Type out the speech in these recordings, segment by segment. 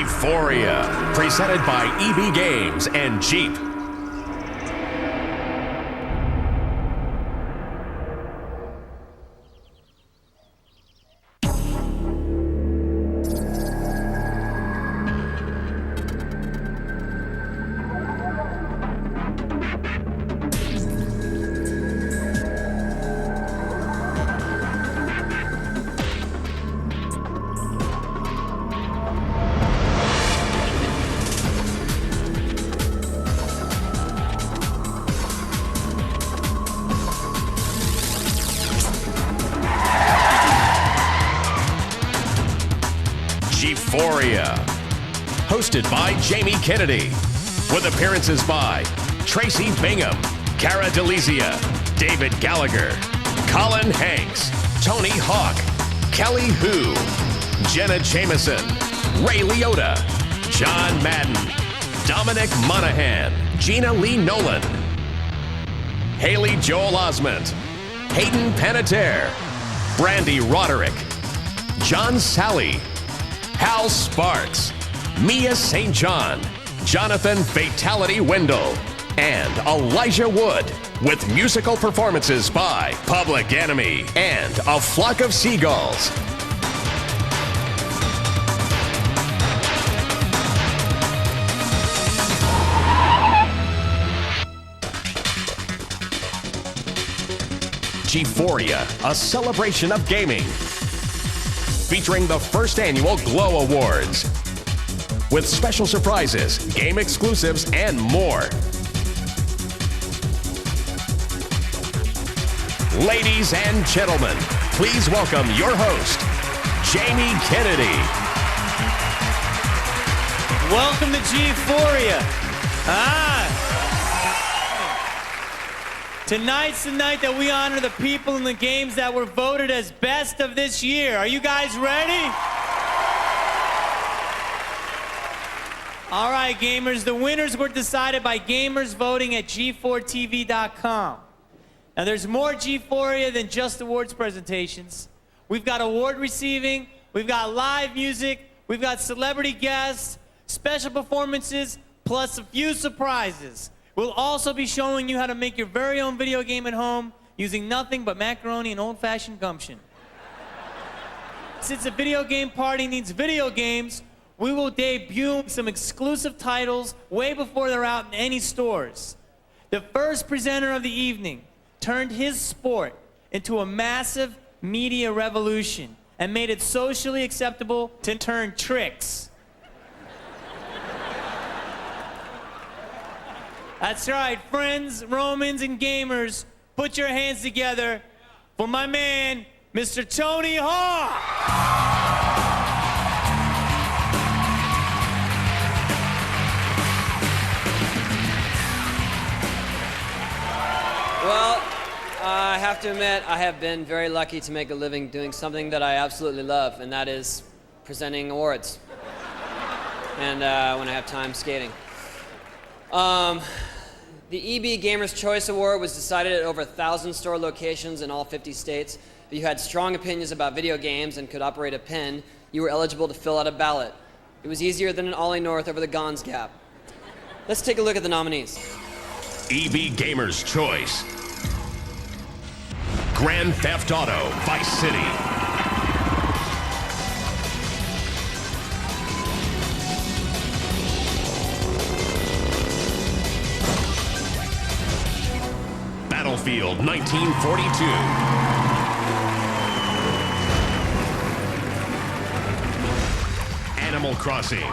G-Phoria, presented by EB Games and Jeep. G-Phoria, hosted by Jamie Kennedy, with appearances by Tracy Bingham, Cara DeLizia, David Gallagher, Colin Hanks, Tony Hawk, Kelly Hu, Jenna Jameson, Ray Liotta, John Madden, Dominic Monaghan, Gina Lee Nolan, Haley Joel Osment, Hayden Panettiere, Brandy Roderick, John Sally, Hal Sparks, Mia St. John, Jonathan Fatality Wendell, and Elijah Wood, with musical performances by Public Enemy and A Flock of Seagulls. G-Phoria, a celebration of gaming, featuring the first annual Glow Awards, with special surprises, game exclusives, and more. Ladies and gentlemen, please welcome your host, Jamie Kennedy. Welcome to G-Phoria. Tonight's the night that we honor the people in the games that were voted as best of this year. Are you guys ready? All right, gamers, the winners were decided by gamers voting at G4TV.com. Now, there's more G-Phoria than just awards presentations. We've got award receiving, we've got live music, we've got celebrity guests, special performances, plus a few surprises. We'll also be showing you how to make your very own video game at home using nothing but macaroni and old-fashioned gumption. Since a video game party needs video games, we will debut some exclusive titles way before they're out in any stores. The first presenter of the evening turned his sport into a massive media revolution and made it socially acceptable to turn tricks. That's right, friends, Romans, and gamers, put your hands together for my man, Mr. Tony Hawk. Well, I have to admit, I have been very lucky to make a living doing something that I absolutely love, and that is presenting awards. And when I have time, skating. The EB Gamers' Choice Award was decided at over 1,000 store locations in all 50 states. If you had strong opinions about video games and could operate a pen, you were eligible to fill out a ballot. It was easier than an Ollie North over the Gons Gap. Let's take a look at the nominees. EB Gamers' Choice. Grand Theft Auto Vice City. Battlefield 1942. Animal Crossing.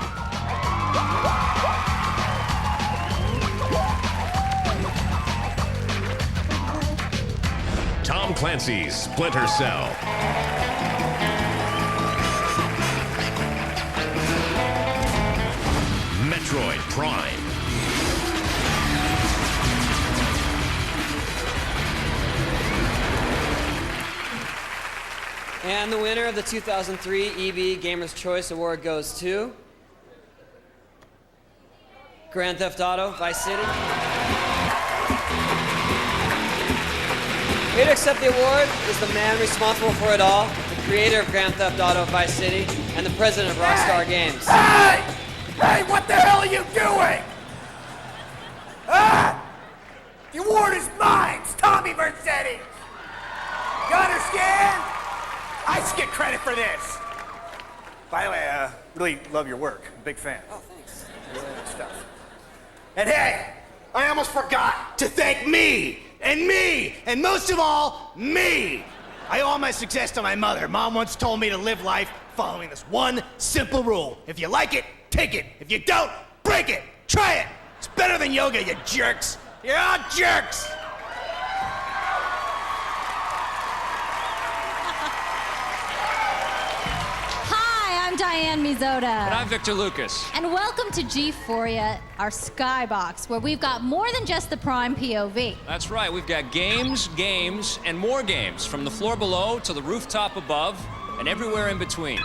Tom Clancy's Splinter Cell. Metroid Prime. And the winner of the 2003 EB Gamers' Choice Award goes to Grand Theft Auto Vice City. Here to accept the award is the man responsible for it all, the creator of Grand Theft Auto Vice City, and the president of Rockstar Games. Hey, what the hell are you doing? Ah! The award is mine. It's Tommy Vercetti's. You understand? I should get credit for this. By the way, I really love your work. I'm a big fan. Oh, thanks. Really good stuff. And hey, I almost forgot to thank me, and most of all, me. I owe all my success to my mother. Mom once told me to live life following this one simple rule. If you like it, take it. If you don't, break it. Try it. It's better than yoga, you jerks. You're all jerks. Hi, I'm Diane Mizoda. And I'm Victor Lucas. And welcome to G-Phoria, our skybox, where we've got more than just the Prime POV. That's right, we've got games, and more games, from the floor below to the rooftop above, and everywhere in between.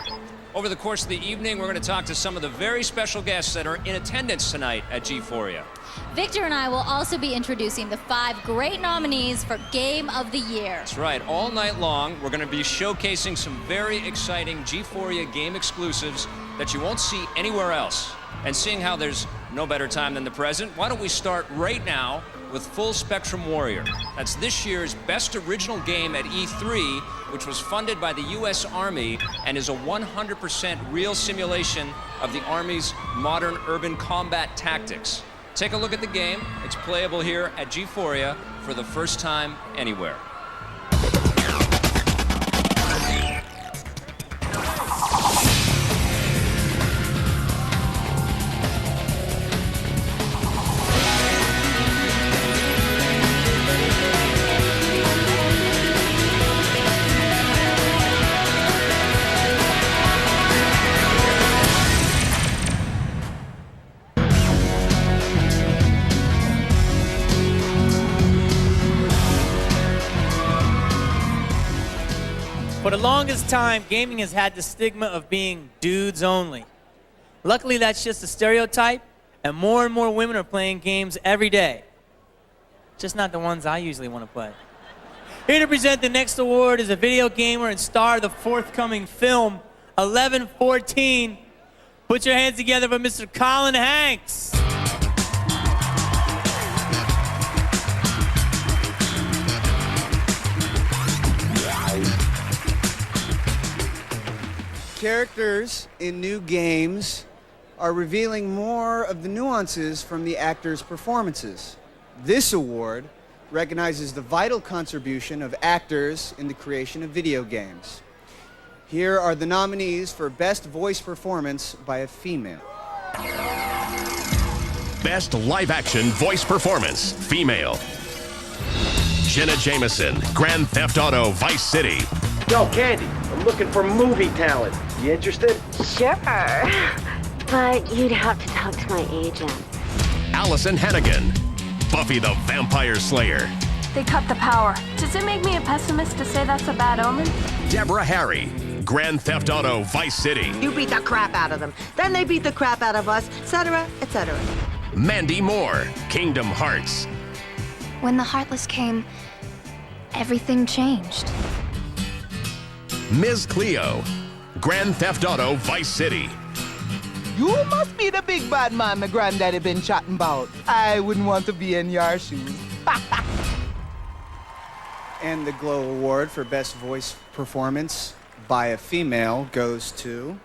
Over the course of the evening, we're going to talk to some of the very special guests that are in attendance tonight at G-Phoria. Victor and I will also be introducing the 5 great nominees for Game of the Year. That's right, all night long, we're going to be showcasing some very exciting G-Phoria game exclusives that you won't see anywhere else. And seeing how there's no better time than the present, why don't we start right now with Full Spectrum Warrior. That's this year's best original game at E3, which was funded by the U.S. Army and is a 100% real simulation of the Army's modern urban combat tactics. Take a look at the game. It's playable here at G-Phoria for the first time anywhere. For the longest time, gaming has had the stigma of being dudes only. Luckily, that's just a stereotype, and more women are playing games every day. Just not the ones I usually want to play. Here to present the next award is a video gamer and star of the forthcoming film, 1114. Put your hands together for Mr. Colin Hanks. Characters in new games are revealing more of the nuances from the actors' performances. This award recognizes the vital contribution of actors in the creation of video games. Here are the nominees for Best Voice Performance by a Female. Best Live-Action Voice Performance, Female. Jenna Jameson, Grand Theft Auto Vice City. Yo, Candy, I'm looking for movie talent. You interested? Sure, but you'd have to talk to my agent. Allison Hannigan, Buffy the Vampire Slayer. They cut the power. Does it make me a pessimist to say that's a bad omen? Deborah Harry, Grand Theft Auto Vice City. You beat the crap out of them. Then they beat the crap out of us, etc., etc. Mandy Moore, Kingdom Hearts. When the Heartless came, everything changed. Ms. Cleo, Grand Theft Auto Vice City. You must be the big bad man my granddaddy been chatting about. I wouldn't want to be in your shoes. And the Glow Award for Best Voice Performance by a Female goes to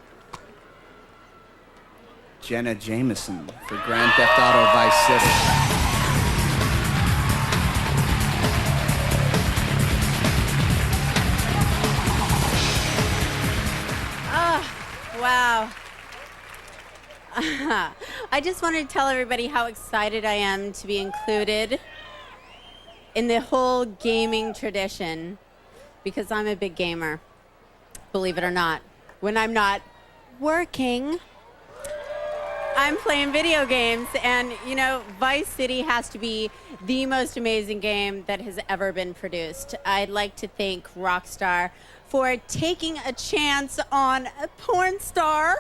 Jenna Jameson for Grand Theft Auto Vice City. Wow. I just wanted to tell everybody how excited I am to be included in the whole gaming tradition, because I'm a big gamer, believe it or not. When I'm not working, I'm playing video games, and you know, Vice City has to be the most amazing game that has ever been produced. I'd like to thank Rockstar for taking a chance on a porn star.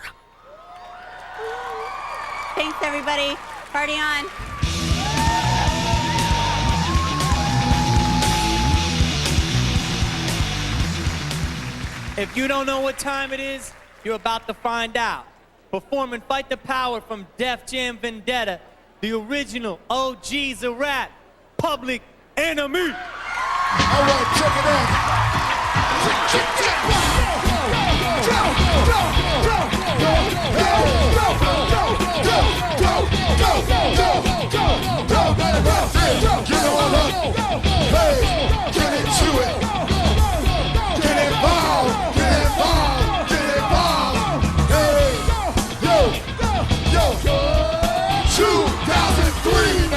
Thanks, everybody. Party on. If you don't know what time it is, you're about to find out. performing Fight the Power from Def Jam Vendetta, the original OGs of rap, Public Enemy. All right, check it out. Get on up. Hey, get into it. Get involved. Get involved. Get involved. Hey, yo. 2003,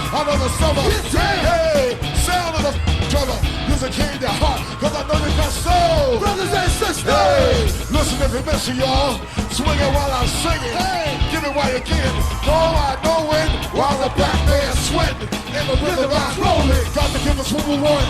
another summer. Hey, sound of the drummer. Music came to heart, cause I know they got soul. Brothers and sisters. Hey, listen if you miss it, y'all. Swing it while I'm singing. Hey, give it while you can. Go out knowing while the back man sweating. And the rhythm I'm rolling. Got to give us what we want.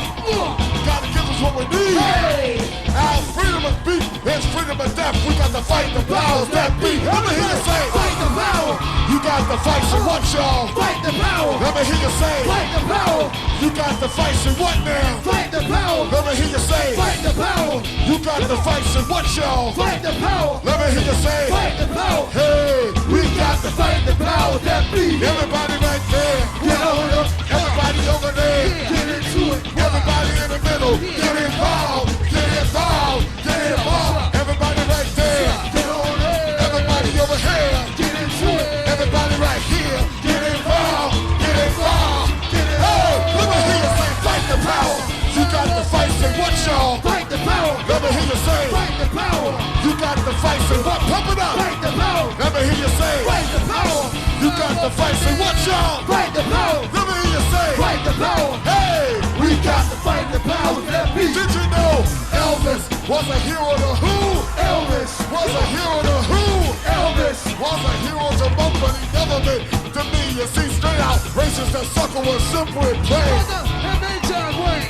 Got to give us what we need. Hey, our freedom of beat is freedom of death. We got to fight the powers that be. Let me hear you say, fight the power. You got to fight, so what, y'all? Fight the power. Let me hear you say, fight the power. You got to fight, so what now? Fight the power. Let me hear you say, fight the power. You got to fight, so what, y'all? Fight the power. Let me hear you say, fight the power. Hey, we got to fight the power that be. Everybody right there, get on up. Everybody over there, get into it. Everybody in the middle, get involved. Get involved. Get involved. Everybody right there, get on up. Everybody over here, get into it. Everybody right here, get involved. Get involved. Get involved. Hey, let me hear you say, fight the power. You got to fight, say what, y'all? Fight the power. Let me hear you say, fight the power. You got to fight, say what? Pump it up. Fight the power. Let me hear you say, fight the power. You got to fight, say what, y'all? Fight the power. Let me hear you say, fight the power. Hey, we got to fight the power that be. Did you know Elvis was a hero to who? Elvis was a hero to who? Elvis was a hero to both, but he never meant to me. You see, straight out racist, that sucker was simple and plain.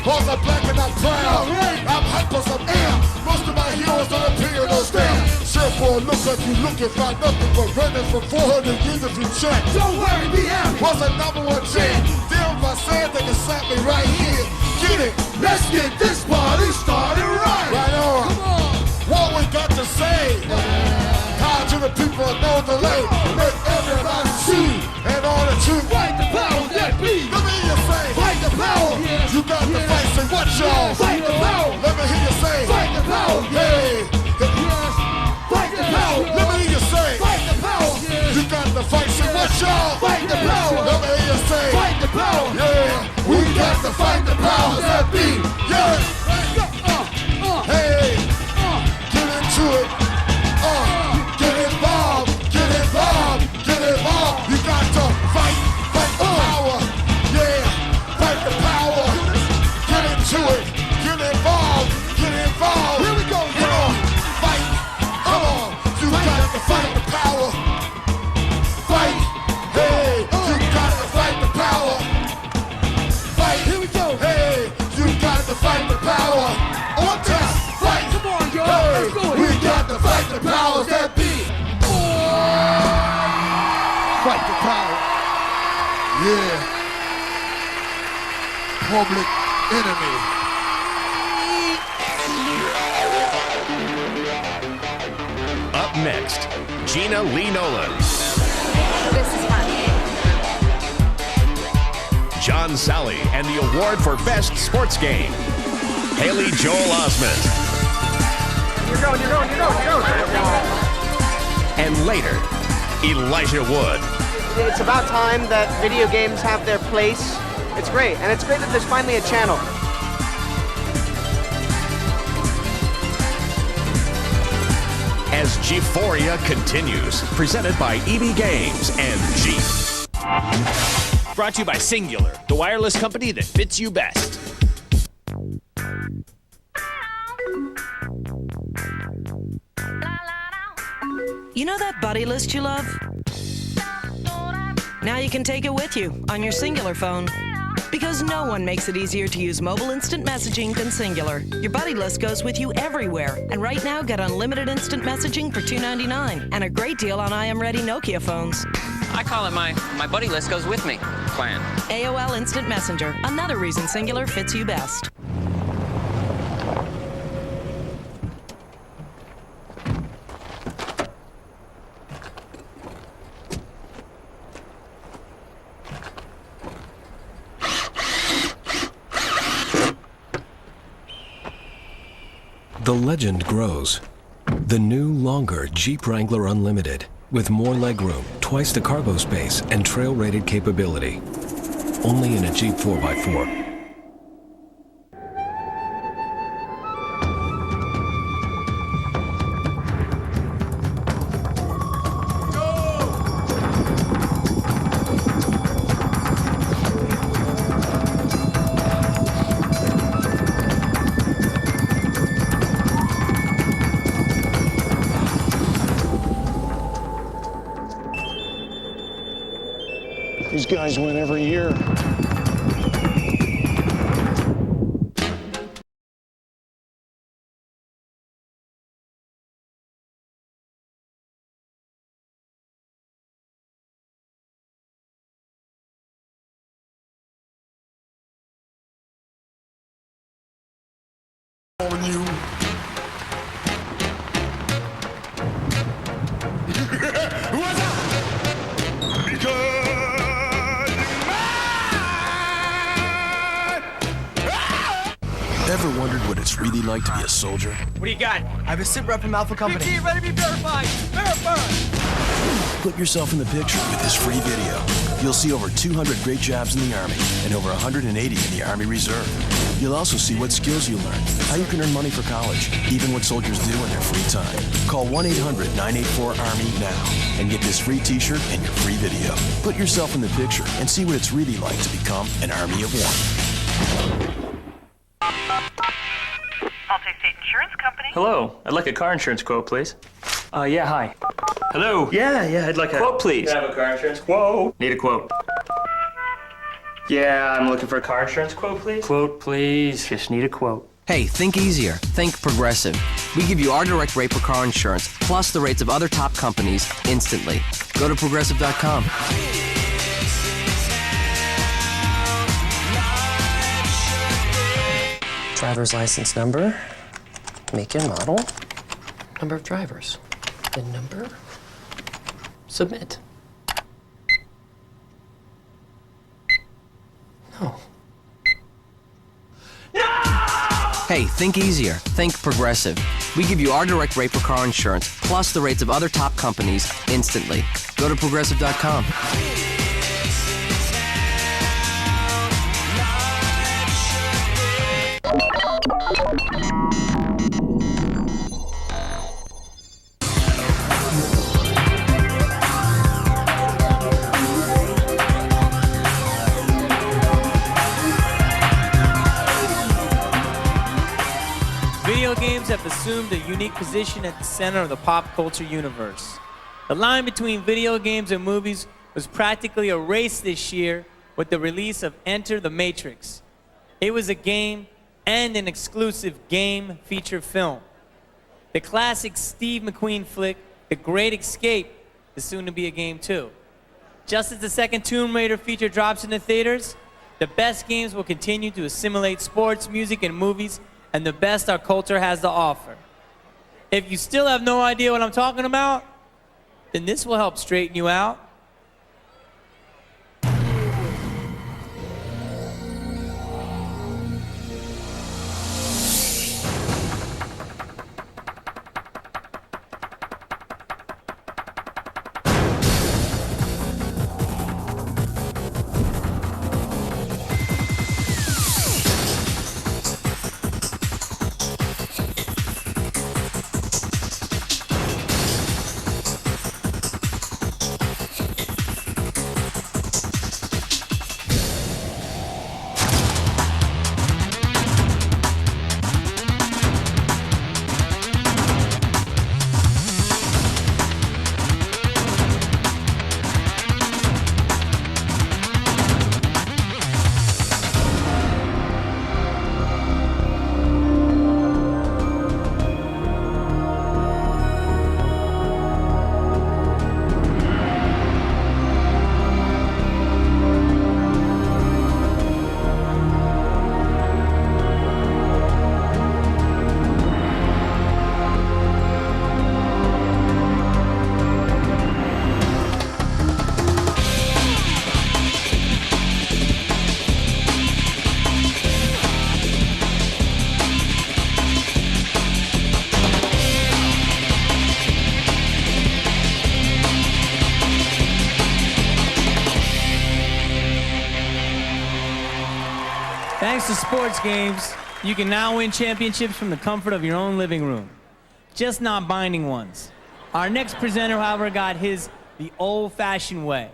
Cause I'm black and I'm proud. I'm hyper some air. Most of my heroes don't appear in those days. Sure, boy, look like you looking, find nothing but running for 400 years if you check. Don't worry, be happy. Was a #1 jam. Damn, if I said they can slap me right here. Get it? Let's get this party started right. Right on. Come on. What we got to say? How to the people no delay. Make everybody see in order to fight the power that be. Let me hear you say, fight the power. Yes. You got to fight, say what, y'all? Fight the power. Let me hear you say, fight the power. Hey. Yes. Fight the power. Let me hear you say, fight the power. Yes. You got to fight, say what, y'all? Fight the power. Let me hear you say, fight the power. Yeah. We got to fight the power that be. Yeah. Hey. Get into it. Get involved. Get involved. Get involved. You got to fight the power. Yeah. Fight the power. Get into it. Get involved. Get involved. Here we go. Come on. Fight. Come on. You got to fight the power. Fight. Hey. You got to fight the power. Fight. Here we go. Hey. You got to fight the power. On time. Fight. Come on, y'all. Hey. Let's go. We got to fight the powers that be. Fight the power. Yeah. Public Enemy. Up next, Gina Lee Nolan. This is fun. John Sally and the award for Best Sports Game. Haley Joel Osment. You're going. And later, Elijah Wood. It's about time that video games have their place. It's great, and it's great that there's finally a channel. As G-Phoria continues, presented by EB Games and G. Brought to you by Singular, the wireless company that fits you best. You know that buddy list you love? Now you can take it with you on your Singular phone. Because no one makes it easier to use mobile instant messaging than Singular. Your buddy list goes with you everywhere. And right now, get unlimited instant messaging for $2.99 and a great deal on I Am Ready Nokia phones. I call it my buddy list goes with me plan. AOL Instant Messenger, another reason Singular fits you best. the legend grows. The new, longer Jeep Wrangler Unlimited, with more legroom, twice the cargo space, and trail-rated capability. Only in a Jeep 4x4. These guys win every year. On you. What's up? Because ever wondered what it's really like to be a soldier? What do you got? I have a sit rep from Alpha Company. PT, ready to be verified. Verified. Put yourself in the picture with this free video. You'll see over 200 great jobs in the Army and over 180 in the Army Reserve. You'll also see what skills you learn, how you can earn money for college, even what soldiers do in their free time. Call 1-800-984-ARMY now and get this free t-shirt and your free video. Put yourself in the picture and see what it's really like to become an Army of One. Multi-State Insurance Company. Hello, I'd like a car insurance quote, please. Yeah, hi. Hello. Yeah, I'd like a quote, please. Can I have a car insurance quote? Need a quote. Yeah, I'm looking for a car insurance quote, please. Quote, please. Just need a quote. Hey, think easier. Think Progressive. We give you our direct rate for car insurance, plus the rates of other top companies instantly. Go to Progressive.com. Driver's license number, make and model, number of drivers, the number, submit. No. Hey, think easier. Think Progressive. We give you our direct rate for car insurance, plus the rates of other top companies instantly. Go to Progressive.com. Video games have assumed a unique position at the center of the pop culture universe. The line between video games and movies was practically erased this year with the release of Enter the Matrix. It was a game and an exclusive game feature film. The classic Steve McQueen flick, The Great Escape, is soon to be a game too. Just as the second Tomb Raider feature drops into theaters, the best games will continue to assimilate sports, music, and movies, and the best our culture has to offer. If you still have no idea what I'm talking about, then this will help straighten you out. sports games, you can now win championships from the comfort of your own living room. Just not binding ones. Our next presenter, however, got his the old-fashioned way.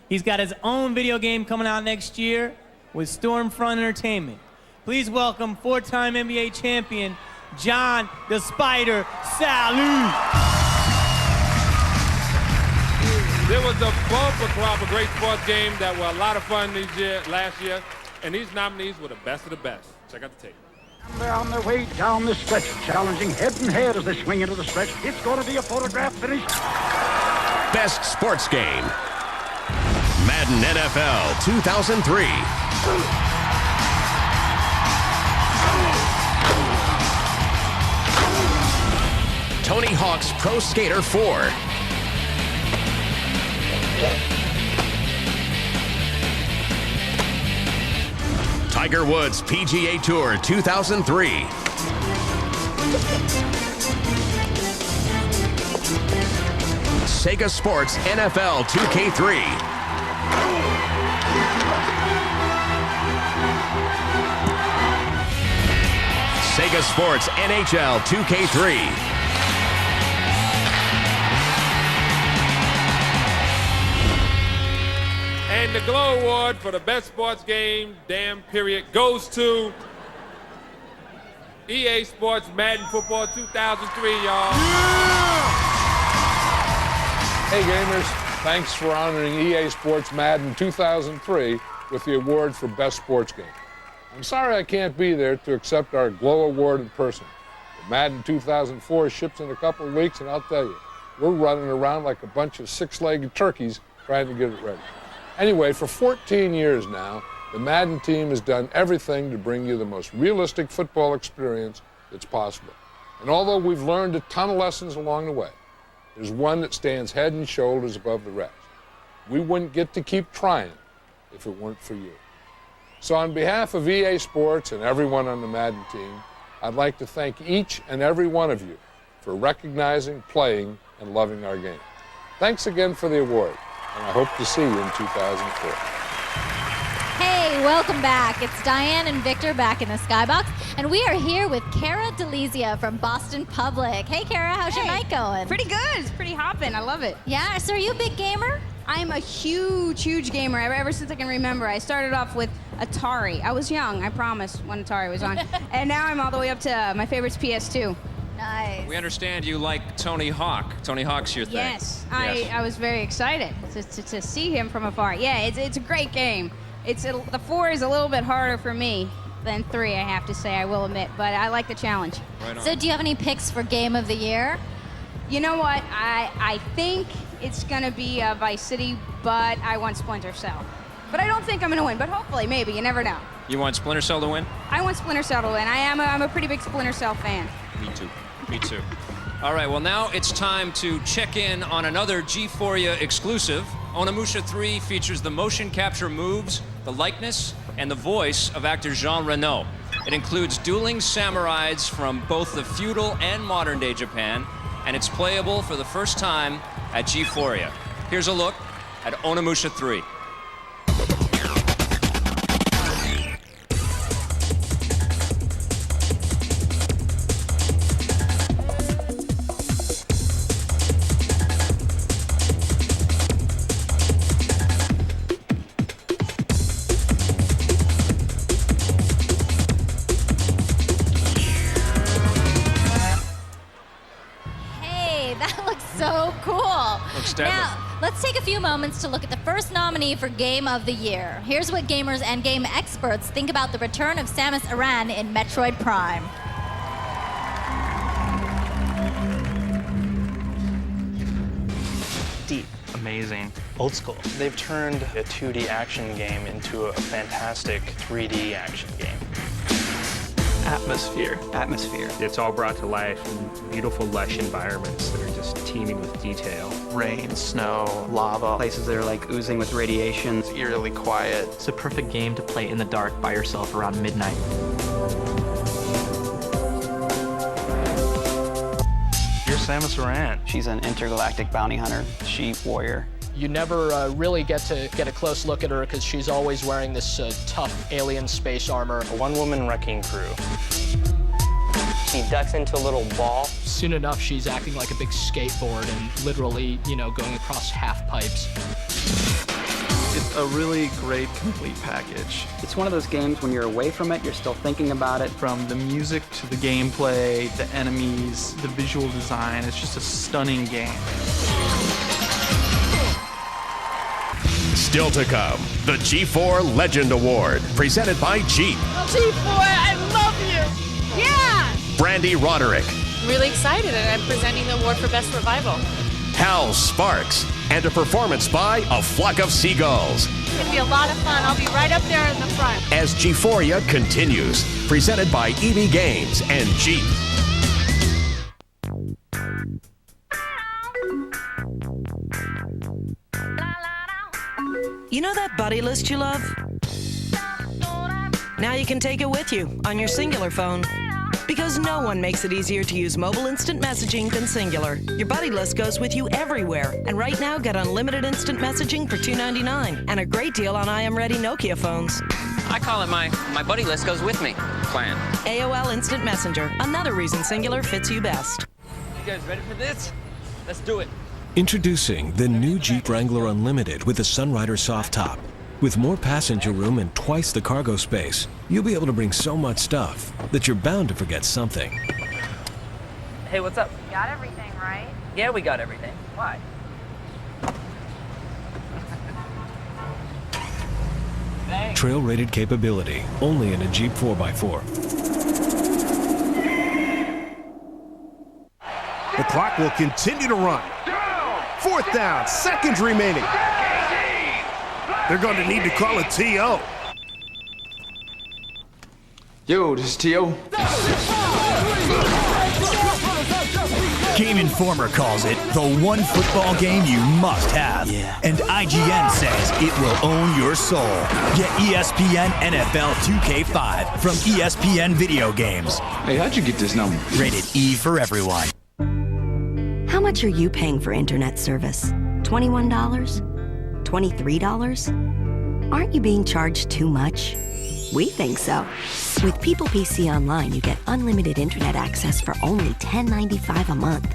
He's got his own video game coming out next year with Stormfront Entertainment. Please welcome four-time NBA champion, John the Spider Salou. There was a bumper crop of great sports games that were a lot of fun last year, and these nominees were the best of the best. Check out the tape. They're on their way down the stretch, challenging head and head as they swing into the stretch. It's going to be a photograph finish. Best sports game. Madden NFL 2003. Tony Hawk's Pro Skater 4. Tiger Woods PGA Tour 2003. Sega Sports NFL 2K3. Sega Sports NHL 2K3. And the Glow Award for the best sports game, damn period, goes to EA Sports Madden Football 2003, y'all. Hey gamers, thanks for honoring EA Sports Madden 2003 with the award for best sports game. I'm sorry I can't be there to accept our Glow Award in person. The Madden 2004 ships in a couple of weeks, and I'll tell you, we're running around like a bunch of six-legged turkeys trying to get it ready. Anyway, for 14 years now, the Madden team has done everything to bring you the most realistic football experience that's possible. And although we've learned a ton of lessons along the way, there's one that stands head and shoulders above the rest. We wouldn't get to keep trying if it weren't for you. So on behalf of EA Sports and everyone on the Madden team, I'd like to thank each and every one of you for recognizing, playing, and loving our game. Thanks again for the award, and I hope to see you in 2004. Hey, welcome back. It's Diane and Victor back in the Skybox, and we are here with Kara DeLizia from Boston Public. Hey, Kara, how's your night going? Pretty good. It's pretty hopping. I love it. Yeah, so are you a big gamer? I'm a huge gamer ever since I can remember. I started off with Atari. I was young, I promise, when Atari was on. And now I'm all the way up to my favorite's PS2. Nice. We understand you like Tony Hawk. Tony Hawk's your thing. Yes, I was very excited to see him from afar. Yeah, it's a great game. The 4 is a little bit harder for me than 3, I have to say, I will admit, but I like the challenge. Right on. So do you have any picks for Game of the Year? You know what? I think it's going to be Vice City, but I want Splinter Cell. But I don't think I'm going to win, but hopefully, maybe, you never know. You want Splinter Cell to win? I want Splinter Cell to win. I'm a pretty big Splinter Cell fan. Me too. Me too. All right, well, now it's time to check in on another G-Phoria exclusive. Onimusha 3 features the motion capture moves, the likeness, and the voice of actor Jean Reno. It includes dueling samurais from both the feudal and modern-day Japan, and it's playable for the first time at G-Phoria. Here's a look at Onimusha 3. So cool. Looks deadly. Now, let's take a few moments to look at the first nominee for Game of the Year. Here's what gamers and game experts think about the return of Samus Aran in Metroid Prime. Deep, amazing, old school. They've turned a 2D action game into a fantastic 3D action game. Atmosphere. Atmosphere. It's all brought to life in beautiful, lush environments that are just teeming with detail. Rain, snow, lava. Places that are like oozing with radiation. It's eerily quiet. It's a perfect game to play in the dark by yourself around midnight. You're Samus Aran. She's an intergalactic bounty hunter, she warrior. You never really get a close look at her because she's always wearing this tough alien space armor. A one-woman wrecking crew. She ducks into a little ball. Soon enough, she's acting like a big skateboard and literally, going across half pipes. It's a really great, complete package. It's one of those games when you're away from it, you're still thinking about it. From the music to the gameplay, the enemies, the visual design, it's just a stunning game. Still to come, the G4 Legend Award, presented by Jeep. G4, I love you! Yeah! Brandy Roderick. I'm really excited, and I'm presenting the award for Best Revival. Hal Sparks, and a performance by A Flock of Seagulls. It's going to be a lot of fun. I'll be right up there in the front. As G-Phoria continues, presented by EB Games and Jeep. You know that buddy list you love? Now you can take it with you on your Singular phone. Because no one makes it easier to use mobile instant messaging than Singular. Your buddy list goes with you everywhere. And right now, get unlimited instant messaging for $2.99 and a great deal on I Am Ready Nokia phones. I call it my buddy list goes with me plan. AOL Instant Messenger, another reason Singular fits you best. You guys ready for this? Let's do it. Introducing the new Jeep Wrangler Unlimited with the Sunrider soft top. With more passenger room and twice the cargo space, you'll be able to bring so much stuff that you're bound to forget something. Hey, what's up? Got everything, right? Yeah, we got everything. Why? Trail-rated capability, only in a Jeep 4x4. The clock will continue to run. 4th down, seconds remaining. They're going to need to call a TO. Yo, this is TO. Game Informer calls it the one football game you must have. Yeah. And IGN says it will own your soul. Get ESPN NFL 2K5 from ESPN Video Games. Hey, how'd you get this number? Rated E for everyone. How much are you paying for internet service? $21? $23? Aren't you being charged too much? We think so. With People PC Online, you get unlimited internet access for only $10.95 a month.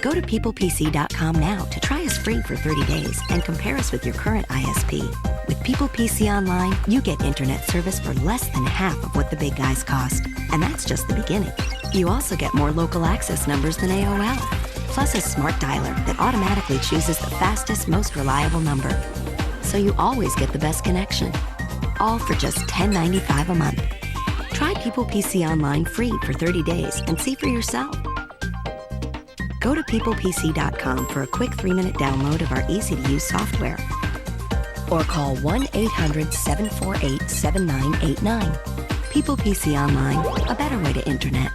Go to peoplepc.com now to try us free for 30 days and compare us with your current ISP. With People PC Online, you get internet service for less than half of what the big guys cost. And that's just the beginning. You also get more local access numbers than AOL. Plus a smart dialer that automatically chooses the fastest, most reliable number. So you always get the best connection. All for just $10.95 a month. Try People PC Online free for 30 days and see for yourself. Go to peoplepc.com for a quick 3-minute download of our easy-to-use software. Or call 1-800-748-7989. People PC Online, a better way to internet.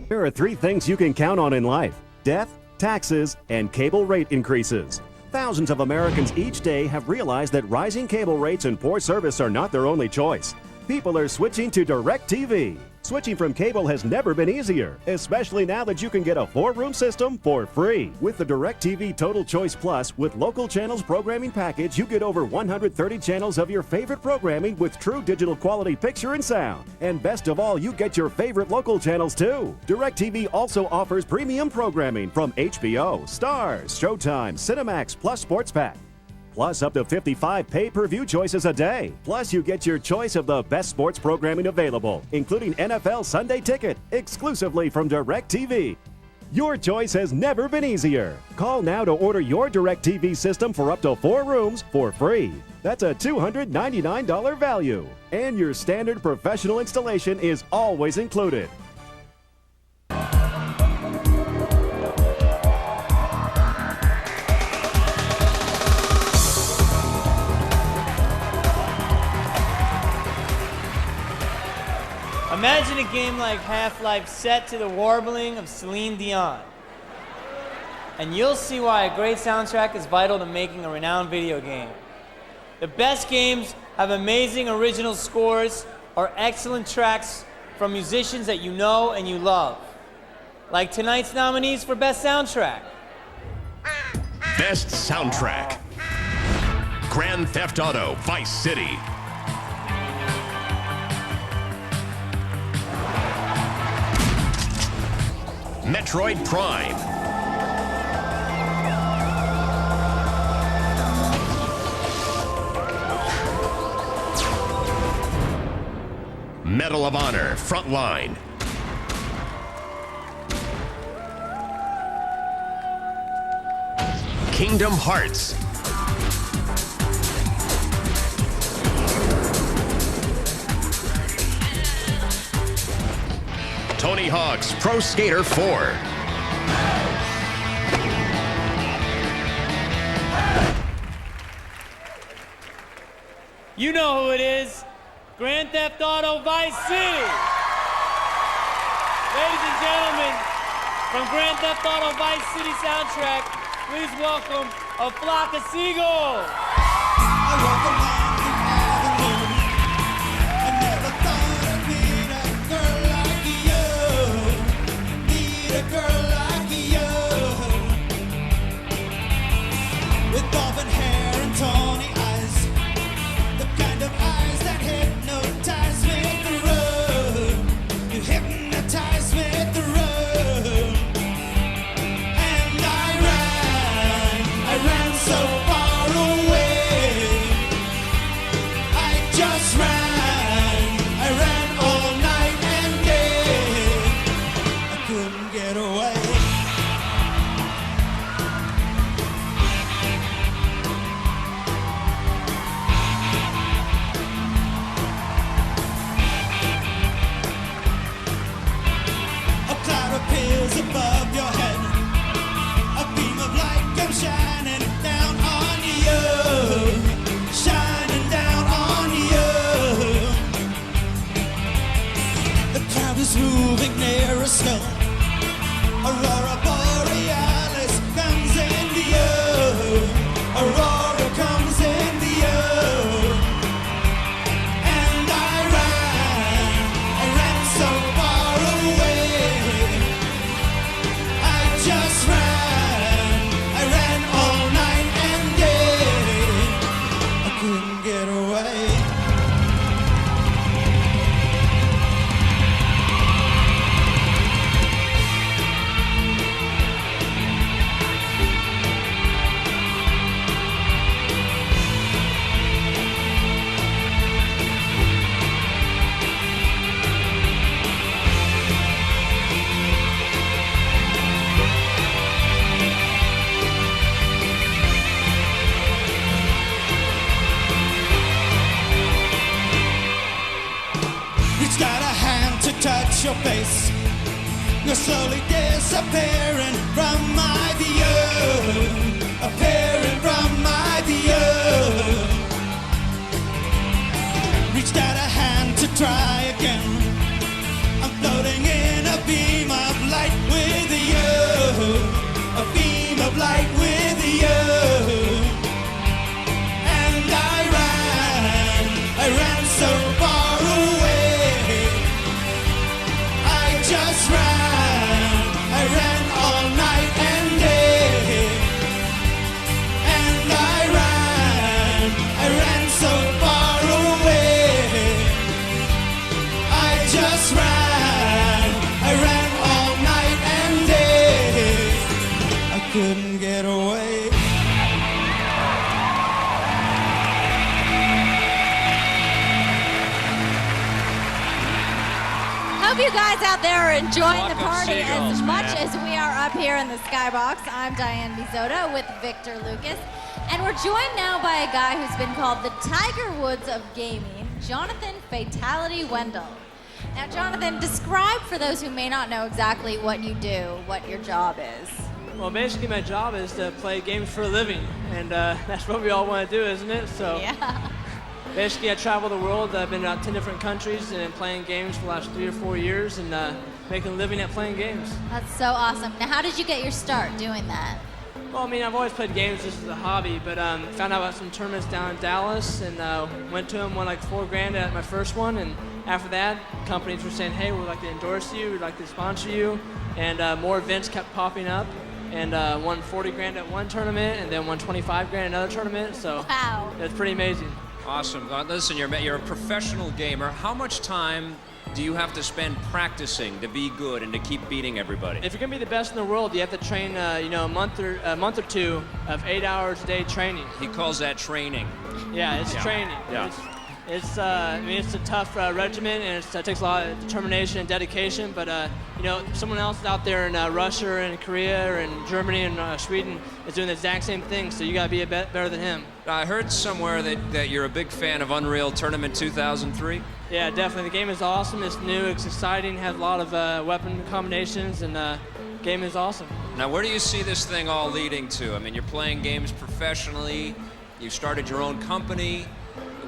There are 3 things you can count on in life: death, taxes, and cable rate increases. Thousands of Americans each day have realized that rising cable rates and poor service are not their only choice. People are switching to DirecTV. Switching from cable has never been easier, especially now that you can get a 4-room system for free. With the DirecTV Total Choice Plus with local channels programming package, you get over 130 channels of your favorite programming with true digital quality picture and sound. And best of all, you get your favorite local channels too. DirecTV also offers premium programming from HBO, Starz, Showtime, Cinemax, plus Sports Pack. Plus up to 55 pay-per-view choices a day. Plus you get your choice of the best sports programming available, including NFL Sunday Ticket, exclusively from DirecTV. Your choice has never been easier. Call now to order your DirecTV system for up to 4 rooms for free. That's a $299 value. And your standard professional installation is always included. Imagine a game like Half-Life set to the warbling of Celine Dion. And you'll see why a great soundtrack is vital to making a renowned video game. The best games have amazing original scores or excellent tracks from musicians that you know and you love. Like tonight's nominees for Best Soundtrack. Best Soundtrack. Grand Theft Auto Vice City. Metroid Prime. Medal of Honor Frontline. Kingdom Hearts. Tony Hawk's Pro Skater 4. You know who it is. Grand Theft Auto Vice City. Ladies and gentlemen, from Grand Theft Auto Vice City soundtrack, please welcome a flock of seagulls. Moving near a snow, Aurora Borealis comes in view. Aurora comes in view. And I ran so far away. I just I ran all night and day. I couldn't get away. Got a hand to touch your face. You're slowly disappearing from my view. Appearing from my view. Reached out a hand to try again. I'm floating in a beam of light with you. A beam of light with you. And I ran so far away. Just I ran all night and day. And I ran so far away. I just I ran all night and day. I couldn't get away. Hope you guys out there are enjoying the party as much man. as we are up here in the Skybox. I'm Diane Bizota with Victor Lucas. And we're joined now by a guy who's been called the Tiger Woods of gaming, Jonathan Fatality Wendell. Now, Jonathan, describe for those who may not know exactly what you do, what your job is. Well, basically my job is to play games for a living, and that's what we all want to do, isn't it? So. Yeah. Basically, I travel the world. I've been in 10 different countries and playing games for the last 3 or 4 years and making a living at playing games. That's so awesome. Now, how did you get your start doing that? Well, I mean, I've always played games just as a hobby, but found out about some tournaments down in Dallas and went to them, won like $4,000 at my first one, and after that, companies were saying, hey, we'd like to endorse you, we'd like to sponsor you, and more events kept popping up, and won $40,000 at one tournament, and then won $25,000 at another tournament, so wow. It's pretty amazing. Awesome. Listen, you're a professional gamer. How much time do you have to spend practicing to be good and to keep beating everybody? If you're gonna be the best in the world, you have to train, a month or two of 8 hours a day training. He calls that training. Yeah, it's training. Yeah. It's a tough regimen, and it takes a lot of determination and dedication. But someone else out there in Russia and Korea and Germany and Sweden is doing the exact same thing. So you gotta be better than him. I heard somewhere that you're a big fan of Unreal Tournament 2003. Yeah, definitely. The game is awesome. It's new. It's exciting. Has a lot of weapon combinations, and the game is awesome. Now, where do you see this thing all leading to? I mean, you're playing games professionally. You started your own company.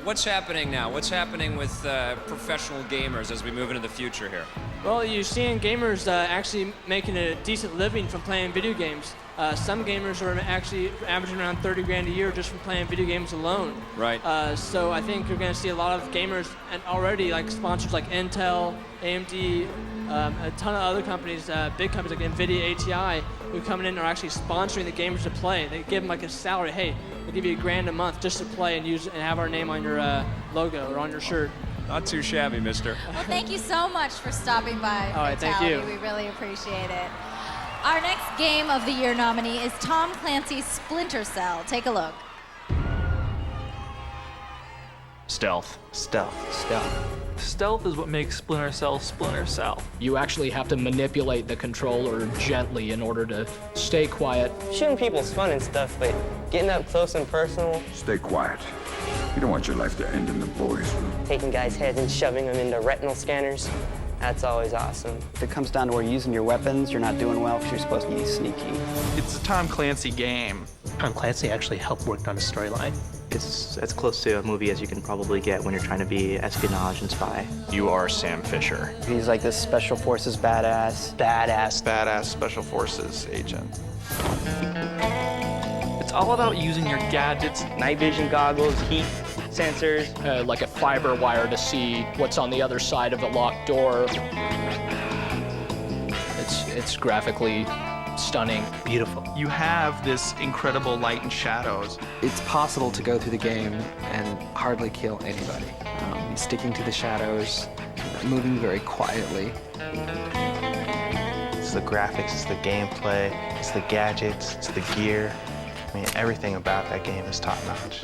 What's happening now? What's happening with professional gamers as we move into the future here? Well, you're seeing gamers actually making a decent living from playing video games. Some gamers are actually averaging around $30,000 a year just from playing video games alone. Right. So I think you're going to see a lot of gamers, and already like sponsors like Intel, AMD, a ton of other companies, big companies like NVIDIA, ATI, who come in and are actually sponsoring the gamers to play. They give them like a salary. Hey, we'll give you $1,000 a month just to play and use and have our name on your logo or on your shirt. Not too shabby, mister. Well, thank you so much for stopping by. All right, thank you. We really appreciate it. Our next Game of the Year nominee is Tom Clancy's Splinter Cell. Take a look. Stealth. Stealth is what makes Splinter Cell Splinter Cell. You actually have to manipulate the controller gently in order to stay quiet. Shooting people's fun and stuff, but getting up close and personal. Stay quiet. You don't want your life to end in the boys' room. Taking guys' heads and shoving them into retinal scanners. That's always awesome. If it comes down to where you're using your weapons, you're not doing well because you're supposed to be sneaky. It's a Tom Clancy game. Tom Clancy actually helped work on the storyline. It's as close to a movie as you can probably get when you're trying to be espionage and spy. You are Sam Fisher. He's like this Special Forces badass. Badass Special Forces agent. It's all about using your gadgets. Night vision goggles, heat sensors. Like a fiber wire to see what's on the other side of a locked door. It's graphically stunning. Beautiful. You have this incredible light and shadows. It's possible to go through the game and hardly kill anybody. Sticking to the shadows, moving very quietly. It's the graphics, it's the gameplay, it's the gadgets, it's the gear. I mean, everything about that game is top-notch.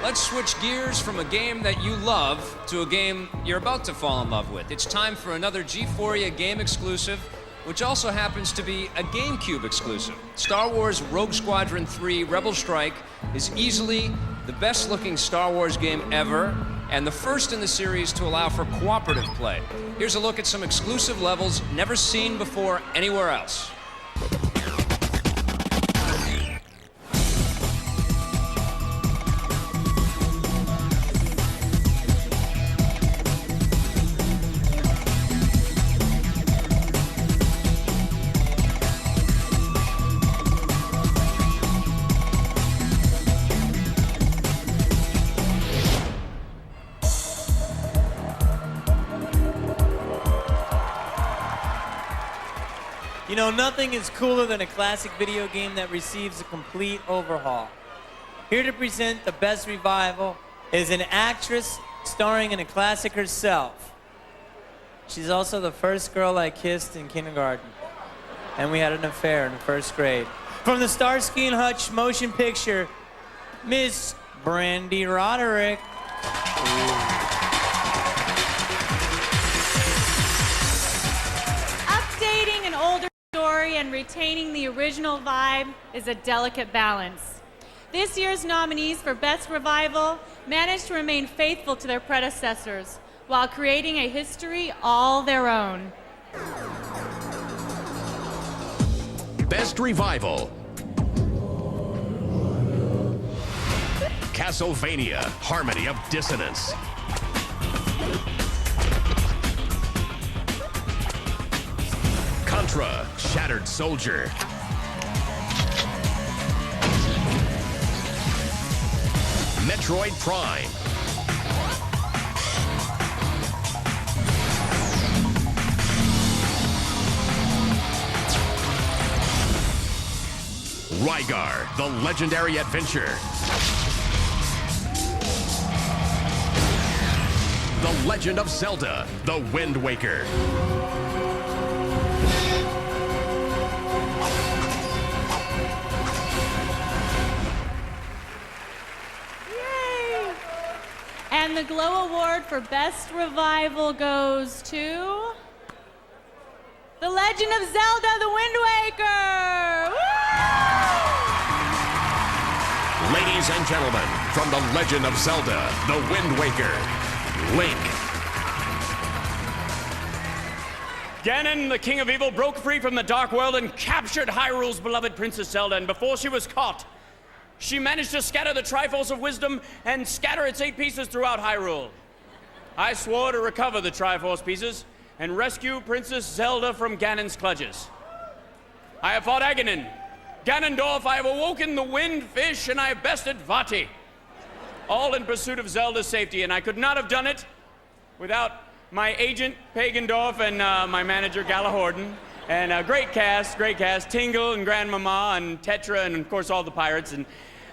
Let's switch gears from a game that you love to a game you're about to fall in love with. It's time for another G-Phoria game exclusive, which also happens to be a GameCube exclusive. Star Wars Rogue Squadron 3 Rebel Strike is easily the best-looking Star Wars game ever, and the first in the series to allow for cooperative play. Here's a look at some exclusive levels never seen before anywhere else. You know, nothing is cooler than a classic video game that receives a complete overhaul. Here to present the best revival is an actress starring in a classic herself. She's also the first girl I kissed in kindergarten, and we had an affair in first grade. From the Starsky and Hutch motion picture, Miss Brandy Roderick. Updating an older story and retaining the original vibe is a delicate balance. This year's nominees for Best Revival managed to remain faithful to their predecessors while creating a history all their own. Best Revival. Castlevania, Harmony of Dissonance. Contra, Shattered Soldier. Metroid Prime. Rygar, The Legendary Adventure. The Legend of Zelda, The Wind Waker. And the Glow Award for Best Revival goes to The Legend of Zelda, The Wind Waker! Woo! Ladies and gentlemen, from The Legend of Zelda, The Wind Waker, Link. Ganon, the King of Evil, broke free from the Dark World and captured Hyrule's beloved Princess Zelda, and before she was caught, she managed to scatter the Triforce of Wisdom and scatter its 8 pieces throughout Hyrule. I swore to recover the Triforce pieces and rescue Princess Zelda from Ganon's clutches. I have fought Aghanim, Ganondorf, I have awoken the wind, fish, and I have bested Vati. All in pursuit of Zelda's safety, and I could not have done it without my agent, Pagandorf, and my manager, Galahorton. And a great cast, Tingle and Grandmama and Tetra and, of course, all the pirates. And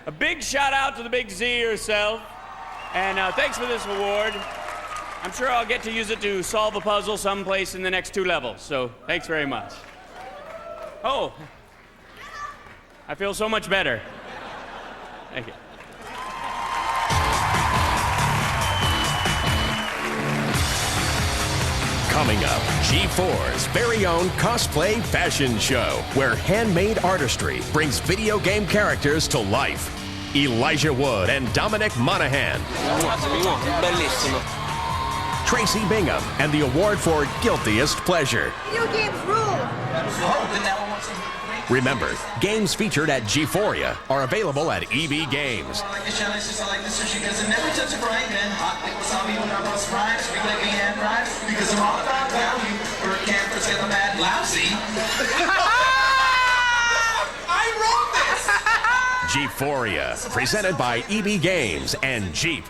a big shout out to the big Z herself. And thanks for this award. I'm sure I'll get to use it to solve a puzzle someplace in the next 2 levels. So thanks very much. Oh, I feel so much better. Thank you. Coming up, G4's very own cosplay fashion show, where handmade artistry brings video game characters to life. Elijah Wood and Dominic Monaghan. Bellissimo. Tracy Bingham and the award for Guiltiest Pleasure. Video games rule! Remember, games featured at G-Phoria are available at EB Games. G-Phoria, presented by EB Games and Jeep.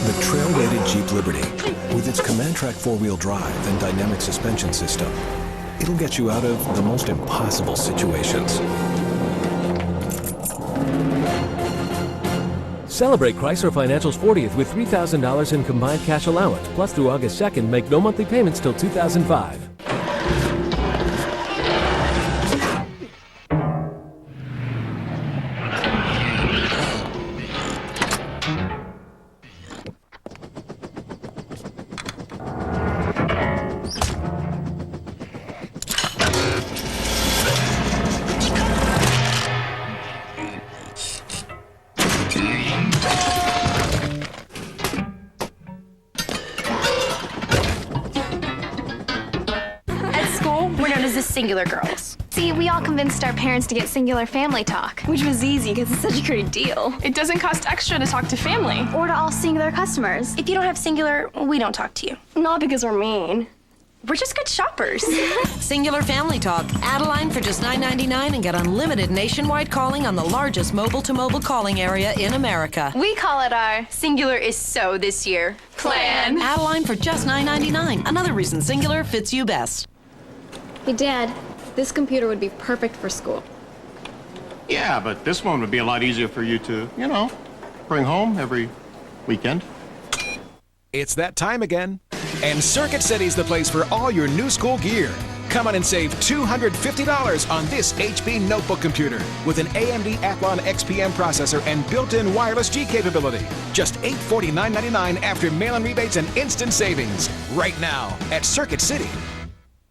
The trail-rated Jeep Liberty, with its Command Track 4-wheel drive and dynamic suspension system, it'll get you out of the most impossible situations. Celebrate Chrysler Financial's 40th with $3,000 in combined cash allowance. Plus, through August 2nd, make no monthly payments till 2005. Singular girls. See, we all convinced our parents to get Singular Family Talk, which was easy because it's such a great deal. It doesn't cost extra to talk to family. Or to all Singular customers. If you don't have Singular, we don't talk to you. Not because we're mean. We're just good shoppers. Singular Family Talk. Add a line for just $9.99 and get unlimited nationwide calling on the largest mobile-to-mobile calling area in America. We call it our Singular is so this year plan. Add a line for just $9.99. Another reason Singular fits you best. Hey, Dad, this computer would be perfect for school. Yeah, but this one would be a lot easier for you to, bring home every weekend. It's that time again. And Circuit City's the place for all your new school gear. Come on and save $250 on this HP notebook computer with an AMD Athlon XPM processor and built-in wireless G capability. Just $849.99 after mail-in rebates and instant savings. Right now at Circuit City.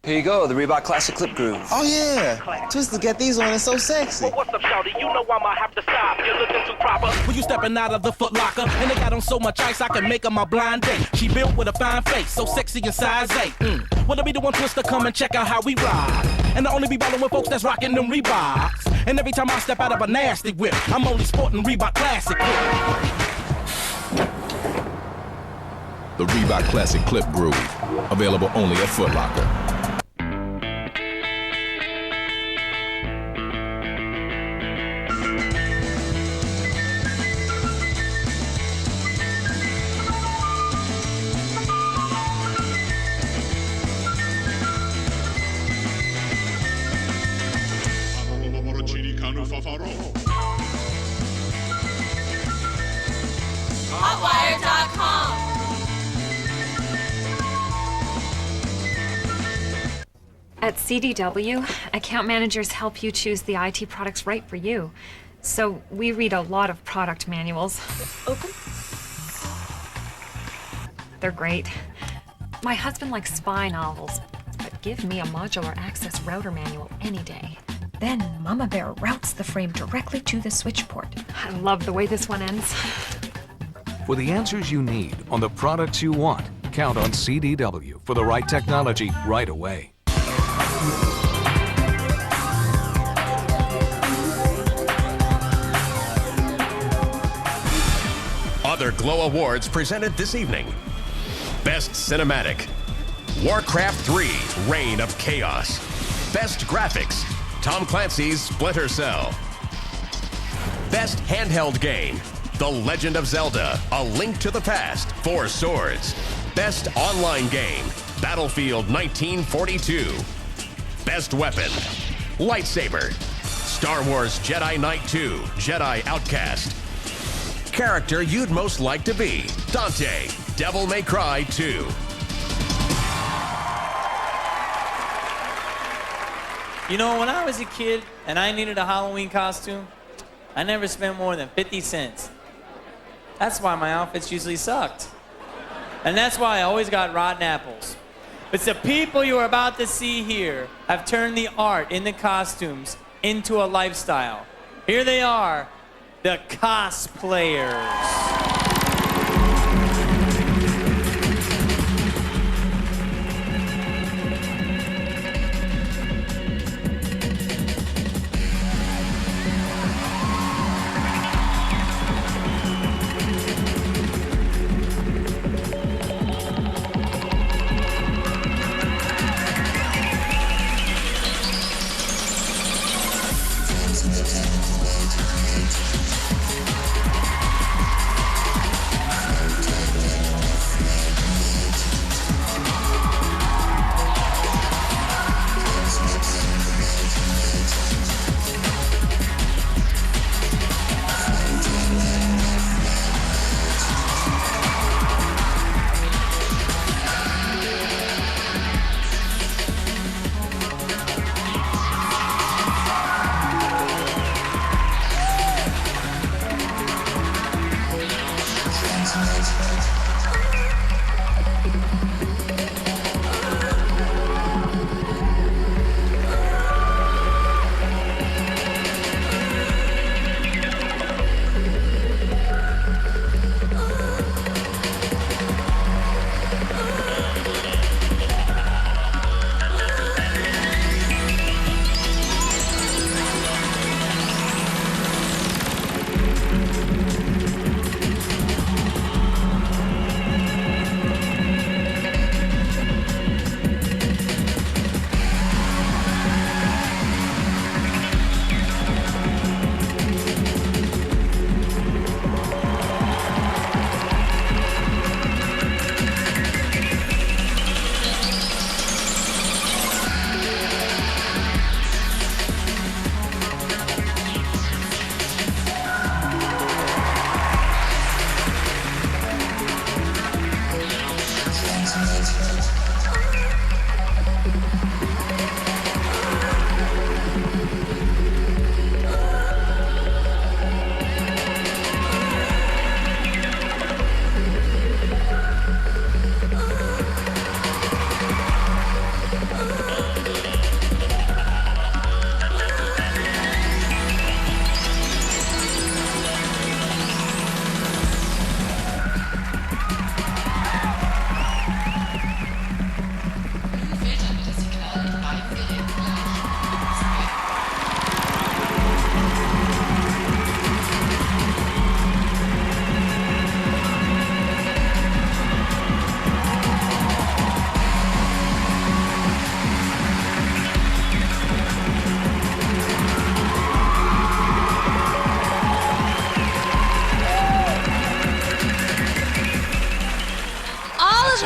Here you go, the Reebok Classic Clip Groove. Oh yeah, Twister got these on, it's so sexy. Well, what's up, shawty? You know I'ma have to stop. You're looking too proper. When you stepping out of the Foot Locker, and they got on so much ice I can make her my blind date. She built with a fine face, so sexy in size 8. Well, to be the one Twister, come and check out how we ride. And I only be ballin' with folks that's rockin' them Reeboks. And every time I step out of a nasty whip, I'm only sporting Reebok Classic Grip. The Reebok Classic Clip Groove, available only at Foot Locker. Hotwire.com. At CDW, account managers help you choose the IT products right for you. So we read a lot of product manuals. Open. They're great. My husband likes spy novels, but give me a modular access router manual any day. Then Mama Bear routes the frame directly to the switch port. I love the way this one ends. For the answers you need on the products you want, count on CDW for the right technology right away. Other Glow Awards presented this evening. Best Cinematic, Warcraft 3, Reign of Chaos. Best Graphics, Tom Clancy's Splinter Cell. Best Handheld Game, The Legend of Zelda, A Link to the Past, 4 Swords. Best Online Game, Battlefield 1942. Best Weapon, Lightsaber, Star Wars Jedi Knight 2, Jedi Outcast. Character you'd most like to be, Dante, Devil May Cry 2. You know, when I was a kid and I needed a Halloween costume, I never spent more than 50 cents. That's why my outfits usually sucked. And that's why I always got rotten apples. But the people you are about to see here have turned the art in the costumes into a lifestyle. Here they are, the cosplayers.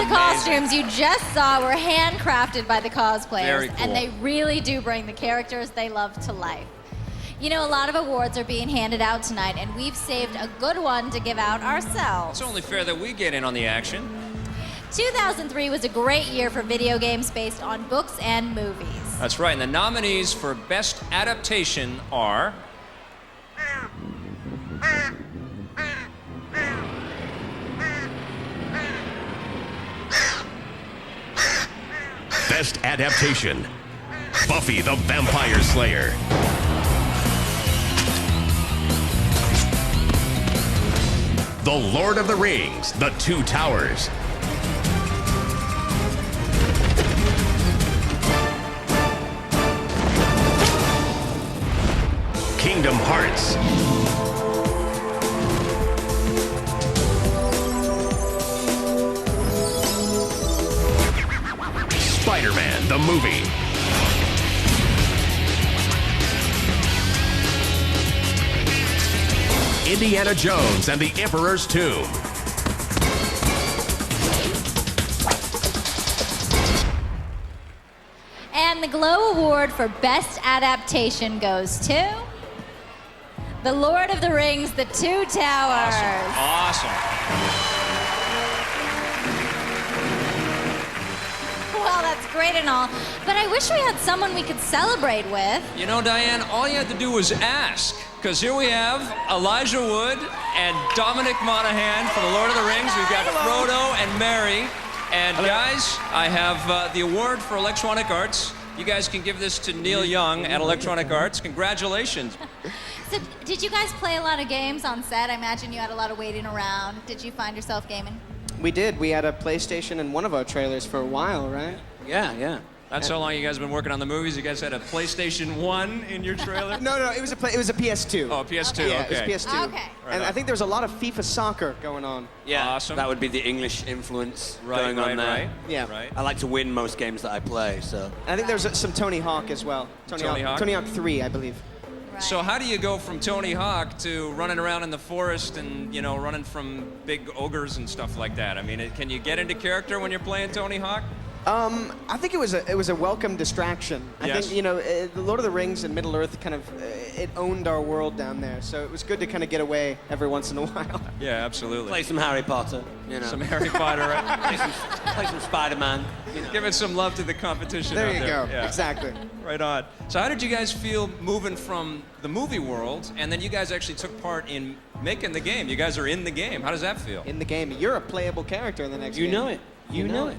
the costumes you just saw were handcrafted by the cosplayers, Very cool. and they really do bring the characters they love to life. You know, a lot of awards are being handed out tonight, and we've saved a good one to give out ourselves. It's only fair that we get in on the action. 2003 was a great year for video games based on books and movies. That's right, and the nominees for Best Adaptation are... Best Adaptation, Buffy the Vampire Slayer. The Lord of the Rings, The Two Towers. Kingdom Hearts. Spider-Man, the movie. Indiana Jones and the Emperor's Tomb. And the Glow Award for Best Adaptation goes to The Lord of the Rings, The Two Towers. Awesome. Well, that's great and all, but I wish we had someone we could celebrate with. You know, Diane, all you had to do was ask. Because here we have Elijah Wood and Dominic Monaghan for The Lord of the Rings. We've got Frodo and Merry. And guys, I have the award for Electronic Arts. You guys can give this to Neil Young at Electronic Arts. Congratulations. So, did you guys play a lot of games on set? I imagine you had a lot of waiting around. Did you find yourself gaming? We did. We had a PlayStation in one of our trailers for a while, right? Yeah. That's how long you guys have been working on the movies? You guys had a PlayStation 1 in your trailer? No, it was a PS2. Oh, PS2, Yeah, okay. it was PS2. Okay. And I think there was a lot of FIFA soccer going on. Yeah, Awesome. That would be the English influence going on there. Right. Yeah. Right. I like to win most games that I play, so. And I think there was some Tony Hawk as well. Tony Hawk? Tony Hawk 3, I believe. Right. So how do you go from Tony Hawk to running around in the forest and, you know, running from big ogres and stuff like that? I mean, can you get into character when you're playing Tony Hawk? I think it was a welcome distraction. I Yes. think, you know, the Lord of the Rings and Middle Earth kind of, it owned our world down there. So it was good to kind of get away every once in a while. Yeah, absolutely. Play some Harry Potter, you know. Some Harry Potter, right? play some Spider-Man, you know. Give it some love to the competition There out you there. go. Yeah. Exactly. Right on. So how did you guys feel moving from the movie world, and then you guys actually took part in making the game? You guys are in the game. How does that feel? In the game. You're a playable character in the next game. You know it. You know it.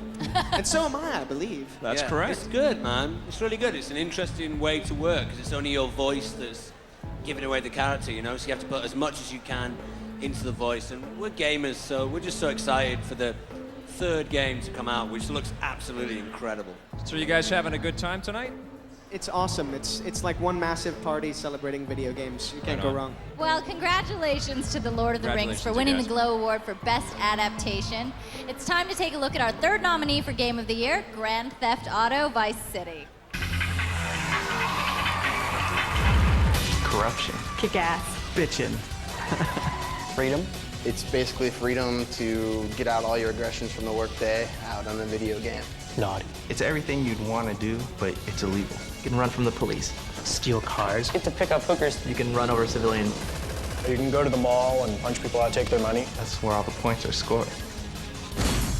And so am I believe. That's Yeah, correct. It's good, man. It's really good. It's an interesting way to work because it's only your voice that's giving away the character, you know? So you have to put as much as you can into the voice. And we're gamers, so we're just so excited for the third game to come out, which looks absolutely incredible. So you guys having a good time tonight? It's awesome. It's like one massive party celebrating video games. You can't Right go on. wrong. Well, congratulations to the Lord of the Rings for Congratulations, winning you the guys. Glow Award for Best Adaptation. It's time to take a look at our third nominee for Game of the Year, Grand Theft Auto Vice City. Corruption. Kick ass. Bitchin'. Freedom. It's basically freedom to get out all your aggressions from the workday out on a video game. Naughty. It's everything you'd want to do, but it's illegal. You can run from the police, steal cars. Get to pick up hookers. You can run over civilians. You can go to the mall and punch people out, take their money. That's where all the points are scored.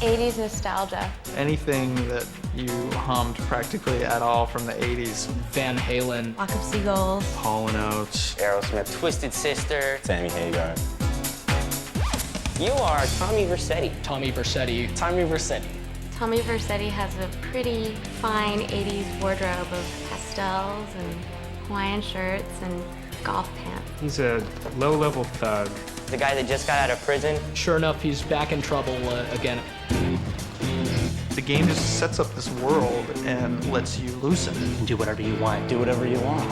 80s nostalgia. Anything that you hummed practically at all from the 80s. Van Halen, Flock of Seagulls. Hall & Oates, Aerosmith. Twisted Sister. Sammy Hagar. You are Tommy Vercetti. Tommy Vercetti. Tommy Vercetti. Tommy Vercetti has a pretty fine 80s wardrobe of pastels and Hawaiian shirts and golf pants. He's a low-level thug. The guy that just got out of prison. Sure enough, he's back in trouble again. The game just sets up this world and lets you loosen. Do whatever you want. Do whatever you want.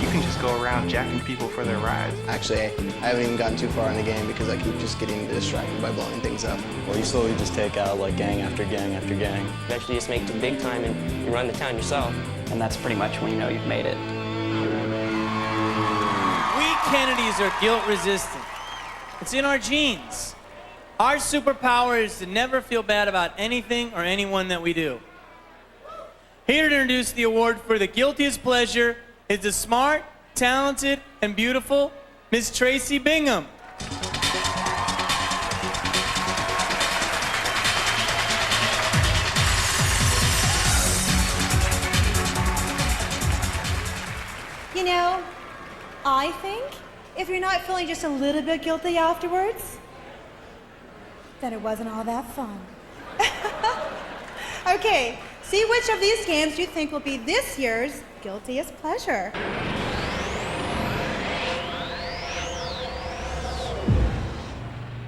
You can just go around jacking people for their rides. Actually, I haven't even gotten too far in the game because I keep just getting distracted by blowing things up. Well, you slowly just take out like gang after gang after gang. Eventually you just make it big time and you run the town yourself. And that's pretty much when you know you've made it. We Kennedys are guilt resistant. It's in our genes. Our superpower is to never feel bad about anything or anyone that we do. Here to introduce the award for the guiltiest pleasure is the smart, talented, and beautiful Miss Tracy Bingham. You know, I think if you're not feeling just a little bit guilty afterwards, then it wasn't all that fun. Okay, see which of these games you think will be this year's guiltiest pleasure.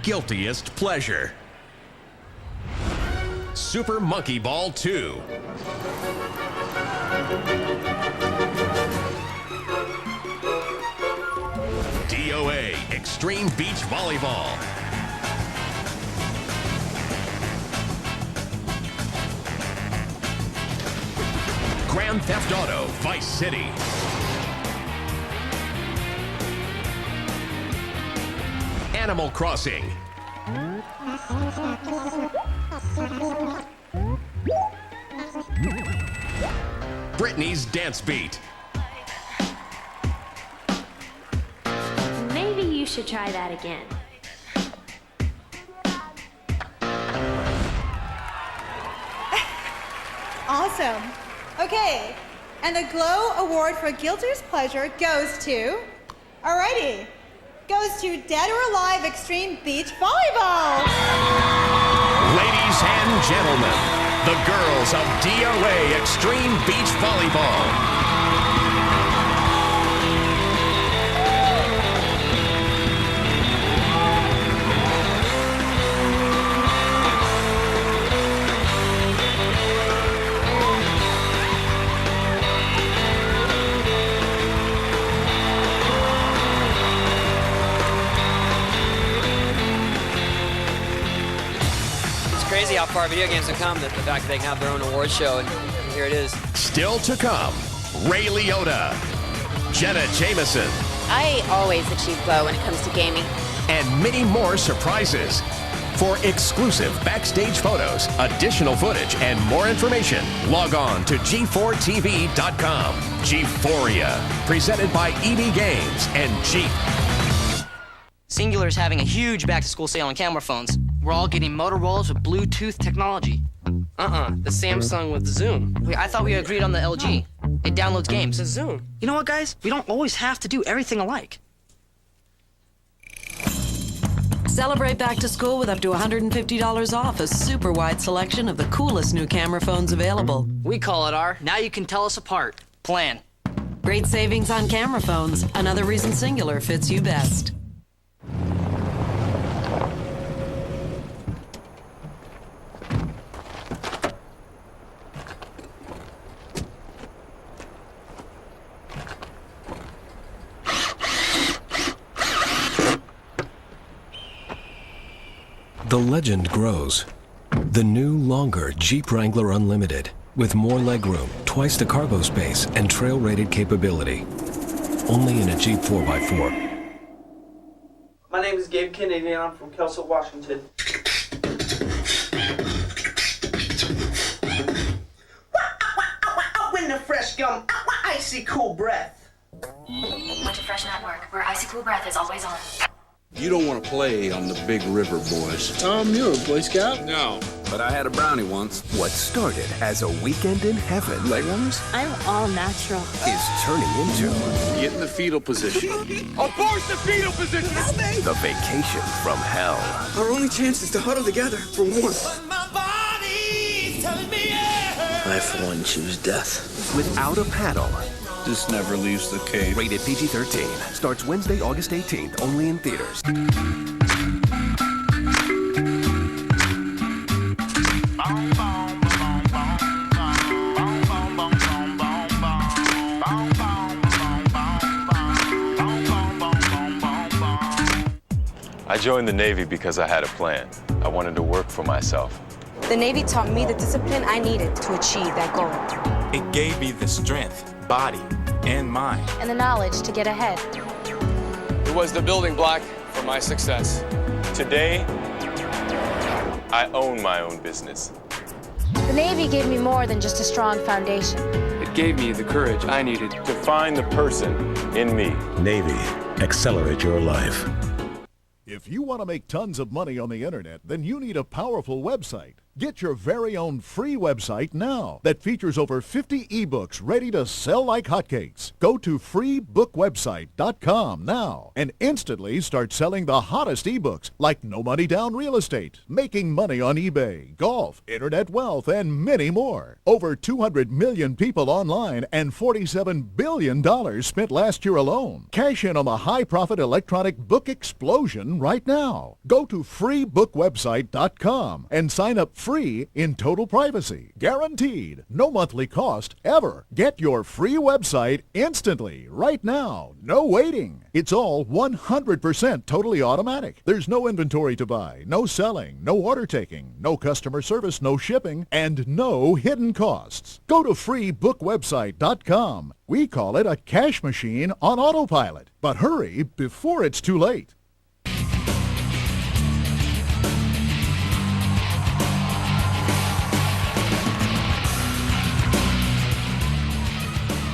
Guiltiest pleasure. Super Monkey Ball 2. DOA Extreme Beach Volleyball. Grand Theft Auto Vice City. Animal Crossing. Britney's Dance Beat. Maybe you should try that again. Awesome. Okay, and the Glow Award for Guiltiest Pleasure goes to, alrighty, goes to Dead or Alive Extreme Beach Volleyball. Ladies and gentlemen, the girls of DOA Extreme Beach Volleyball. Crazy how far video games have come, that the fact that they can have their own award show, and here it is. Still to come, Ray Liotta, Jenna Jameson. I always achieve glow when it comes to gaming. And many more surprises. For exclusive backstage photos, additional footage, and more information, log on to G4TV.com. G-Phoria, presented by EB Games and Jeep. Singular's having a huge back-to-school sale on camera phones. We're all getting Motorola's with Bluetooth technology. The Samsung with Zoom. Wait, I thought we agreed on the LG. It downloads games. The Zoom. You know what, guys? We don't always have to do everything alike. Celebrate back to school with up to $150 off a super wide selection of the coolest new camera phones available. We call it our Now You Can Tell Us Apart plan. Great savings on camera phones. Another reason Singular fits you best. The legend grows. The new, longer Jeep Wrangler Unlimited, with more legroom, twice the cargo space, and trail-rated capability. Only in a Jeep 4x4. My name is Gabe Kennedy, and I'm from Kelso, Washington. When the fresh gum, icy cool breath. Winter Fresh Network, where icy cool breath is always on. You don't want to play on the Big River, boys. You're a Boy Scout? No, but I had a brownie once. What started as a weekend in heaven, Leghorns? I'm all natural. is turning into... Get in the fetal position. Abort the fetal position! the vacation from hell. Our only chance is to huddle together for warmth. I, for one, choose death. Without a paddle. This never leaves the cave. Rated PG-13. Starts Wednesday, August 18th, only in theaters. I joined the Navy because I had a plan. I wanted to work for myself. The Navy taught me the discipline I needed to achieve that goal. It gave me the strength, body, and mind. And the knowledge to get ahead. It was the building block for my success. Today, I own my own business. The Navy gave me more than just a strong foundation. It gave me the courage I needed To find the person in me. Navy, accelerate your life. If you want to make tons of money on the internet, then you need a powerful website. Get your very own free website now that features over 50 ebooks ready to sell like hotcakes. Go to freebookwebsite.com now and instantly start selling the hottest ebooks like No Money Down Real Estate, Making Money on eBay, Golf, Internet Wealth, and many more. Over 200 million people online and $47 billion spent last year alone. Cash in on the high-profit electronic book explosion right now. Go to freebookwebsite.com and sign up free in total privacy. Guaranteed. No monthly cost ever. Get your free website instantly right now. No waiting. It's all 100% totally automatic. There's no inventory to buy, no selling, no order taking, no customer service, no shipping, and no hidden costs. Go to freebookwebsite.com. We call it a cash machine on autopilot. But hurry before it's too late.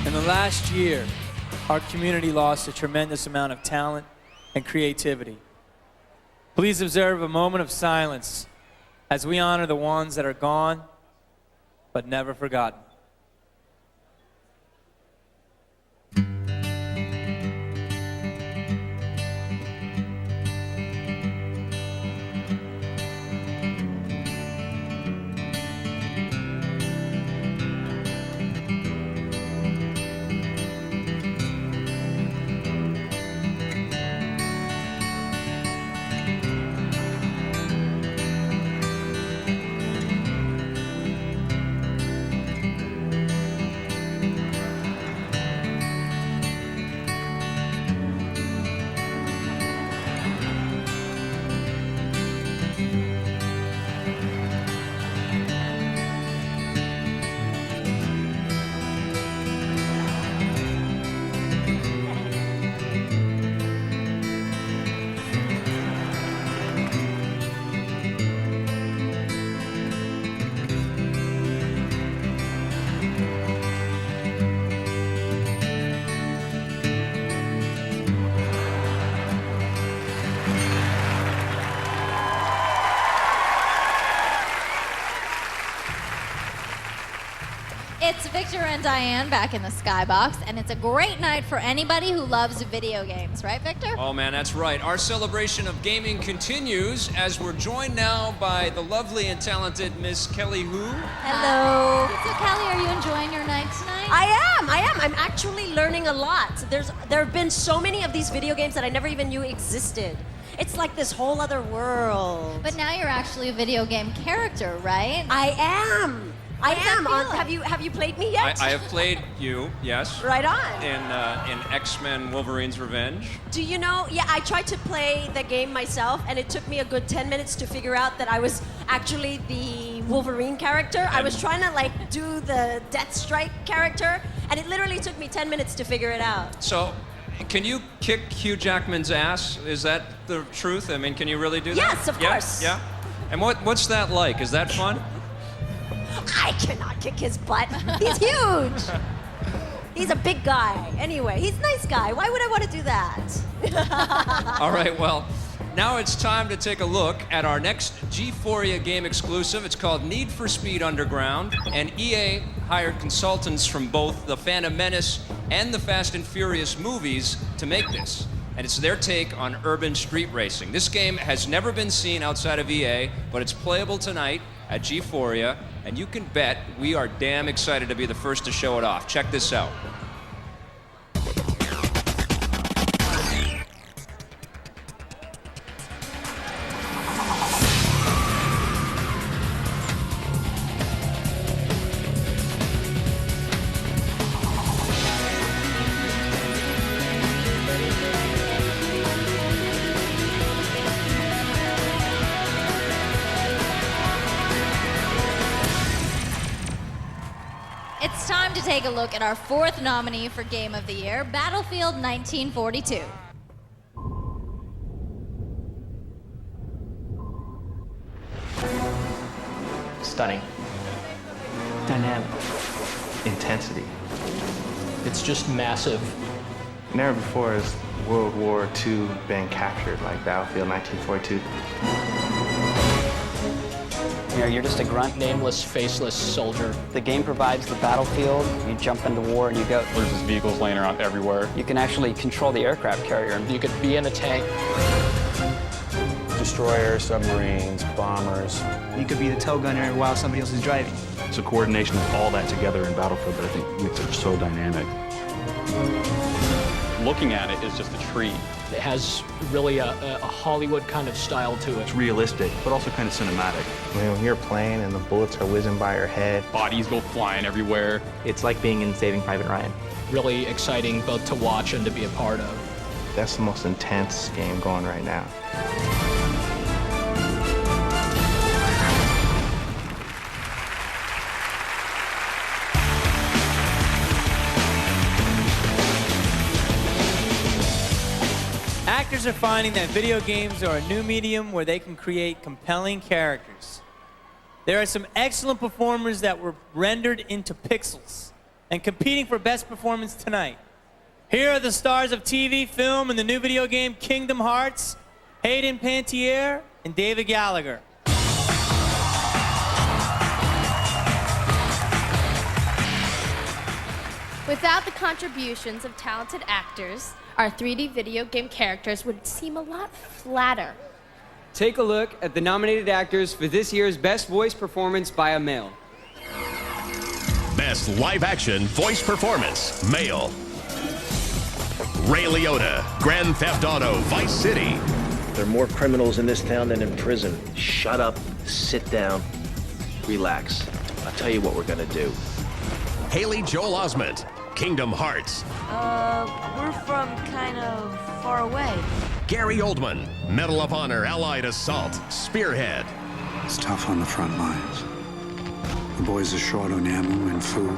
In the last year, our community lost a tremendous amount of talent and creativity. Please observe a moment of silence as we honor the ones that are gone but never forgotten. It's Victor and Diane back in the Skybox, and it's a great night for anybody who loves video games, right, Victor? Oh man, that's right. Our celebration of gaming continues as we're joined now by the lovely and talented Miss Kelly Hu. Hello. So Kelly, are you enjoying your night tonight? I am. I'm actually learning a lot. There have been so many of these video games that I never even knew existed. It's like this whole other world. But now you're actually a video game character, right? I am. Have you played me yet? I have played you, yes. Right on. In X-Men Wolverine's Revenge. Do you know, I tried to play the game myself, and it took me a good 10 minutes to figure out that I was actually the Wolverine character. I was trying to do the Deathstrike character, and it literally took me 10 minutes to figure it out. So, can you kick Hugh Jackman's ass? Is that the truth? I mean, can you really do that? Yes, of course. Yeah? And what's that like? Is that fun? I cannot kick his butt. He's huge. He's a big guy. Anyway, he's a nice guy. Why would I want to do that? All right, well, now it's time to take a look at our next G-Phoria game exclusive. It's called Need for Speed Underground, and EA hired consultants from both the Phantom Menace and the Fast and Furious movies to make this. And it's their take on urban street racing. This game has never been seen outside of EA, but it's playable tonight at G-Phoria, and you can bet we are damn excited to be the first to show it off. Check this out. It's time to take a look at our fourth nominee for Game of the Year, Battlefield 1942. stunning. Dynamic. Intensity. It's just massive. Never before has World War II been captured like Battlefield 1942. You know, you're just a grunt. Nameless, faceless soldier. The game provides the battlefield. You jump into war and you go. There's just vehicles laying around everywhere. You can actually control the aircraft carrier. You could be in a tank. Destroyers, submarines, bombers. You could be the tow gunner while somebody else is driving. It's a coordination of all that together in Battlefield that I think makes it so dynamic. Looking at it is just a treat. It has really a Hollywood kind of style to it. It's realistic, but also kind of cinematic. When you're playing and the bullets are whizzing by your head. Bodies go flying everywhere. It's like being in Saving Private Ryan. Really exciting both to watch and to be a part of. That's the most intense game going right now. Actors are finding that video games are a new medium where they can create compelling characters. There are some excellent performers that were rendered into pixels and competing for best performance tonight. Here are the stars of TV, film, and the new video game Kingdom Hearts, Hayden Panettiere and David Gallagher. Without the contributions of talented actors, our 3D video game characters would seem a lot flatter. Take a look at the nominated actors for this year's Best Voice Performance by a Male. Best live-action voice performance, male. Ray Liotta, Grand Theft Auto, Vice City. There are more criminals in this town than in prison. Shut up, sit down, relax. I'll tell you what we're gonna do. Haley Joel Osment, Kingdom Hearts. We're from kind of far away. Gary Oldman, Medal of Honor, Allied Assault, Spearhead. It's tough on the front lines. The boys are short on ammo and food.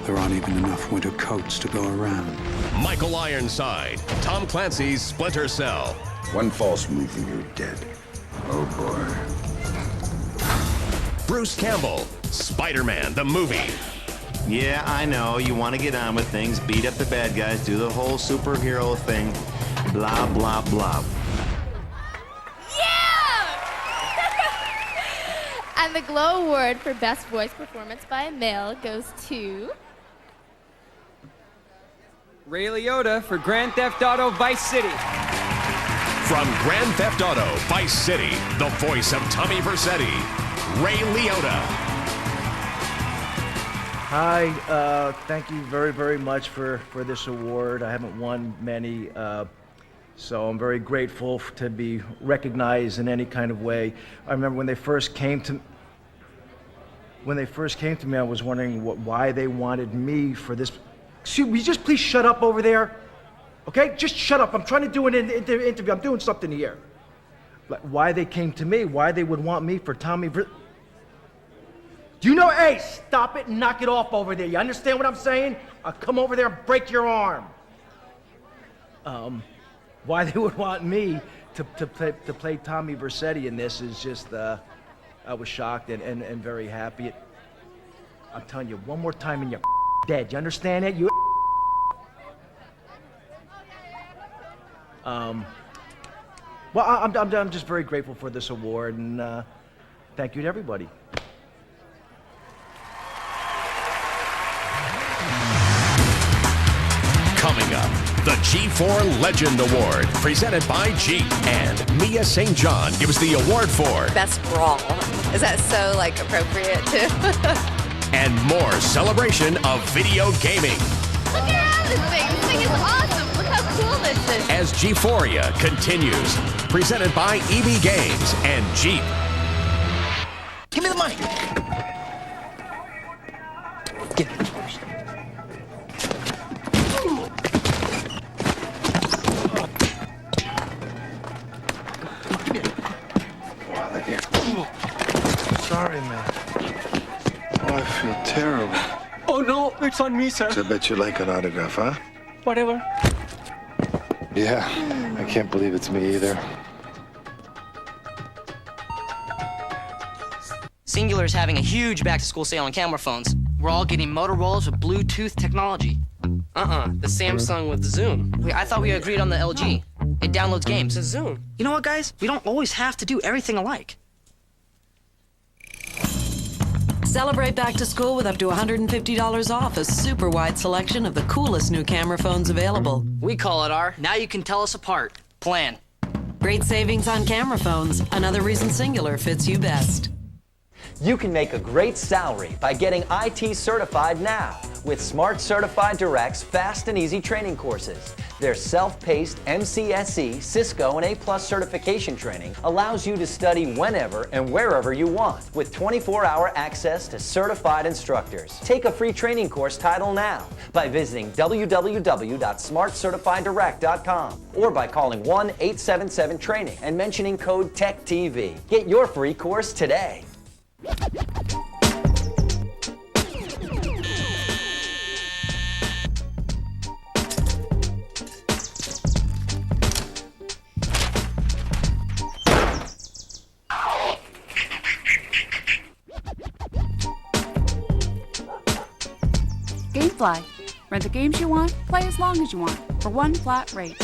There aren't even enough winter coats to go around. Michael Ironside, Tom Clancy's Splinter Cell. One false move and you're dead. Oh boy. Bruce Campbell, Spider-Man, the movie. Yeah, I know. You want to get on with things, beat up the bad guys, do the whole superhero thing, blah, blah, blah. Yeah! And the Glow Award for Best Voice Performance by a Male goes to... Ray Liotta for Grand Theft Auto Vice City. From Grand Theft Auto Vice City, the voice of Tommy Vercetti, Ray Liotta. Hi, thank you very, very much for this award. I haven't won many, so I'm very grateful to be recognized in any kind of way. I remember when they first came to me, I was wondering why they wanted me for this. Excuse me, just please shut up over there, okay? Just shut up. I'm trying to do an interview. I'm doing something here. Like why they came to me, why they would want me for Tommy. Do you know, hey, stop it and knock it off over there. You understand what I'm saying? I'll come over there and break your arm. Why they would want me to play Tommy Vercetti in this is just, I was shocked and very happy. I'm telling you, one more time and you're dead. You understand that? You. Well, I'm just very grateful for this award and thank you to everybody. Coming up, the G4 Legend Award, presented by Jeep. And Mia St. John gives the award for Best Brawl. Is that so, appropriate, too? And more celebration of video gaming. Look around this thing. This thing is awesome. Look how cool this is. As G-Phoria continues, presented by EB Games and Jeep. Give me the money. Get it. Sorry, man. Oh, I feel terrible. Oh, no, it's on me, sir. So I bet you like an autograph, huh? Whatever. Yeah, I can't believe it's me either. Singular's having a huge back-to-school sale on camera phones. We're all getting Motorola's with Bluetooth technology. The Samsung with Zoom. Wait, I thought we agreed on the LG. It downloads games. It's Zoom. You know what, guys? We don't always have to do everything alike. Celebrate back to school with up to $150 off a super wide selection of the coolest new camera phones available. We call it our Now You Can Tell Us Apart plan. Great savings on camera phones. Another reason Singular fits you best. You can make a great salary by getting IT certified now with Smart Certified Direct's fast and easy training courses. Their self-paced MCSE, Cisco, and A+ certification training allows you to study whenever and wherever you want with 24-hour access to certified instructors. Take a free training course title now by visiting www.smartcertifieddirect.com or by calling 1-877-TRAINING and mentioning code TECHTV. Get your free course today. Gamefly. Rent the games you want, play as long as you want, for one flat rate.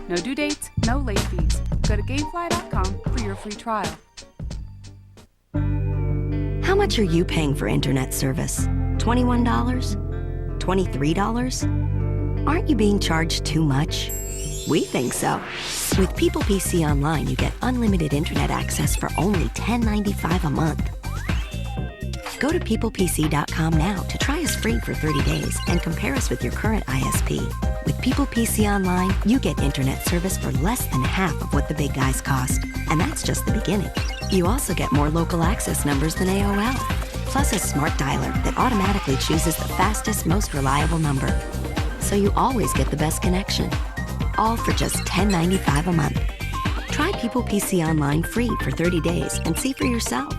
No due dates, no late fees. Go to Gamefly.com for your free trial. How much are you paying for internet service? $21? $23? Aren't you being charged too much? We think so. With People PC Online, you get unlimited internet access for only $10.95 a month. Go to peoplepc.com now to try us free for 30 days and compare us with your current ISP. With People PC Online, you get internet service for less than half of what the big guys cost. And that's just the beginning. You also get more local access numbers than AOL, plus a smart dialer that automatically chooses the fastest, most reliable number. So you always get the best connection. All for just $10.95 a month. Try People PC Online free for 30 days and see for yourself.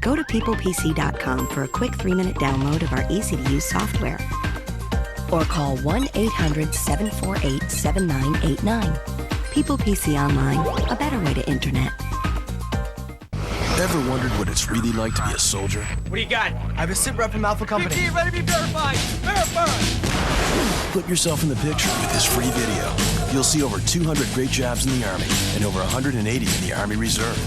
Go to peoplepc.com for a quick 3-minute download of our easy-to-use software. Or call 1-800-748-7989. People PC Online, a better way to internet. Ever wondered what it's really like to be a soldier? What do you got? I have a sit rep from Alpha Company. BP, ready to be verified. Verified. Put yourself in the picture with this free video. You'll see over 200 great jobs in the Army and over 180 in the Army Reserve.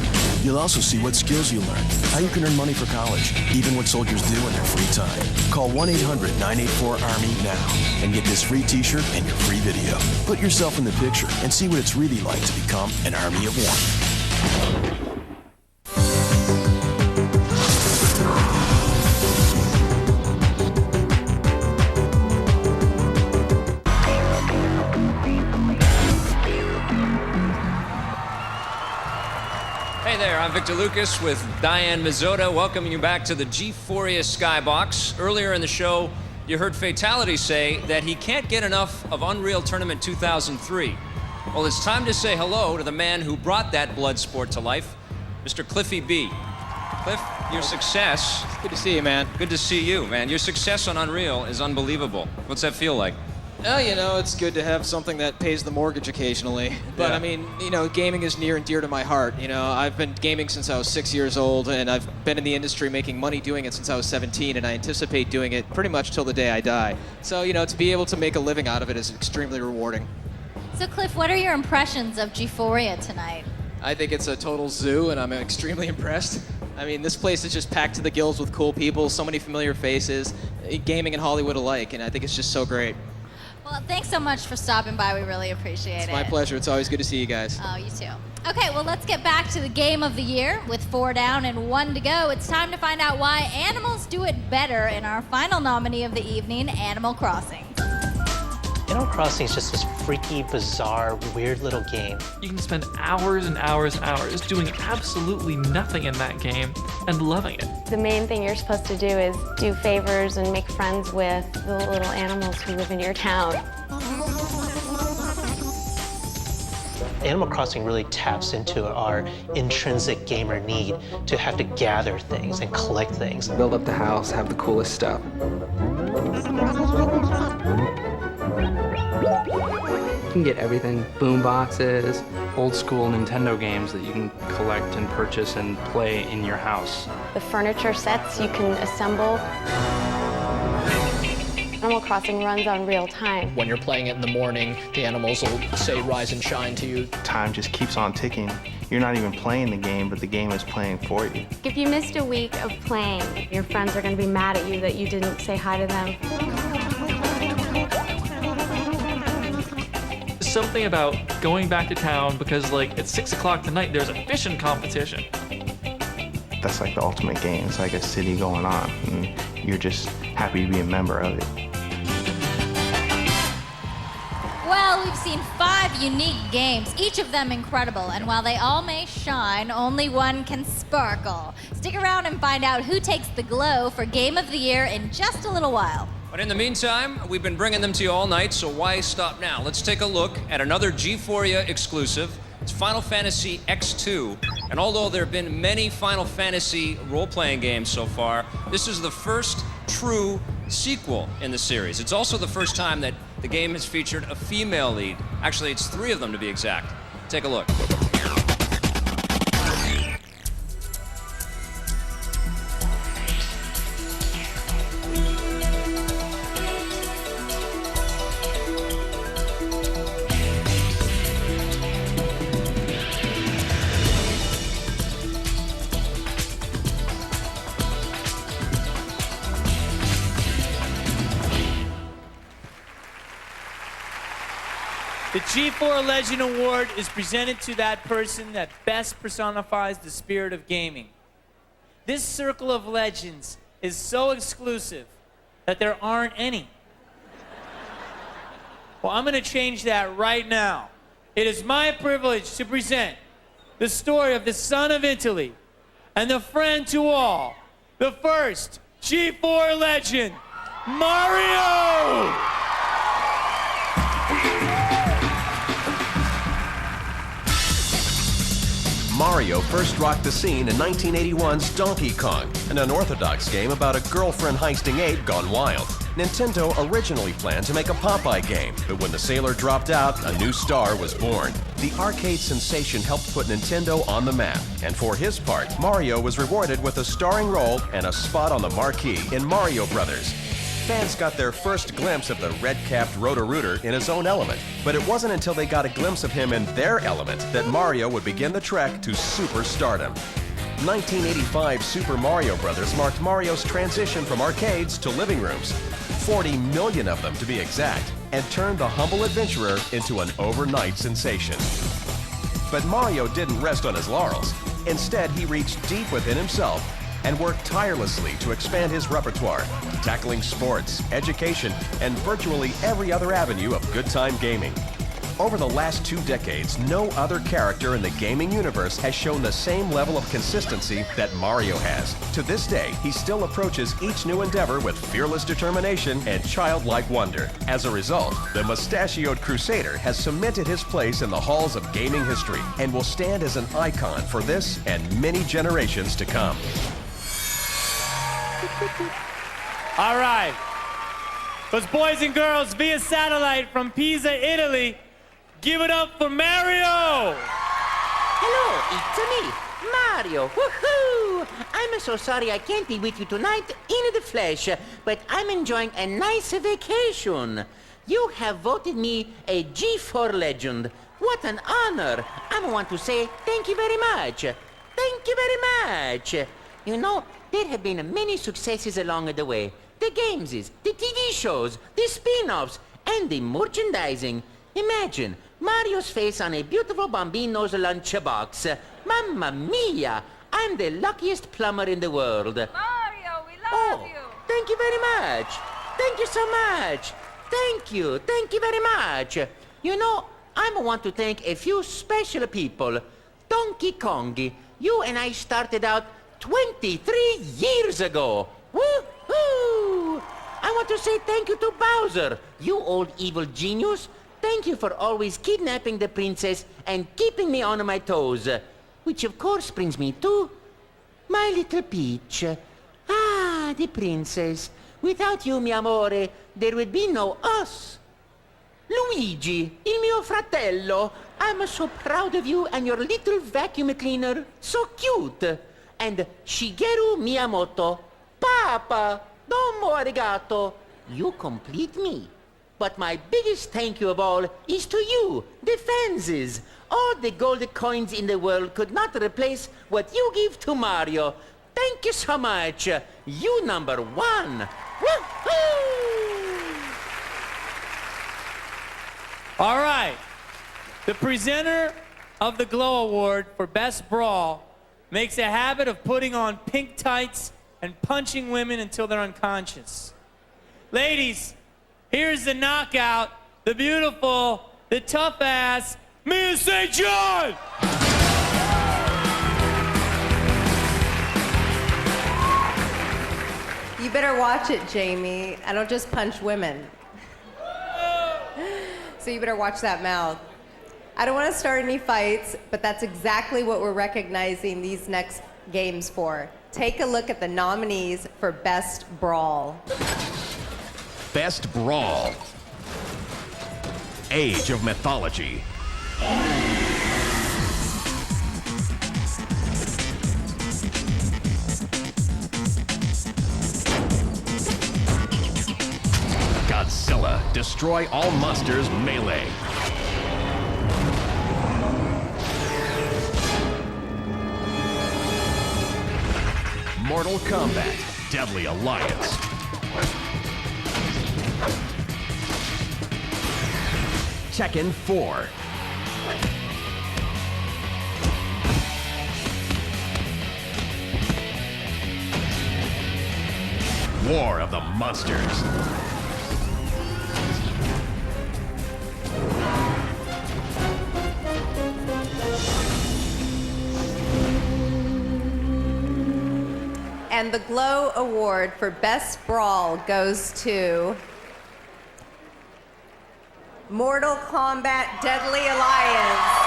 You'll also see what skills you learn, how you can earn money for college, even what soldiers do in their free time. Call 1-800-984-ARMY now and get this free t-shirt and your free video. Put yourself in the picture and see what it's really like to become an Army of One. Hey there, I'm Victor Lucas with Diane Mazzota, welcoming you back to the G-Phoria Skybox. Earlier in the show, you heard Fatality say that he can't get enough of Unreal Tournament 2003. Well, it's time to say hello to the man who brought that blood sport to life, Mr. Cliffy B. Cliff, your success... Good to see you, man. Good to see you, man. Your success on Unreal is unbelievable. What's that feel like? Well, you know, it's good to have something that pays the mortgage occasionally. But, Yeah. I mean, you know, gaming is near and dear to my heart. You know, I've been gaming since I was 6 years old, and I've been in the industry making money doing it since I was 17, and I anticipate doing it pretty much till the day I die. So, you know, to be able to make a living out of it is extremely rewarding. So, Cliff, what are your impressions of G-Phoria tonight? I think it's a total zoo, and I'm extremely impressed. I mean, this place is just packed to the gills with cool people, so many familiar faces, gaming and Hollywood alike, and I think it's just so great. Well, thanks so much for stopping by. We really appreciate it. It's my pleasure. It's always good to see you guys. Oh, you too. Okay, well, let's get back to the game of the year. With 4 down and 1 to go, it's time to find out why animals do it better in our final nominee of the evening, Animal Crossing. Animal Crossing is just this freaky, bizarre, weird little game. You can spend hours and hours and hours doing absolutely nothing in that game and loving it. The main thing you're supposed to do is do favors and make friends with the little animals who live in your town. Animal Crossing really taps into our intrinsic gamer need to have to gather things and collect things. Build up the house, have the coolest stuff. You can get everything, boom boxes, old school Nintendo games that you can collect and purchase and play in your house. The furniture sets you can assemble. Animal Crossing runs on real time. When you're playing it in the morning, the animals will say rise and shine to you. Time just keeps on ticking. You're not even playing the game, but the game is playing for you. If you missed a week of playing, your friends are going to be mad at you that you didn't say hi to them. Something about going back to town because, like, at 6 o'clock tonight, there's a fishing competition. That's like the ultimate game. It's like a city going on, and you're just happy to be a member of it. Well, we've seen 5 unique games, each of them incredible, and while they all may shine, only one can sparkle. Stick around and find out who takes the glow for Game of the Year in just a little while. But in the meantime, we've been bringing them to you all night, so why stop now? Let's take a look at another G-Phoria exclusive. It's Final Fantasy X2, and although there have been many Final Fantasy role-playing games so far, this is the first true sequel in the series. It's also the first time that the game has featured a female lead. Actually, it's 3 of them to be exact. Take a look. The G-Phoria Legend Award is presented to that person that best personifies the spirit of gaming. This circle of legends is so exclusive that there aren't any. Well, I'm going to change that right now. It is my privilege to present the story of the son of Italy and the friend to all, the first G-Phoria legend, Mario! Mario first rocked the scene in 1981's Donkey Kong, an unorthodox game about a girlfriend heisting ape gone wild. Nintendo originally planned to make a Popeye game, but when the sailor dropped out, a new star was born. The arcade sensation helped put Nintendo on the map, and for his part, Mario was rewarded with a starring role and a spot on the marquee in Mario Brothers. Fans got their first glimpse of the red-capped Roto-Rooter in his own element, but it wasn't until they got a glimpse of him in their element that Mario would begin the trek to superstardom. 1985 Super Mario Bros. Marked Mario's transition from arcades to living rooms, 40 million of them to be exact, and turned the humble adventurer into an overnight sensation. But Mario didn't rest on his laurels. Instead, he reached deep within himself and worked tirelessly to expand his repertoire, tackling sports, education, and virtually every other avenue of good-time gaming. Over the last 2 decades, no other character in the gaming universe has shown the same level of consistency that Mario has. To this day, he still approaches each new endeavor with fearless determination and childlike wonder. As a result, the mustachioed Crusader has cemented his place in the halls of gaming history and will stand as an icon for this and many generations to come. All right. Those boys and girls via satellite from Pisa, Italy, give it up for Mario! Hello, it's me, Mario. Woohoo! I'm so sorry I can't be with you tonight in the flesh, but I'm enjoying a nice vacation. You have voted me a G-Phoria legend. What an honor. I want to say thank you very much. Thank you very much. You know, there have been many successes along the way. The games, the TV shows, the spin-offs, and the merchandising. Imagine Mario's face on a beautiful Bambino's lunchbox. Mamma mia! I'm the luckiest plumber in the world. Mario, we love you. Thank you very much. Thank you so much. Thank you. Thank you very much. You know, I want to thank a few special people. Donkey Kong, you and I started out 23 years ago. Woo-hoo! I want to say thank you to Bowser, you old evil genius. Thank you for always kidnapping the princess and keeping me on my toes. Which of course brings me to my little Peach. Ah, the princess. Without you, mi amore, there would be no us. Luigi, il mio Mio fratello, I'm so proud of you and your little vacuum cleaner. So cute. And Shigeru Miyamoto. Papa, domo arigato. You complete me. But my biggest thank you of all is to you, the fans. All the gold coins in the world could not replace what you give to Mario. Thank you so much. You number one. Woohoo! All right. The presenter of the Glow Award for Best Brawl makes a habit of putting on pink tights and punching women until they're unconscious. Ladies, here's the knockout, the beautiful, the tough-ass, Mia St. John! You better watch it, Jamie. I don't just punch women. So you better watch that mouth. I don't want to start any fights, but that's exactly what we're recognizing these next games for. Take a look at the nominees for Best Brawl. Best Brawl. Age of Mythology. Godzilla, destroy all monsters melee. Mortal Kombat, Deadly Alliance. Tekken 4. War of the Monsters. And the Glow Award for Best Brawl goes to Mortal Kombat Deadly Alliance.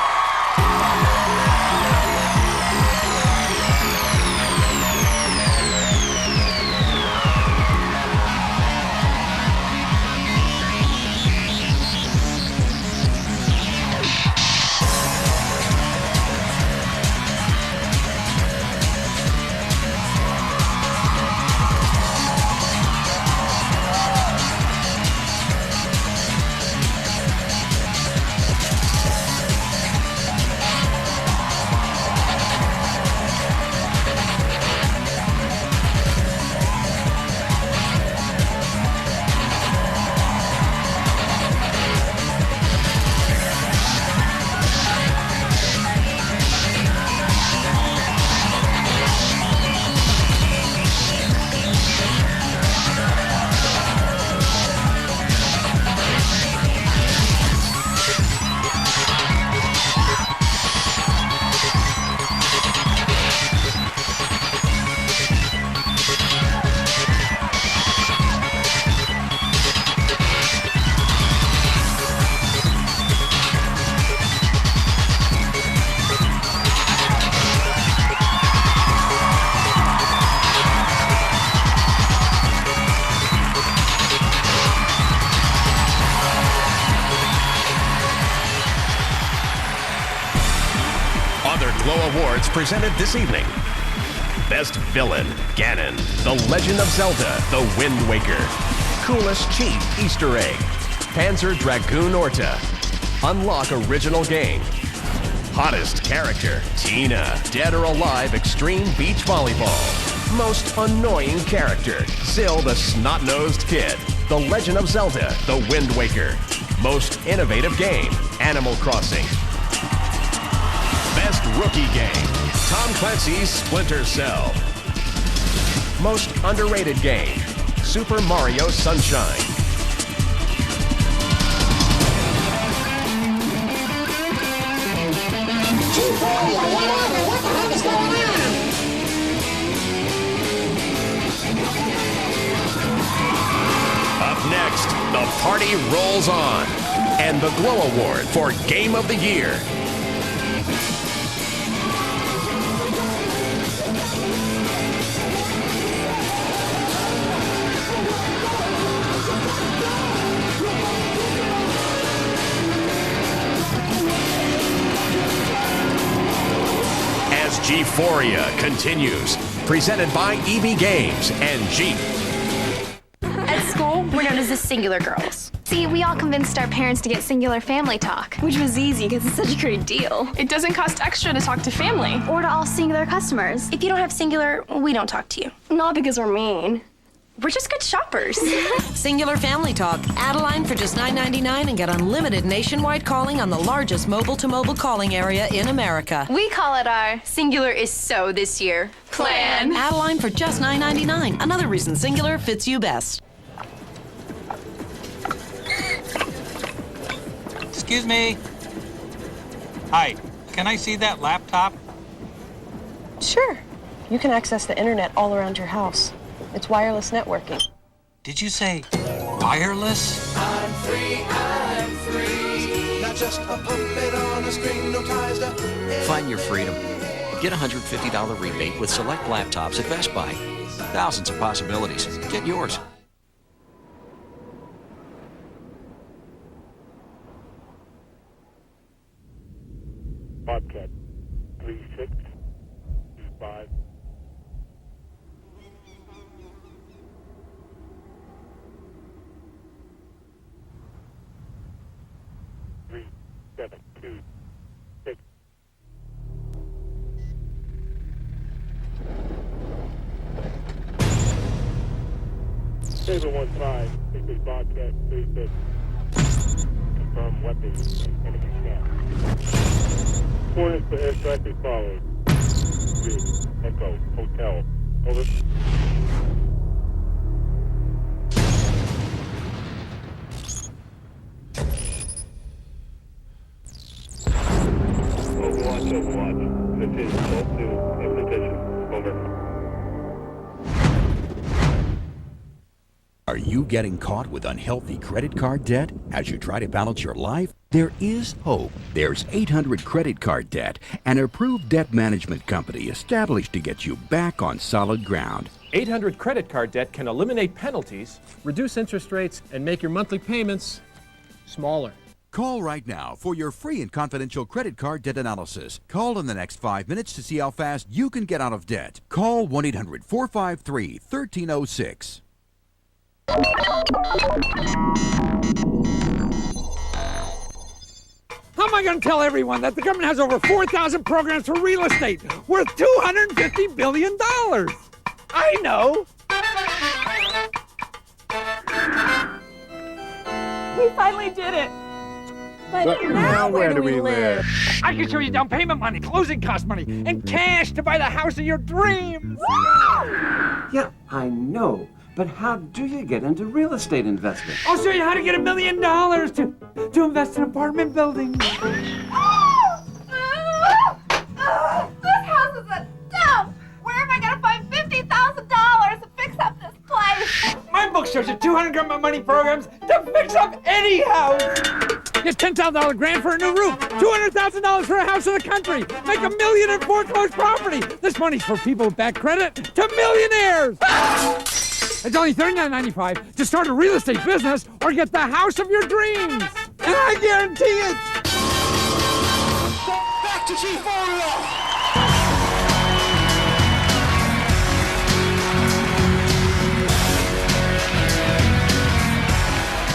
Glow Awards presented this evening. Best Villain, Ganon, The Legend of Zelda, The Wind Waker. Coolest Chief, Easter Egg, Panzer Dragoon Orta. Unlock Original Game. Hottest Character, Tina, Dead or Alive Extreme Beach Volleyball. Most Annoying Character, Zill the Snot-Nosed Kid, The Legend of Zelda, The Wind Waker. Most Innovative Game, Animal Crossing. Best Rookie Game, Tom Clancy's Splinter Cell. Most Underrated Game, Super Mario Sunshine. G-Phoria, whatever, what the heck is going on? Up next, the party rolls on. And the Glow Award for Game of the Year. G-Phoria continues. Presented by EB Games and Jeep. At school, we're known as the Singular Girls. See, we all convinced our parents to get Singular Family Talk, which was easy because it's such a great deal. It doesn't cost extra to talk to family. Or to all Singular customers. If you don't have Singular, we don't talk to you. Not because we're mean. We're just good shoppers. Singular Family Talk. Add a line for just $9.99 and get unlimited nationwide calling on the largest mobile-to-mobile calling area in America. We call it our Singular is So this year plan. Add a line for just $9.99. Another reason Singular fits you best. Excuse me. Hi, can I see that laptop? Sure. You can access the internet all around your house. It's wireless networking. Did you say wireless? I'm free. Not just a puppet on a string, no ties to... Find your freedom. Get a $150 rebate with select laptops at Best Buy. Thousands of possibilities. Get yours. Bobcat 3625. Three, 7, 2, 6. Saber 1-5, this is Bobcat 36. Confirm weapons and enemy camp. Coordinates for airstrike as follows. Ridge, Echo, Hotel. Over. Overwatch. This is Vault 2 in position. Over. Are you getting caught with unhealthy credit card debt as you try to balance your life? There is hope. There's 800 Credit Card Debt, an approved debt management company established to get you back on solid ground. 800 Credit Card Debt can eliminate penalties, reduce interest rates, and make your monthly payments smaller. Call right now for your free and confidential credit card debt analysis. Call in the next 5 minutes to see how fast you can get out of debt. Call 1-800-453-1306. How am I going to tell everyone that the government has over 4,000 programs for real estate worth $250 billion? I know. We finally did it. But now where do we live? I can show you down payment money, closing cost money, and cash to buy the house of your dreams. Yeah, I know. But how do you get into real estate investment? I'll show you how to get $1 million to invest in apartment buildings. This house is a dump. Where am I going to find $50,000 to fix up this place? My book shows you 200 government money programs to fix up any house. Get $10,000 grant for a new roof, $200,000 for a house in the country, make $1 million in foreclosed property. This money's for people with bad credit to millionaires. It's only $39.95 to start a real estate business or get the house of your dreams. And I guarantee it. Back to G-Phoria!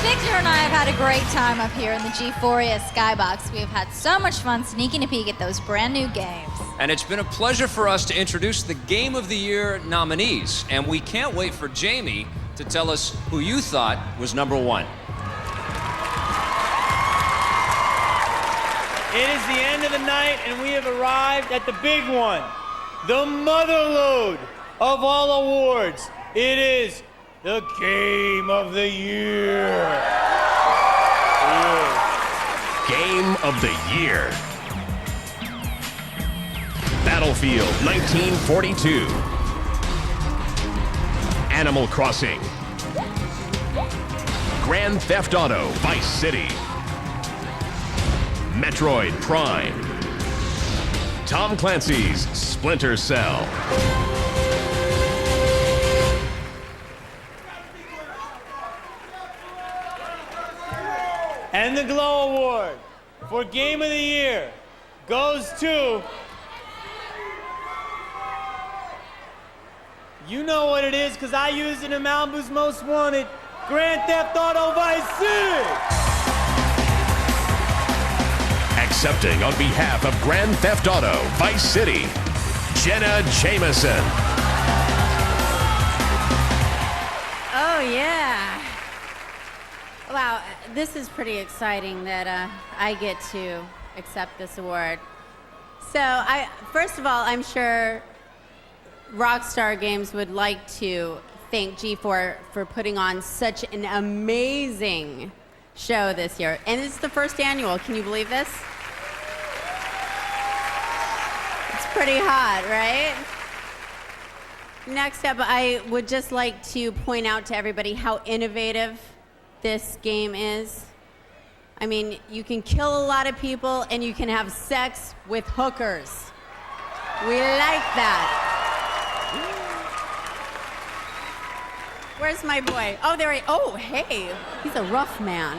Victor and I have had a great time up here in the G-Phoria Skybox. We have had so much fun sneaking a peek at those brand new games. And it's been a pleasure for us to introduce the Game of the Year nominees. And we can't wait for Jamie to tell us who you thought was number one. It is the end of the night, and we have arrived at the big one. The motherlode of all awards. It is the Game of the Year. Game of the Year. Battlefield 1942. Animal Crossing. Grand Theft Auto Vice City. Metroid Prime. Tom Clancy's Splinter Cell. And the Glow Award for Game of the Year goes to You know what it is, because I use it in Malibu's Most Wanted, Grand Theft Auto Vice City! Accepting on behalf of Grand Theft Auto Vice City, Jenna Jameson. Oh, yeah. Wow, this is pretty exciting that I get to accept this award. So, first of all, I'm sure Rockstar Games would like to thank G4 for putting on such an amazing show this year. And it's the first annual. Can you believe this? It's pretty hot, right? Next up, I would just like to point out to everybody how innovative this game is. I mean, you can kill a lot of people and you can have sex with hookers. We like that. Where's my boy? Oh, there he, oh, hey, he's a rough man.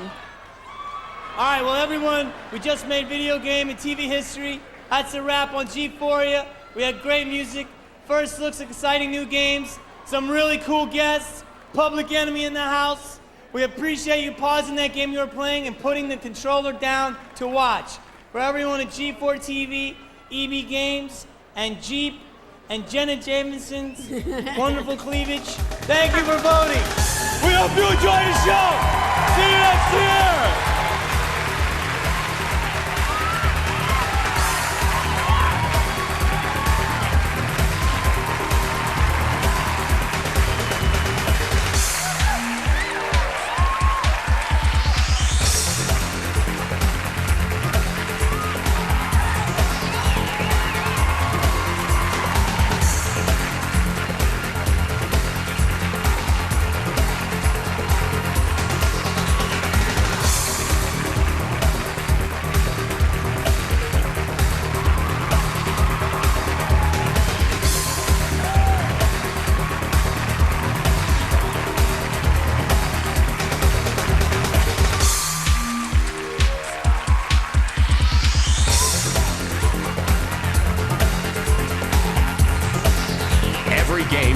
All right, well, everyone, we just made video game and TV history. That's a wrap on G-Phoria. We had great music, first looks at exciting new games, some really cool guests, Public Enemy in the house. We appreciate you pausing that game you were playing and putting the controller down to watch. For everyone at G4 TV, EB Games, and Jeep, and Jenna Jameson's wonderful cleavage, thank you for voting. We hope you enjoy the show. See you next year.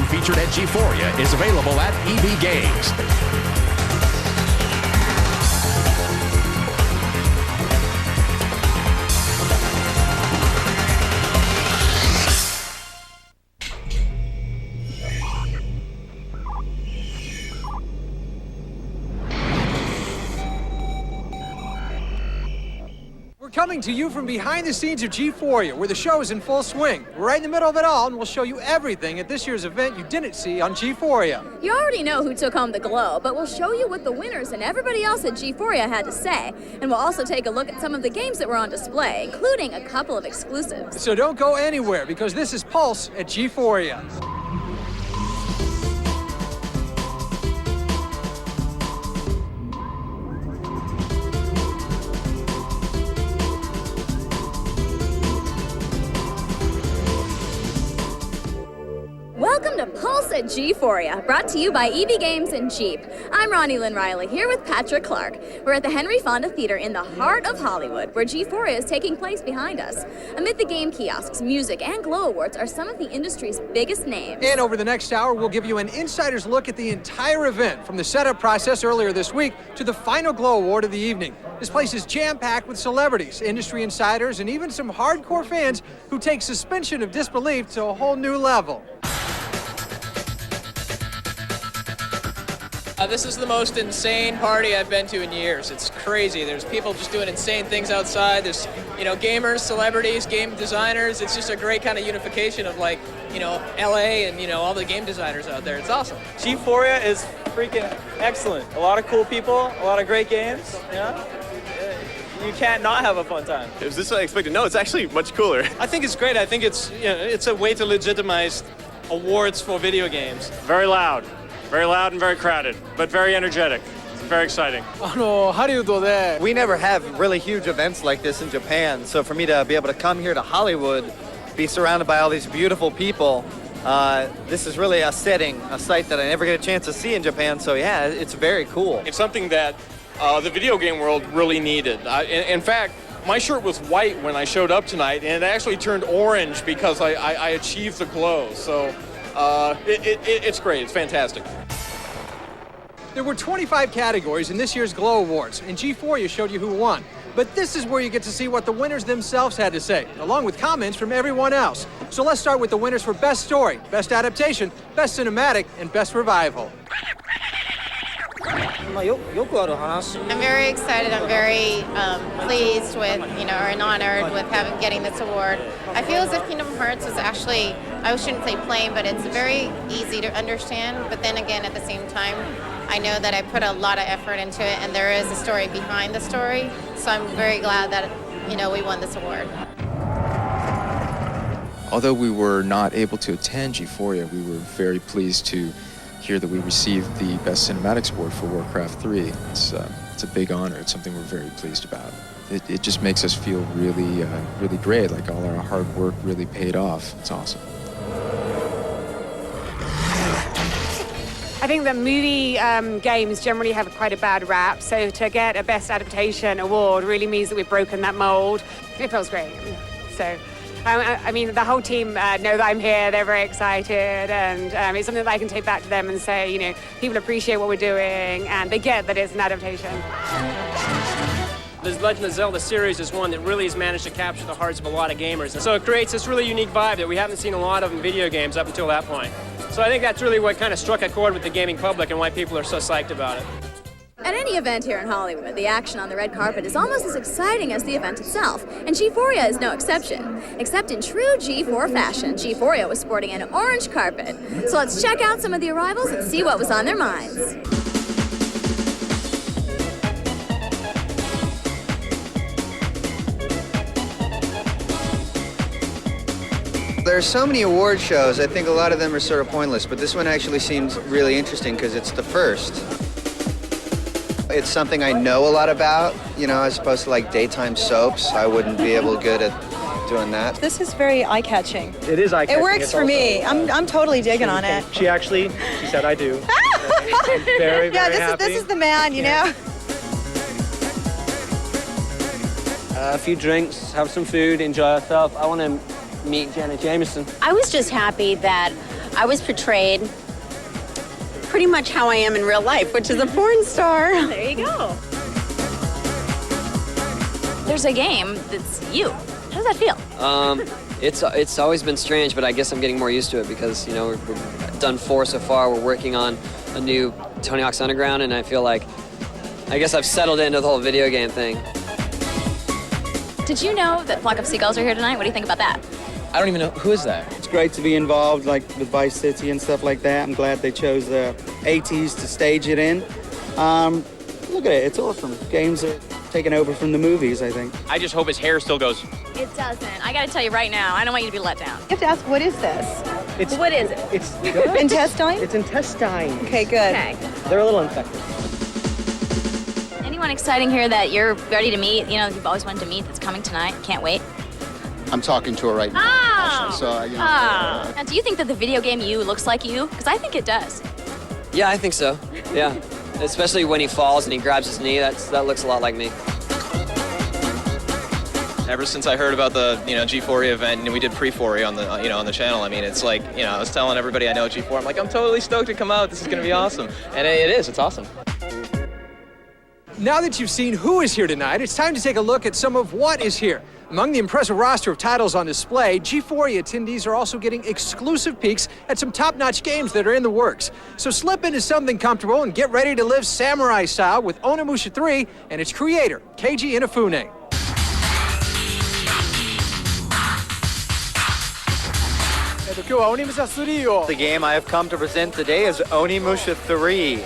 Featured at G-Phoria is available at EB Games. Coming to you from behind the scenes of G-Phoria, where the show is in full swing. We're right in the middle of it all, and we'll show you everything at this year's event you didn't see on G-Phoria. You already know who took home the glow, but we'll show you what the winners and everybody else at G-Phoria had to say. And we'll also take a look at some of the games that were on display, including a couple of exclusives. So don't go anywhere, because this is Pulse at G-Phoria. Welcome to Pulse at G-Phoria, brought to you by EB Games and Jeep. I'm Ronnie Lynn Riley, here with Patrick Clark. We're at the Henry Fonda Theater in the heart of Hollywood, where G-Phoria is taking place behind us. Amid the game kiosks, music, and glow awards are some of the industry's biggest names. And over the next hour, we'll give you an insider's look at the entire event, from the setup process earlier this week to the final glow award of the evening. This place is jam-packed with celebrities, industry insiders, and even some hardcore fans who take suspension of disbelief to a whole new level. This is the most insane party I've been to in years. It's crazy. There's people just doing insane things outside. There's, gamers, celebrities, game designers. It's just a great kind of unification of LA and, all the game designers out there. It's awesome. G-Phoria is freaking excellent. A lot of cool people, a lot of great games, You can't not have a fun time. Is this what I expected? No, it's actually much cooler. I think it's great. I think it's a way to legitimize awards for video games. Very loud and very crowded, but very energetic. It's very exciting. We never have really huge events like this in Japan, so for me to be able to come here to Hollywood, be surrounded by all these beautiful people, this is really a site that I never get a chance to see in Japan, so yeah, it's very cool. It's something that the video game world really needed. In fact, my shirt was white when I showed up tonight, and it actually turned orange because I achieved the glow. So It's great. It's fantastic. There were 25 categories in this year's Glow Awards, and G-Phoria showed you who won. But this is where you get to see what the winners themselves had to say, along with comments from everyone else. So let's start with the winners for Best Story, Best Adaptation, Best Cinematic, and Best Revival. I'm very excited. I'm very pleased with, and honored with getting this award. I feel as if Kingdom Hearts is actually, I shouldn't say plain, but it's very easy to understand. But then again, at the same time, I know that I put a lot of effort into it, and there is a story behind the story. So I'm very glad that, we won this award. Although we were not able to attend G-Phoria, we were very pleased to hear that we received the Best Cinematics Award for Warcraft 3. It's a big honor. It's something we're very pleased about. It just makes us feel really, really great, like all our hard work really paid off. It's awesome. I think that movie games generally have quite a bad rap, so to get a Best Adaptation award really means that we've broken that mold. It feels great. So, I mean, the whole team know that I'm here. They're very excited, and it's something that I can take back to them and say, people appreciate what we're doing, and they get that it's an adaptation. The Legend of Zelda series is one that really has managed to capture the hearts of a lot of gamers. And so it creates this really unique vibe that we haven't seen a lot of in video games up until that point. So I think that's really what kind of struck a chord with the gaming public and why people are so psyched about it. At any event here in Hollywood, the action on the red carpet is almost as exciting as the event itself, and G-Phoria is no exception. Except in true G4 fashion, G-Phoria was sporting an orange carpet. So let's check out some of the arrivals and see what was on their minds. There are so many award shows, I think a lot of them are sort of pointless, but this one actually seems really interesting because it's the first. It's something I know a lot about, as opposed to like daytime soaps. I wouldn't be able good at doing that. This is very eye-catching. It is eye-catching. It works for me. I'm totally digging on it. She said I do. I'm very, very happy. This is the man, A few drinks, have some food, enjoy ourselves. I want to meet Jenna Jameson. I was just happy that I was portrayed pretty much how I am in real life, which is a porn star. There you go. There's a game that's you. How does that feel? It's always been strange, but I guess I'm getting more used to it because, we've done 4 so far. We're working on a new Tony Hawk's Underground, and I feel like, I guess I've settled into the whole video game thing. Did you know that Flock of Seagulls are here tonight? What do you think about that? I don't even know, who is that? It's great to be involved, like with Vice City and stuff like that. I'm glad they chose the 80s to stage it in. Look at it, it's awesome. Games are taking over from the movies, I think. I just hope his hair still goes. It doesn't. I gotta tell you right now, I don't want you to be let down. You have to ask, what is this? What is it? It's intestine? It's intestine. Okay, good. Okay. They're a little infected. Anyone exciting here that you're ready to meet? You've always wanted to meet that's coming tonight. Can't wait. I'm talking to her right now. Oh! Actually, so, Now, do you think that the video game you looks like you? Because I think it does. Yeah, I think so. Yeah. Especially when he falls and he grabs his knee, that looks a lot like me. Ever since I heard about the G-Phoria event and we did pre-Phoria on the on the channel, I mean it's like I was telling everybody I know G-Phoria, I'm like I'm totally stoked to come out. This is gonna be awesome, and it is. It's awesome. Now that you've seen who is here tonight, it's time to take a look at some of what is here. Among the impressive roster of titles on display, G-Phoria attendees are also getting exclusive peeks at some top-notch games that are in the works. So slip into something comfortable and get ready to live samurai style with Onimusha 3 and its creator, Keiji Inafune. The game I have come to present today is Onimusha 3.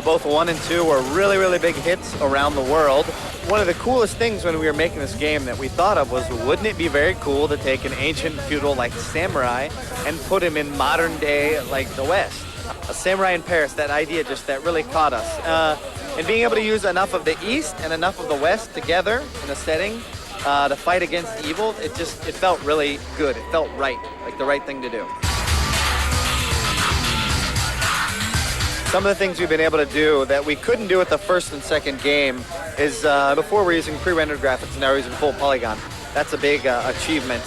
Both 1 and 2 were really, really big hits around the world. One of the coolest things when we were making this game that we thought of was, wouldn't it be very cool to take an ancient feudal like samurai and put him in modern day like the West? A samurai in Paris, that idea that really caught us. And being able to use enough of the East and enough of the West together in a setting to fight against evil, it felt really good. It felt right, like the right thing to do. Some of the things we've been able to do that we couldn't do with the first and second game is before we're using pre-rendered graphics and now we're using full polygon. That's a big achievement.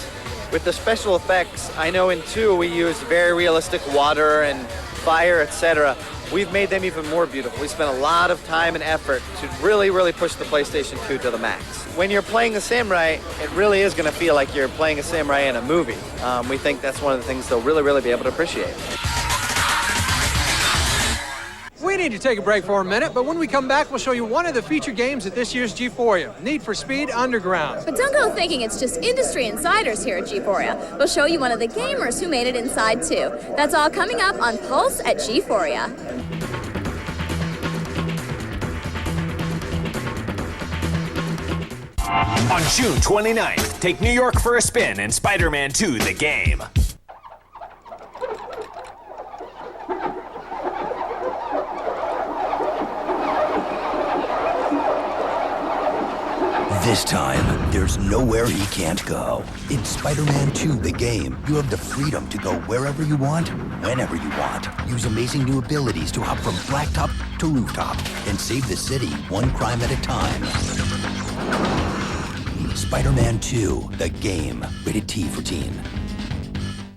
With the special effects, I know in 2 we used very realistic water and fire, etc. We've made them even more beautiful. We spent a lot of time and effort to really, really push the PlayStation 2 to the max. When you're playing a samurai, it really is going to feel like you're playing a samurai in a movie. We think that's one of the things they'll really, really be able to appreciate. We need to take a break for a minute, but when we come back, we'll show you one of the featured games at this year's G-Phoria, Need for Speed Underground. But don't go thinking it's just industry insiders here at G-Phoria. We'll show you one of the gamers who made it inside, too. That's all coming up on Pulse at G-Phoria. On June 29th, take New York for a spin in Spider-Man 2: The Game. This time, there's nowhere he can't go. In Spider-Man 2: The Game, you have the freedom to go wherever you want, whenever you want. Use amazing new abilities to hop from blacktop to rooftop and save the city one crime at a time. Spider-Man 2: The Game. Rated T for teen.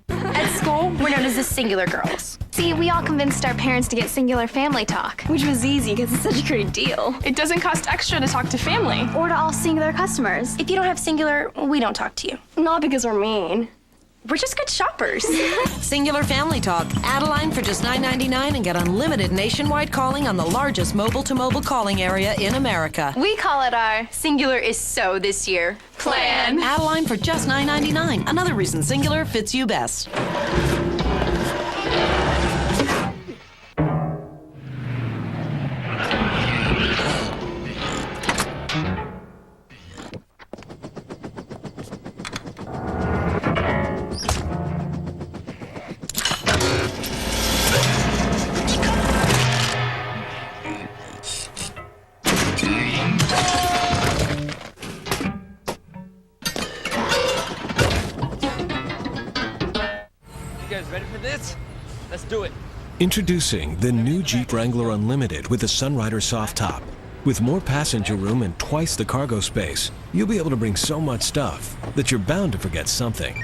At school, we're known as the Singular Girls. See, we all convinced our parents to get Singular Family Talk, which was easy because it's such a great deal. It doesn't cost extra to talk to family. Or to all Singular customers. If you don't have Singular, we don't talk to you. Not because we're mean. We're just good shoppers. Singular Family Talk. Add a line for just $9.99 and get unlimited nationwide calling on the largest mobile-to-mobile calling area in America. We call it our Singular is So this year plan. Add a line for just $9.99. Another reason Singular fits you best. Introducing the new Jeep Wrangler Unlimited with the Sunrider soft top. With more passenger room and twice the cargo space, you'll be able to bring so much stuff that you're bound to forget something.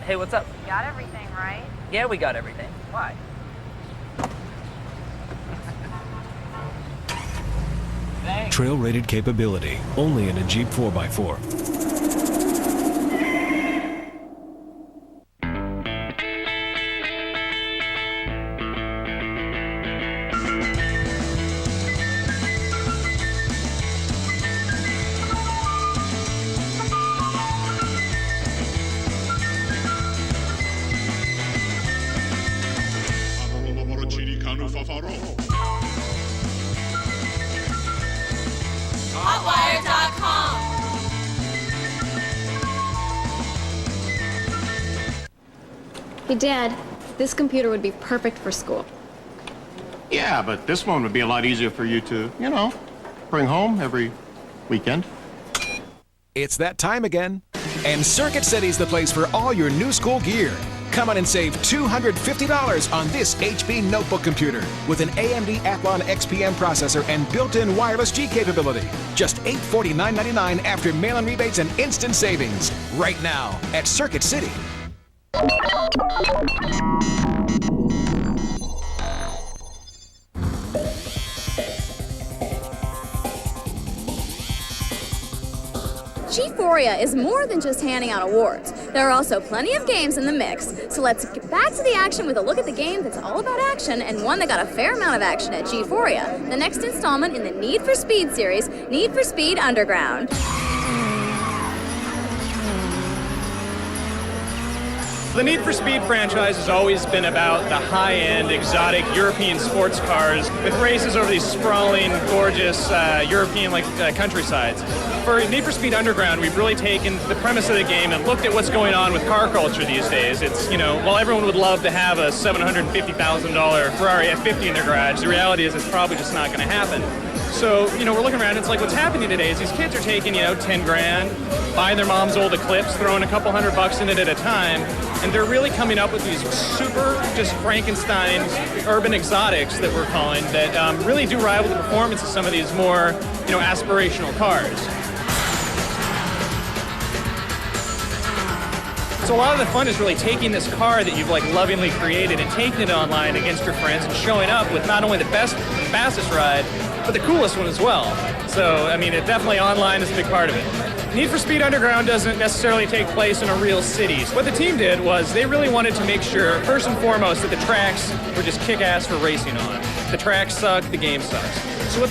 Hey, what's up? You got everything, right? Yeah, we got everything. Why? Trail-rated capability, only in a Jeep 4x4. Hey, Dad, this computer would be perfect for school. Yeah, but this one would be a lot easier for you to, bring home every weekend. It's that time again. And Circuit City's the place for all your new school gear. Come on and save $250 on this HP notebook computer with an AMD Athlon XPM processor and built-in wireless G capability. Just $849.99 after mail-in rebates and instant savings. Right now at Circuit City. G-Phoria is more than just handing out awards. There are also plenty of games in the mix. So let's get back to the action with a look at the game that's all about action and one that got a fair amount of action at G-Phoria, the next installment in the Need for Speed series, Need for Speed Underground. The Need for Speed franchise has always been about the high-end, exotic European sports cars with races over these sprawling, gorgeous European-like countrysides. For Need for Speed Underground, we've really taken the premise of the game and looked at what's going on with car culture these days. It's, while everyone would love to have a $750,000 Ferrari F50 in their garage, the reality is it's probably just not going to happen. So, we're looking around, it's like what's happening today is these kids are taking, 10 grand, buying their mom's old Eclipse, throwing a couple $100 in it at a time, and they're really coming up with these super, just Frankenstein urban exotics that we're calling that really do rival the performance of some of these more, aspirational cars. So a lot of the fun is really taking this car that you've like lovingly created and taking it online against your friends and showing up with not only the best, fastest ride, but the coolest one as well. So, I mean, it definitely online is a big part of it. Need for Speed Underground doesn't necessarily take place in a real city. What the team did was they really wanted to make sure, first and foremost, that the tracks were just kick-ass for racing on. The tracks suck, the game sucks. So what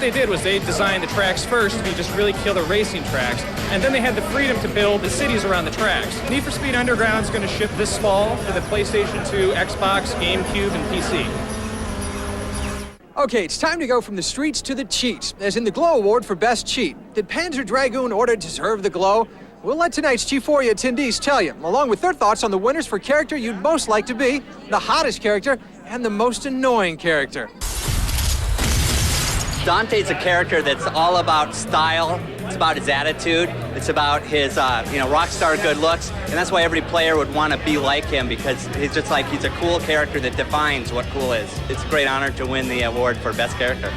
they did was they designed the tracks first to be just really killer racing tracks, and then they had the freedom to build the cities around the tracks. Need for Speed Underground is going to ship this fall for the PlayStation 2, Xbox, GameCube, and PC. Okay, it's time to go from the streets to the cheats, as in the Glow Award for Best Cheat. Did Panzer Dragoon Order deserve the glow? We'll let tonight's G-Phoria attendees tell you, along with their thoughts on the winners for character you'd most like to be, the hottest character, and the most annoying character. Dante's a character that's all about style. It's about his attitude. It's about his, rock star good looks. And that's why every player would want to be like him, because he's a cool character that defines what cool is. It's a great honor to win the award for Best Character.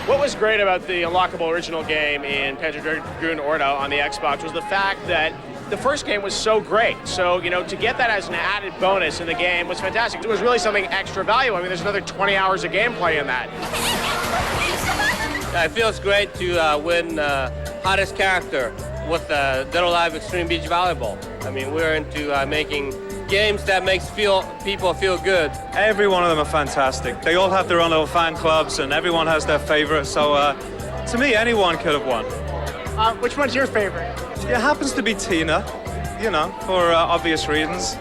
What was great about the unlockable original game in Panzer Dragoon Ordo on the Xbox was the fact that the first game was so great. So, to get that as an added bonus in the game was fantastic. It was really something extra valuable. I mean, there's another 20 hours of gameplay in that. It feels great to win hottest character with Dead or Alive Extreme Beach Volleyball. I mean, we're into making games that makes people feel good. Every one of them are fantastic. They all have their own little fan clubs, and everyone has their favorite. So, to me, anyone could have won. Which one's your favorite? It happens to be Tina, for obvious reasons.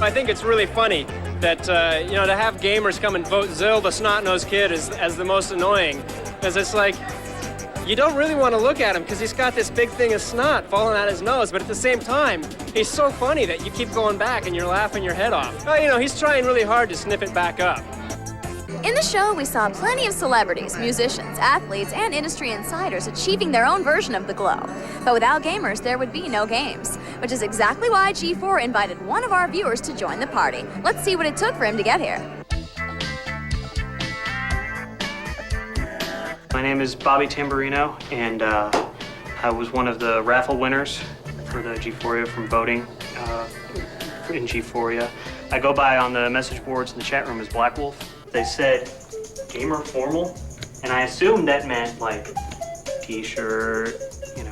I think it's really funny that, to have gamers come and vote Zill, the snot-nosed kid, as the most annoying. Because it's like, you don't really want to look at him because he's got this big thing of snot falling out his nose, but at the same time, he's so funny that you keep going back and you're laughing your head off. Oh, he's trying really hard to sniff it back up. In the show, we saw plenty of celebrities, musicians, athletes, and industry insiders achieving their own version of the glow. But without gamers, there would be no games, which is exactly why G4 invited one of our viewers to join the party. Let's see what it took for him to get here. My name is Bobby Tamburino, and I was one of the raffle winners for the G-Phoria from voting in G-Phoria. I go by on the message boards in the chat room as Black Wolf. They said gamer formal, and I assumed that meant like t-shirt,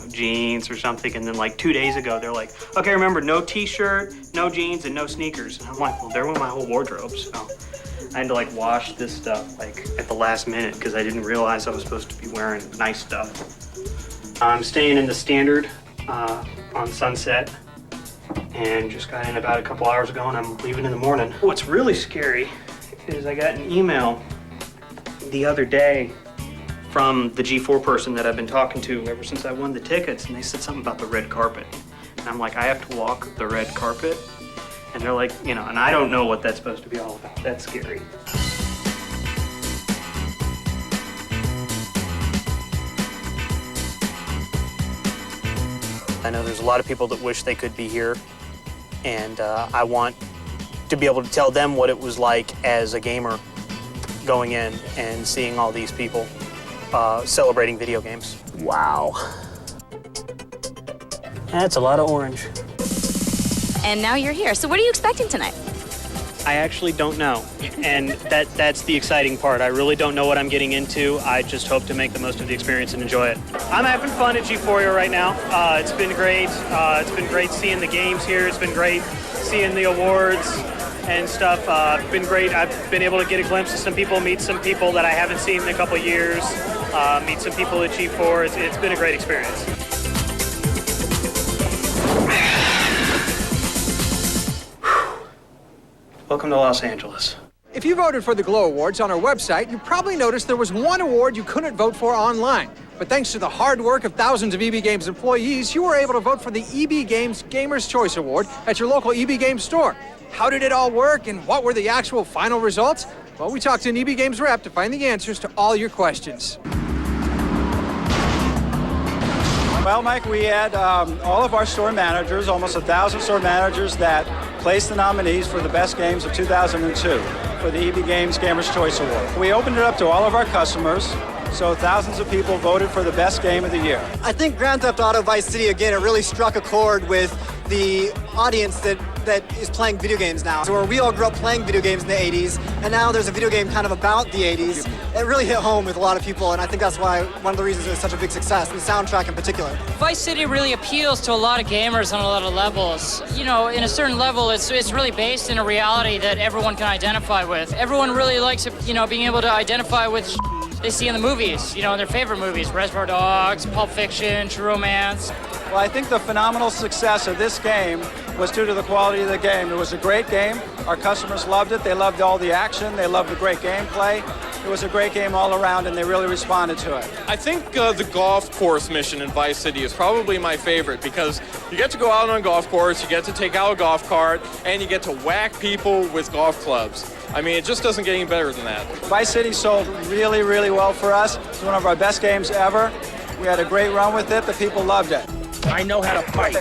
jeans or something, and then like 2 days ago they're like, okay, remember, no t-shirt, no jeans, and no sneakers. And I'm like, well, there went my whole wardrobe, so I had to like wash this stuff like at the last minute because I didn't realize I was supposed to be wearing nice stuff. I'm staying in the Standard on Sunset, and just got in about a couple hours ago, and I'm leaving in the morning. What's really scary is I got an email the other day from the G4 person that I've been talking to ever since I won the tickets, and they said something about the red carpet. And I'm like, I have to walk the red carpet? And they're like, and I don't know what that's supposed to be all about. That's scary. I know there's a lot of people that wish they could be here, and I want to be able to tell them what it was like as a gamer going in and seeing all these people celebrating video games. Wow. That's a lot of orange. And now you're here. So what are you expecting tonight? I actually don't know, and that's the exciting part. I really don't know what I'm getting into. I just hope to make the most of the experience and enjoy it. I'm having fun at G-Phoria right now. It's been great. It's been great seeing the games here. It's been great seeing the awards and stuff. It's been great. I've been able to get a glimpse of some people, meet some people that I haven't seen in a couple of years, meet some people at G4. It's been a great experience. Welcome to Los Angeles. If you voted for the Glow Awards on our website, you probably noticed there was one award you couldn't vote for online. But thanks to the hard work of thousands of EB Games employees, you were able to vote for the EB Games Gamers' Choice Award at your local EB Games store. How did it all work, and what were the actual final results? Well, we talked to an EB Games rep to find the answers to all your questions. Well, Mike, we had all of our store managers, almost 1,000 store managers that placed the nominees for the best games of 2002. for the EB Games Gamers' Choice Award. We opened it up to all of our customers, so thousands of people voted for the best game of the year. I think Grand Theft Auto Vice City, again, it really struck a chord with the audience that is playing video games now. So where we all grew up playing video games in the 80s, and now there's a video game kind of about the 80s. It really hit home with a lot of people, and I think that's why one of the reasons it was such a big success, the soundtrack in particular. Vice City really appeals to a lot of gamers on a lot of levels. You know, in a certain level, it's really based in a reality that everyone can identify with. Everyone really likes, you know, being able to identify with they see in the movies, you know, in their favorite movies, Reservoir Dogs, Pulp Fiction, True Romance. Well, I think the phenomenal success of this game was due to the quality of the game. It was a great game. Our customers loved it. They loved all the action. They loved the great gameplay. It was a great game all around, and they really responded to it. I think the golf course mission in Vice City is probably my favorite because you get to go out on a golf course, you get to take out a golf cart, and you get to whack people with golf clubs. I mean, it just doesn't get any better than that. Vice City sold really, really well for us. It's one of our best games ever. We had a great run with it. The people loved it. I know how to fight.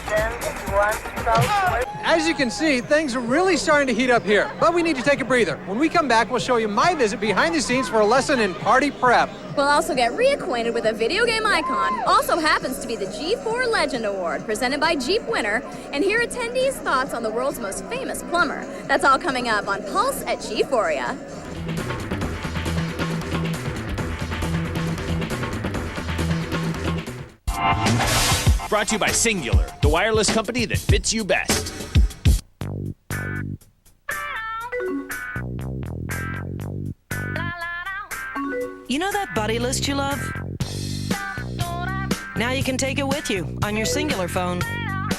As you can see, things are really starting to heat up here, but we need to take a breather. When we come back, we'll show you my visit behind the scenes for a lesson in party prep. We'll also get reacquainted with a video game icon. Also happens to be the G4 Legend Award, presented by Jeep winner, and hear attendees' thoughts on the world's most famous plumber. That's all coming up on Pulse at G-Phoria. Brought to you by Singular, the wireless company that fits you best. You know that buddy list you love? Now you can take it with you on your Singular phone.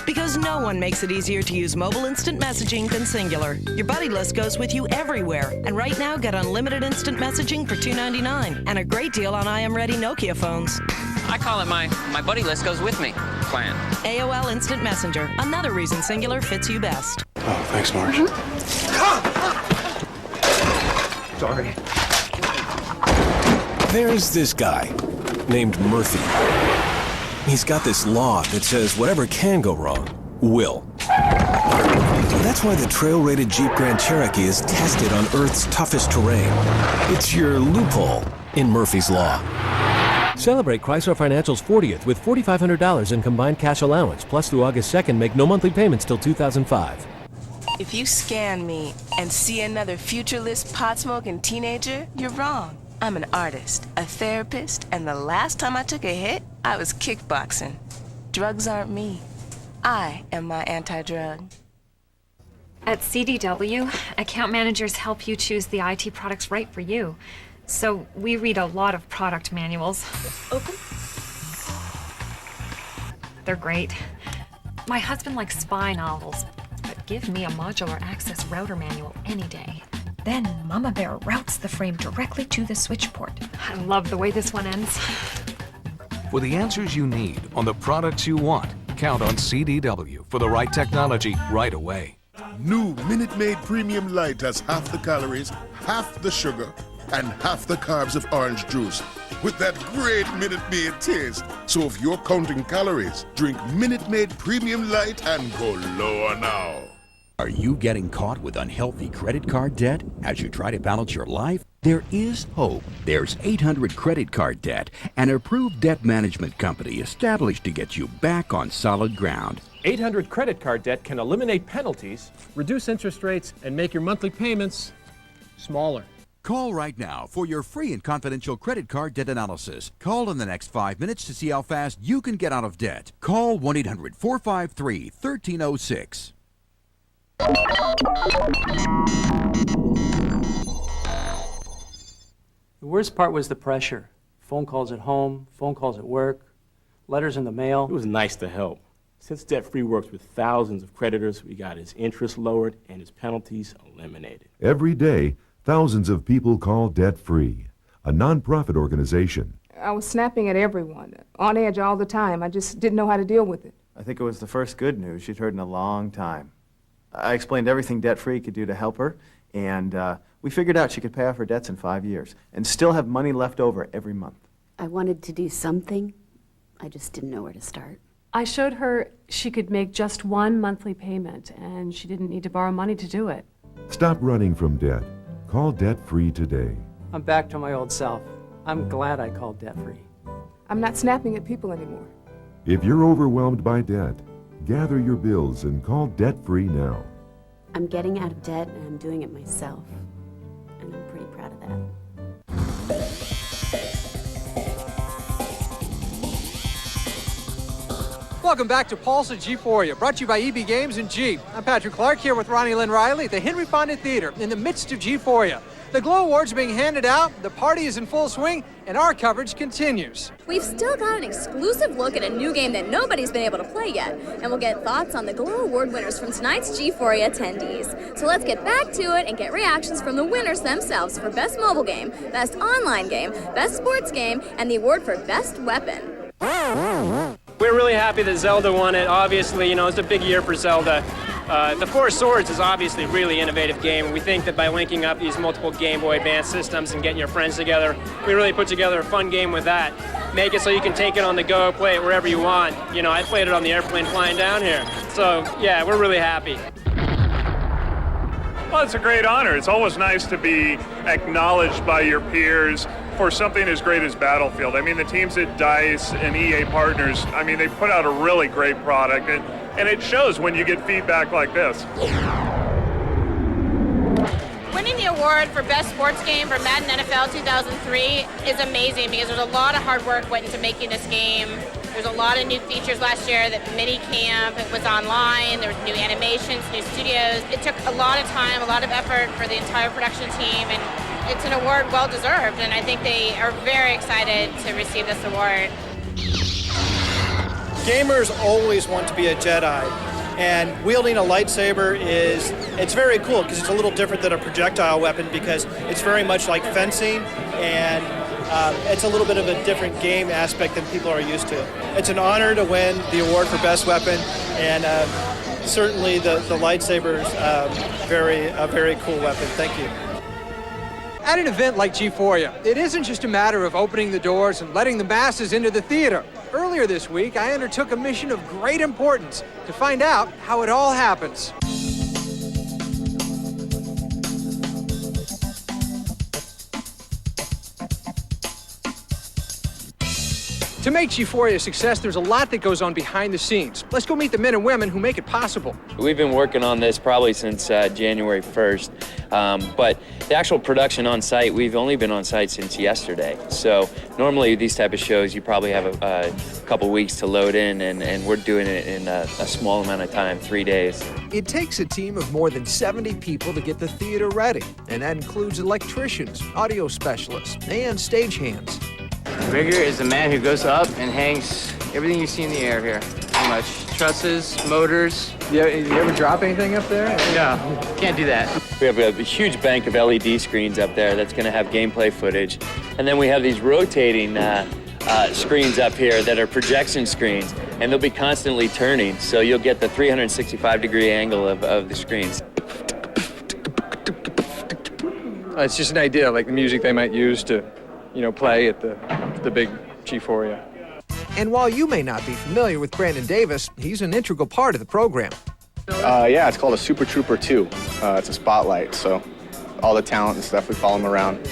Because no one makes it easier to use mobile instant messaging than Singular. Your buddy list goes with you everywhere. And right now, get unlimited instant messaging for $2.99 and a great deal on I Am Ready Nokia phones. I call it my buddy list goes with me plan. AOL Instant Messenger. Another reason Singular fits you best. Oh, thanks, Marge. Sorry. There's this guy named Murphy. He's got this law that says whatever can go wrong will. That's why the trail-rated Jeep Grand Cherokee is tested on Earth's toughest terrain. It's your loophole in Murphy's Law. Celebrate Chrysler Financial's 40th with $4,500 in combined cash allowance. Plus, through August 2nd, make no monthly payments till 2005. If you scan me and see another futureless, pot-smoking teenager, you're wrong. I'm an artist, a therapist, and the last time I took a hit, I was kickboxing. Drugs aren't me. I am my anti-drug. At CDW, account managers help you choose the IT products right for you. So we read a lot of product manuals. Open. They're great. My husband likes spy novels, but give me a modular access router manual any day. Then Mama Bear routes the frame directly to the switch port. I love the way this one ends. For the answers you need on the products you want, count on CDW for the right technology right away. New Minute Maid Premium Light has half the calories, half the sugar, and half the carbs of orange juice, with that great Minute Maid taste. So if you're counting calories, drink Minute Maid Premium Light and go lower now. Are you getting caught with unhealthy credit card debt as you try to balance your life? There is hope. There's 800 Credit Card Debt, an approved debt management company established to get you back on solid ground. 800 Credit Card Debt can eliminate penalties, reduce interest rates, and make your monthly payments smaller. Call right now for your free and confidential credit card debt analysis. Call in the next 5 minutes to see how fast you can get out of debt. Call 1-800-453-1306. The worst part was the pressure. Phone calls at home, phone calls at work, letters in the mail. It was nice to help. Since Debt Free works with thousands of creditors, we got his interest lowered and his penalties eliminated. Every day, thousands of people call Debt Free, a nonprofit organization. I was snapping at everyone, on edge all the time. I just didn't know how to deal with it. I think it was the first good news she'd heard in a long time. I explained everything Debt Free could do to help her, and we figured out she could pay off her debts in 5 years and still have money left over every month. I wanted to do something. I just didn't know where to start. I showed her she could make just one monthly payment, and she didn't need to borrow money to do it. Stop running from debt. Call debt-free today. I'm back to my old self. I'm glad I called debt-free. I'm not snapping at people anymore. If you're overwhelmed by debt, gather your bills and call debt-free now. I'm getting out of debt and I'm doing it myself. And I'm pretty proud of that. Welcome back to Pulse at G-Phoria, brought to you by EB Games and Jeep. I'm Patrick Clark here with Ronnie Lynn Riley at the Henry Fonda Theater in the midst of G-Phoria. The Glow Awards are being handed out, the party is in full swing, and our coverage continues. We've still got an exclusive look at a new game that nobody's been able to play yet, and we'll get thoughts on the Glow Award winners from tonight's G-Phoria attendees. So let's get back to it and get reactions from the winners themselves for Best Mobile Game, Best Online Game, Best Sports Game, and the award for Best Weapon. We're really happy that Zelda won it. Obviously, it's a big year for Zelda. The Four Swords is obviously a really innovative game. We think that by linking up these multiple Game Boy Advance systems and getting your friends together, we really put together a fun game with that. Make it so you can take it on the go, play it wherever you want. I played it on the airplane flying down here. So, yeah, we're really happy. Well, it's a great honor. It's always nice to be acknowledged by your peers for something as great as Battlefield. I mean, the teams at DICE and EA Partners, they put out a really great product, and it shows when you get feedback like this. Winning the award for Best Sports Game for Madden NFL 2003 is amazing because there's a lot of hard work went into making this game. There's a lot of new features last year. That mini camp, it was online, there was new animations, new studios. It took a lot of time, a lot of effort for the entire production team, and it's an award well deserved, and I think they are very excited to receive this award. Gamers always want to be a Jedi, and wielding a lightsaber it's very cool because it's a little different than a projectile weapon because it's very much like fencing, and it's a little bit of a different game aspect than people are used to. It's an honor to win the award for Best Weapon, and certainly the lightsaber is a very cool weapon. Thank you. At an event like G-Phoria, it isn't just a matter of opening the doors and letting the masses into the theater. Earlier this week, I undertook a mission of great importance to find out how it all happens. To make G-Phoria a success, there's a lot that goes on behind the scenes. Let's go meet the men and women who make it possible. We've been working on this probably since January 1st, but the actual production on site, we've only been on site since yesterday. So normally these type of shows, you probably have a couple weeks to load in, and we're doing it in a small amount of time, 3 days. It takes a team of more than 70 people to get the theater ready, and that includes electricians, audio specialists, and stagehands. Rigger is the man who goes up and hangs everything you see in the air here, pretty much. Trusses, motors. You ever drop anything up there? No, can't do that. We have a huge bank of LED screens up there that's going to have gameplay footage. And then we have these rotating screens up here that are projection screens, and they'll be constantly turning, so you'll get the 365-degree angle of the screens. It's just an idea, like the music they might use to play at the big G-Phoria. And while you may not be familiar with Brandon Davis, he's an integral part of the program. Yeah, it's called a Super Trooper 2. It's a spotlight, so all the talent and stuff, we follow him around.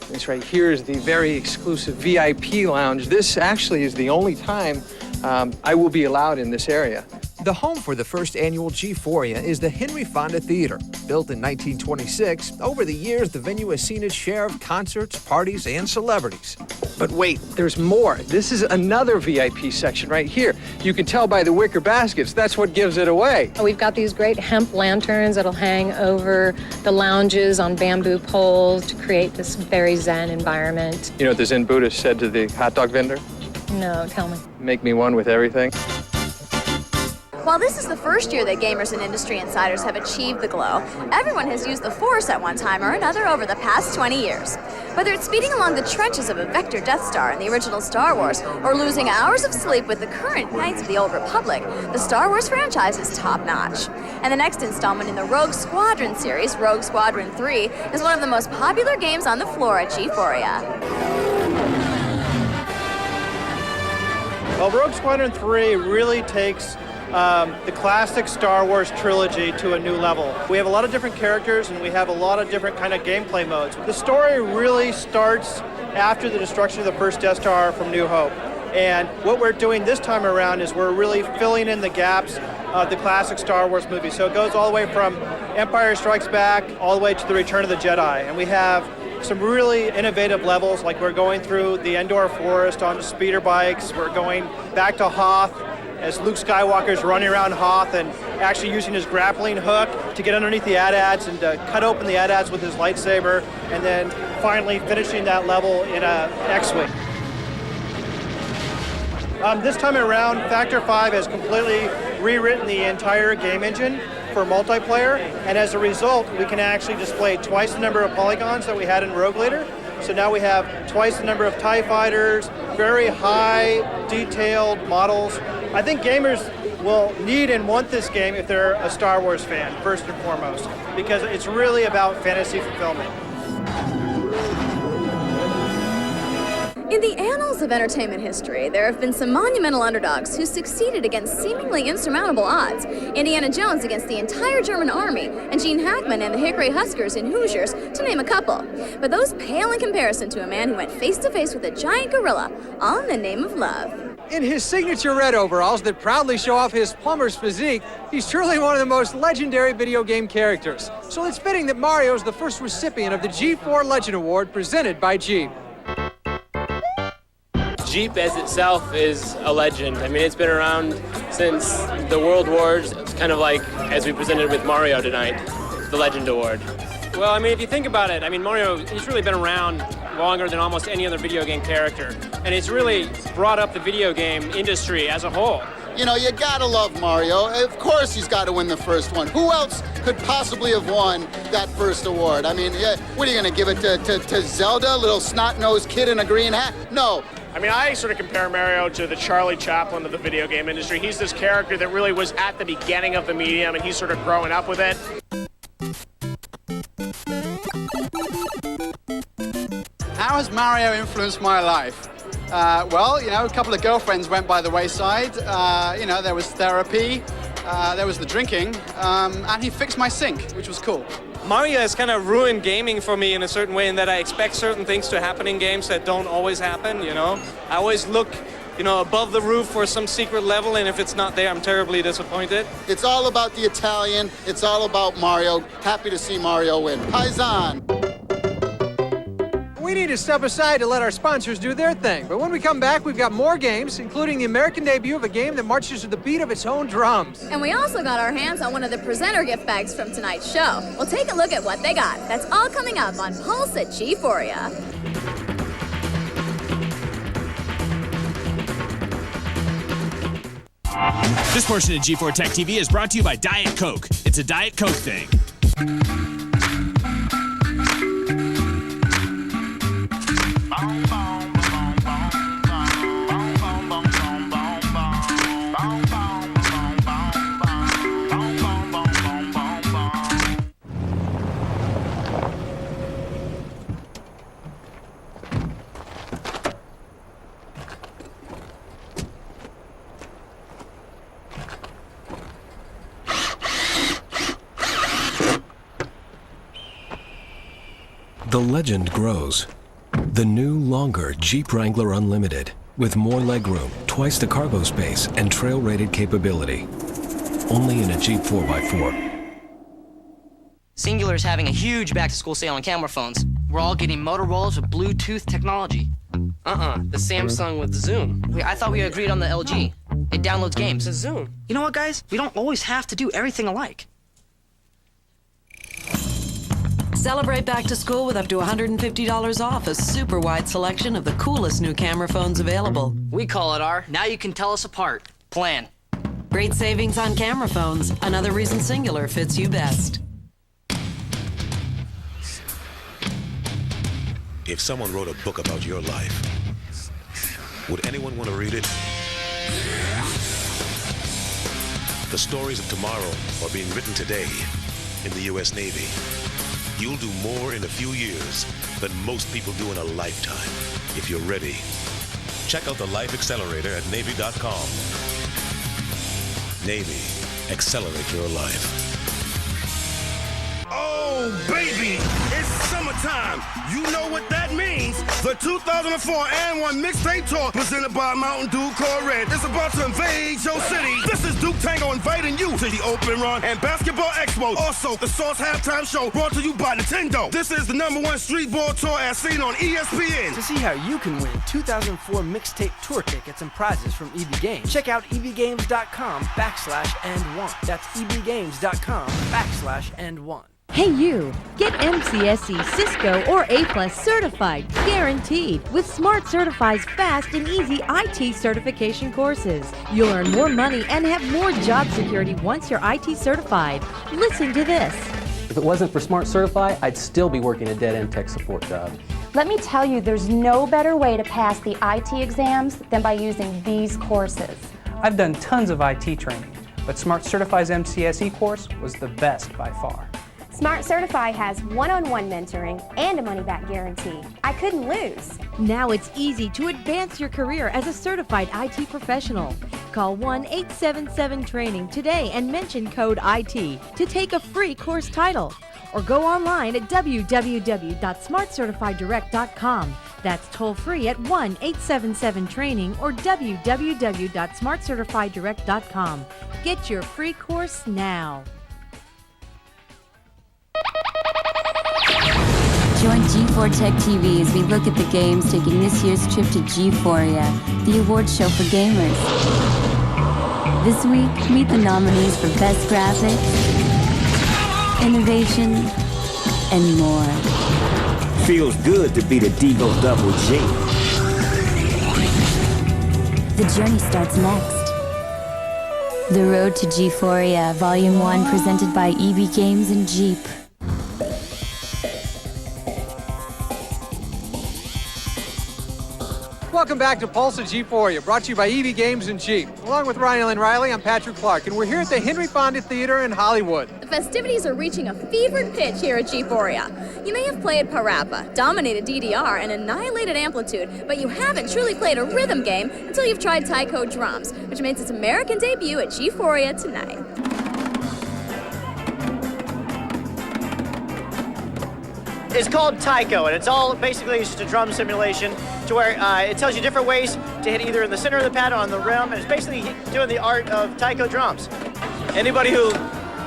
This right here is the very exclusive VIP lounge. This actually is the only time I will be allowed in this area. The home for the first annual G-Phoria is the Henry Fonda Theater. Built in 1926, over the years the venue has seen its share of concerts, parties, and celebrities. But wait, there's more. This is another VIP section right here. You can tell by the wicker baskets, that's what gives it away. We've got these great hemp lanterns that'll hang over the lounges on bamboo poles to create this very zen environment. You know what the Zen Buddhist said to the hot dog vendor? No, tell me. Make me one with everything. While this is the first year that gamers and industry insiders have achieved the glow, everyone has used the Force at one time or another over the past 20 years. Whether it's speeding along the trenches of a Vector Death Star in the original Star Wars, or losing hours of sleep with the current Knights of the Old Republic, the Star Wars franchise is top-notch. And the next installment in the Rogue Squadron series, Rogue Squadron 3, is one of the most popular games on the floor at G-Phoria. Well, Rogue Squadron 3 really takes the classic Star Wars trilogy to a new level. We have a lot of different characters and we have a lot of different kind of gameplay modes. The story really starts after the destruction of the first Death Star from New Hope. And what we're doing this time around is we're really filling in the gaps of the classic Star Wars movies. So it goes all the way from Empire Strikes Back all the way to the Return of the Jedi. And we have some really innovative levels, like we're going through the Endor Forest on speeder bikes. We're going back to Hoth as Luke Skywalker's running around Hoth and actually using his grappling hook to get underneath the AT-ATs and to cut open the AT-ATs with his lightsaber, and then finally finishing that level in a X-Wing. This time around, Factor 5 has completely rewritten the entire game engine for multiplayer, and as a result, we can actually display twice the number of polygons that we had in Rogue Leader. So now we have twice the number of TIE fighters, very high detailed models. I think gamers will need and want this game if they're a Star Wars fan, first and foremost, because it's really about fantasy fulfillment. In the annals of entertainment history, there have been some monumental underdogs who succeeded against seemingly insurmountable odds. Indiana Jones against the entire German army, and Gene Hackman and the Hickory Huskers in Hoosiers, to name a couple. But those pale in comparison to a man who went face-to-face with a giant gorilla, all in the name of love. In his signature red overalls that proudly show off his plumber's physique, he's truly one of the most legendary video game characters. So it's fitting that Mario is the first recipient of the G4 Legend Award presented by Jeep. Jeep as itself is a legend. I mean, it's been around since the World Wars. It's kind of like, as we presented with Mario tonight, the Legend Award. Well, I mean, if you think about it, I mean, Mario, he's really been around longer than almost any other video game character. And it's really brought up the video game industry as a whole. You know, you gotta love Mario. Of course he's got to win the first one. Who else could possibly have won that first award? I mean, what are you gonna give it to Zelda, little snot-nosed kid in a green hat? No. I mean, I sort of compare Mario to the Charlie Chaplin of the video game industry. He's this character that really was at the beginning of the medium, and he's sort of growing up with it. How has Mario influenced my life? Well, you know, a couple of girlfriends went by the wayside. You know, there was therapy, there was the drinking, and he fixed my sink, which was cool. Mario has kind of ruined gaming for me in a certain way in that I expect certain things to happen in games that don't always happen, you know? I always look, you know, above the roof for some secret level, and if it's not there, I'm terribly disappointed. It's all about the Italian. It's all about Mario. Happy to see Mario win. Paisan. We need to step aside to let our sponsors do their thing. But when we come back, we've got more games, including the American debut of a game that marches to the beat of its own drums. And we also got our hands on one of the presenter gift bags from tonight's show. We'll take a look at what they got. That's all coming up on Pulse at G-Phoria. This portion of G4 Tech TV is brought to you by Diet Coke. It's a Diet Coke thing. The legend grows. The new, longer Jeep Wrangler Unlimited, with more legroom, twice the cargo space, and trail-rated capability. Only in a Jeep 4x4. Cingular is having a huge back-to-school sale on camera phones. We're all getting Motorola's with Bluetooth technology. The Samsung with Zoom. Wait, I thought we agreed on the LG. It downloads games. It's a Zoom. You know what, guys? We don't always have to do everything alike. Celebrate back to school with up to $150 off a super wide selection of the coolest new camera phones available. We call it our Now You Can Tell Us Apart plan. Great savings on camera phones. Another reason Cingular fits you best. If someone wrote a book about your life, would anyone want to read it? The stories of tomorrow are being written today in the U.S. Navy. You'll do more in a few years than most people do in a lifetime, if you're ready. Check out the Life Accelerator at Navy.com. Navy. Accelerate your life. Oh, baby, it's summertime. You know what that means. The 2004 and 1 mixtape tour presented by Mountain Dew Core Red is about to invade your city. This is Duke Tango inviting you to the Open Run and Basketball Expo. Also, the Source Halftime Show brought to you by Nintendo. This is the #1 street ball tour as seen on ESPN. To see how you can win 2004 mixtape tour tickets and prizes from EB Games, check out ebgames.com/and1. That's ebgames.com/and1. Hey you! Get MCSE, Cisco, or A+ certified, guaranteed, with Smart Certify's fast and easy IT certification courses. You'll earn more money and have more job security once you're IT certified. Listen to this. If it wasn't for Smart Certify, I'd still be working a dead-end tech support job. Let me tell you, there's no better way to pass the IT exams than by using these courses. I've done tons of IT training, but Smart Certify's MCSE course was the best by far. Smart Certify has one-on-one mentoring and a money-back guarantee. I couldn't lose. Now it's easy to advance your career as a certified IT professional. Call 1-877-TRAINING today and mention code IT to take a free course title. Or go online at www.smartcertifieddirect.com. That's toll free at 1-877-TRAINING or www.smartcertifieddirect.com. Get your free course now. Join G4 Tech TV as we look at the games taking this year's trip to G-Phoria, the awards show for gamers. This week, meet the nominees for Best Graphics, Innovation, and more. Feels good to be the Devo Double G. The journey starts next. The Road to G-Phoria, Volume 1, presented by EB Games and Jeep. Welcome back to Pulse at G-Phoria, brought to you by EB Games and Jeep. Along with Ryan Riley, I'm Patrick Clark, and we're here at the Henry Fonda Theater in Hollywood. The festivities are reaching a fevered pitch here at G-Phoria. You may have played Parappa, dominated DDR, and annihilated Amplitude, but you haven't truly played a rhythm game until you've tried Taiko Drums, which makes its American debut at G-Phoria tonight. It's called Taiko, and it's all basically just a drum simulation to where it tells you different ways to hit either in the center of the pad or on the rim, and it's basically doing the art of Taiko drums. Anybody who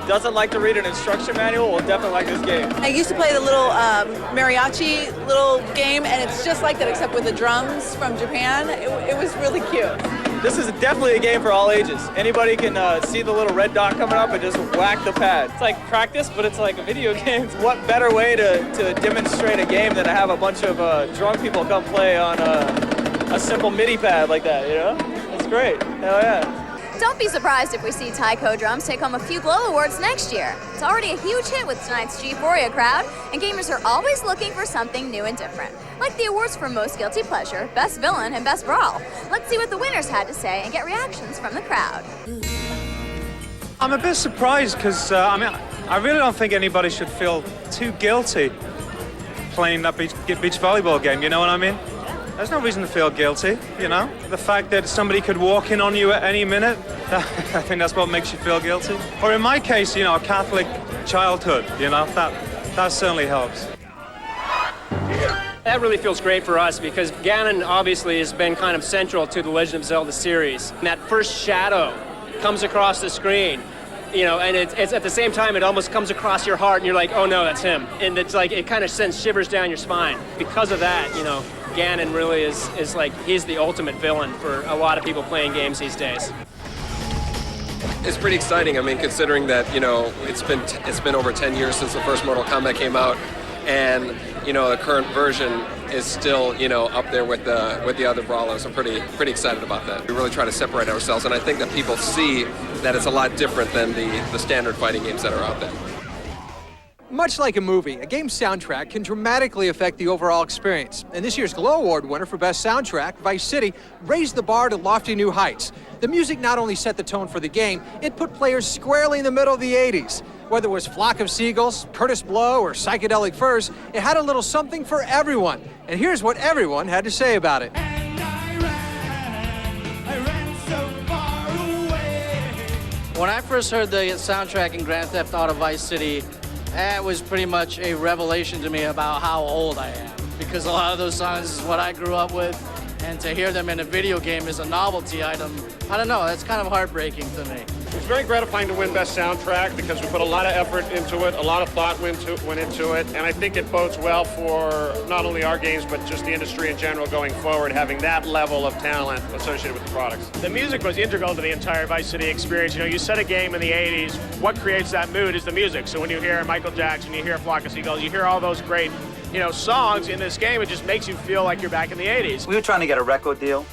doesn't like to read an instruction manual will definitely like this game. I used to play the little mariachi little game, and it's just like that except with the drums from Japan. It was really cute. This is definitely a game for all ages. Anybody can see the little red dot coming up and just whack the pad. It's like practice, but it's like a video game. What better way to demonstrate a game than to have a bunch of drunk people come play on a simple MIDI pad like that, you know? It's great. Hell yeah. Don't be surprised if we see Taiko Drums take home a few Glow Awards next year. It's already a huge hit with tonight's G-Phoria crowd, and gamers are always looking for something new and different. Like the awards for Most Guilty Pleasure, Best Villain, and Best Brawl. Let's see what the winners had to say and get reactions from the crowd. I'm a bit surprised because, I really don't think anybody should feel too guilty playing that beach volleyball game, you know what I mean? There's no reason to feel guilty, you know? The fact that somebody could walk in on you at any minute, I think that's what makes you feel guilty. Or in my case, you know, a Catholic childhood, you know, that certainly helps. That really feels great for us because Ganon obviously has been kind of central to the Legend of Zelda series. And that first shadow comes across the screen, you know, and it's at the same time it almost comes across your heart and you're like, oh no, that's him. And it's like, it kind of sends shivers down your spine. Because of that, you know, Ganon really is like, he's the ultimate villain for a lot of people playing games these days. It's pretty exciting. I mean, considering that, you know, it's been over 10 years since the first Mortal Kombat came out, and, you know, the current version is still, you know, up there with the other brawlers. I'm pretty excited about that. We really try to separate ourselves, and I think that people see that it's a lot different than the standard fighting games that are out there. Much like a movie, a game's soundtrack can dramatically affect the overall experience. And this year's Glow Award winner for Best Soundtrack, Vice City, raised the bar to lofty new heights. The music not only set the tone for the game, it put players squarely in the middle of the 80s. Whether it was Flock of Seagulls, Curtis Blow, or Psychedelic Furs, it had a little something for everyone. And here's what everyone had to say about it. When I first heard the soundtrack in Grand Theft Auto Vice City, that was pretty much a revelation to me about how old I am. Because a lot of those songs is what I grew up with, and to hear them in a video game is a novelty item. I don't know, that's kind of heartbreaking to me. It was very gratifying to win Best Soundtrack because we put a lot of effort into it, a lot of thought went into it, and I think it bodes well for not only our games, but just the industry in general going forward, having that level of talent associated with the products. The music was integral to the entire Vice City experience. You know, you set a game in the 80s, what creates that mood is the music. So when you hear Michael Jackson, you hear Flock of Seagulls, you hear all those great, songs in this game, it just makes you feel like you're back in the 80s. We were trying to get a record deal,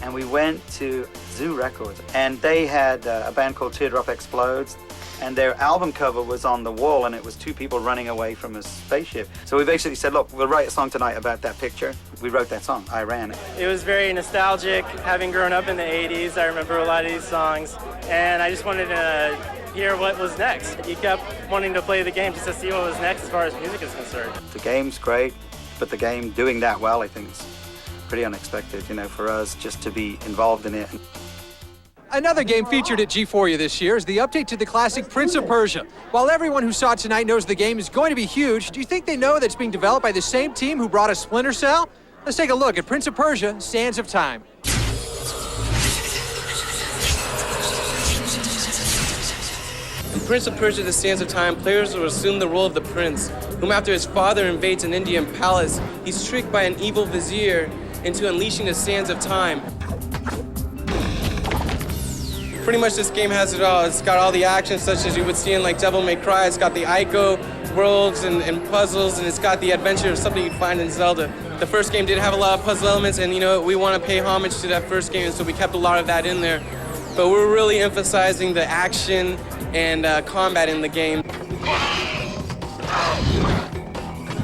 and we went to Zoo Records, and they had a band called Teardrop Explodes, and their album cover was on the wall, and it was two people running away from a spaceship. So we basically said, look, we'll write a song tonight about that picture. We wrote that song, I Ran. It was very nostalgic, having grown up in the 80s. I remember a lot of these songs, and I just wanted to hear what was next. You kept wanting to play the game just to see what was next as far as music is concerned. The game's great, but the game doing that well, I think, is pretty unexpected, for us just to be involved in it. Another game featured at G-Phoria this year is the update to the classic Prince of Persia. While everyone who saw it tonight knows the game is going to be huge, do you think they know that it's being developed by the same team who brought us Splinter Cell? Let's take a look at Prince of Persia: Sands of Time. In Prince of Persia: The Sands of Time, players will assume the role of the prince, whom after his father invades an Indian palace, he's tricked by an evil vizier into unleashing the Sands of Time. Pretty much this game has it all. It's got all the action such as you would see in like Devil May Cry. It's got the Ico worlds and puzzles, and it's got the adventure of something you'd find in Zelda. The first game did have a lot of puzzle elements, and we want to pay homage to that first game, so we kept a lot of that in there. But we're really emphasizing the action and combat in the game.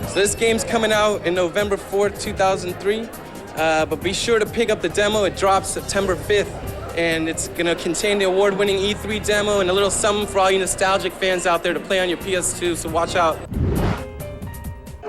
So this game's coming out in November 4th, 2003. But be sure to pick up the demo. It drops September 5th. And it's gonna contain the award-winning E3 demo and a little something for all you nostalgic fans out there to play on your PS2, so watch out.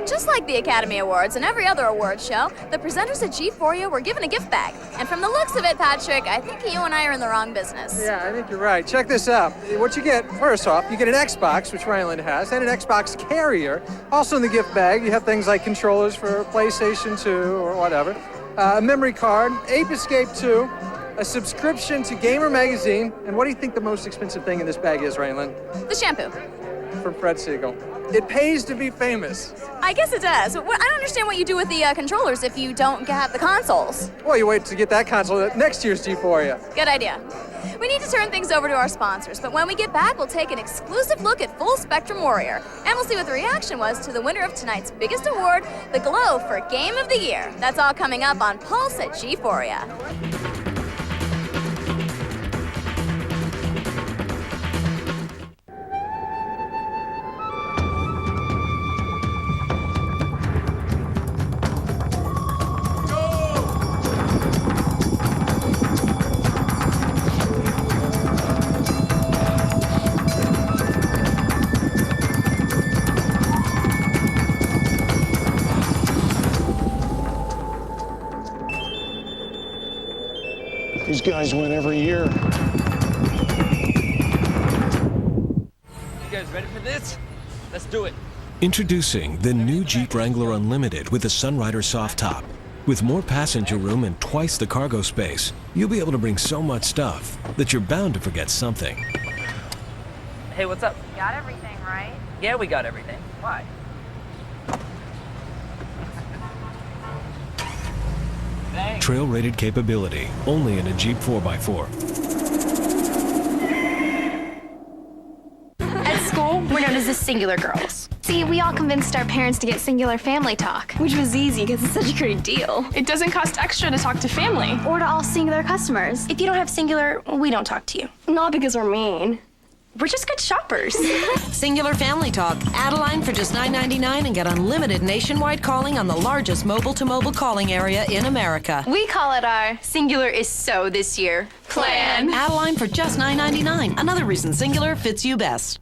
Just like the Academy Awards and every other awards show, the presenters at G-Phoria were given a gift bag. And from the looks of it, Patrick, I think you and I are in the wrong business. Yeah, I think you're right. Check this out. What you get, first off, you get an Xbox, which Ryland has, and an Xbox carrier. Also in the gift bag, you have things like controllers for PlayStation 2 or whatever, a memory card, Ape Escape 2, a subscription to Gamer Magazine, and what do you think the most expensive thing in this bag is, Raylan? The shampoo. From Fred Siegel. It pays to be famous. I guess it does. I don't understand what you do with the controllers if you don't have the consoles. Well, you wait to get that console at next year's G-Phoria. Good idea. We need to turn things over to our sponsors, but when we get back, we'll take an exclusive look at Full Spectrum Warrior, and we'll see what the reaction was to the winner of tonight's biggest award, the Glow for Game of the Year. That's all coming up on Pulse at G-Phoria. These guys win every year. You guys ready for this? Let's do it. Introducing the new Jeep Wrangler Unlimited with the Sunrider soft top. With more passenger room and twice the cargo space, you'll be able to bring so much stuff that you're bound to forget something. Hey, what's up? Got everything, right? Yeah, we got everything. Why? Trail-rated capability, only in a Jeep 4x4. At school, we're known as the Singular Girls. See, we all convinced our parents to get Singular Family Talk, which was easy because it's such a great deal. It doesn't cost extra to talk to family. Or to all Singular customers. If you don't have Singular, we don't talk to you. Not because we're mean. We're just good shoppers. Singular Family Talk. Add a line for just $9.99 and get unlimited nationwide calling on the largest mobile-to-mobile calling area in America. We call it our Singular is So this year plan. Add a line for just $9.99. Another reason Singular fits you best.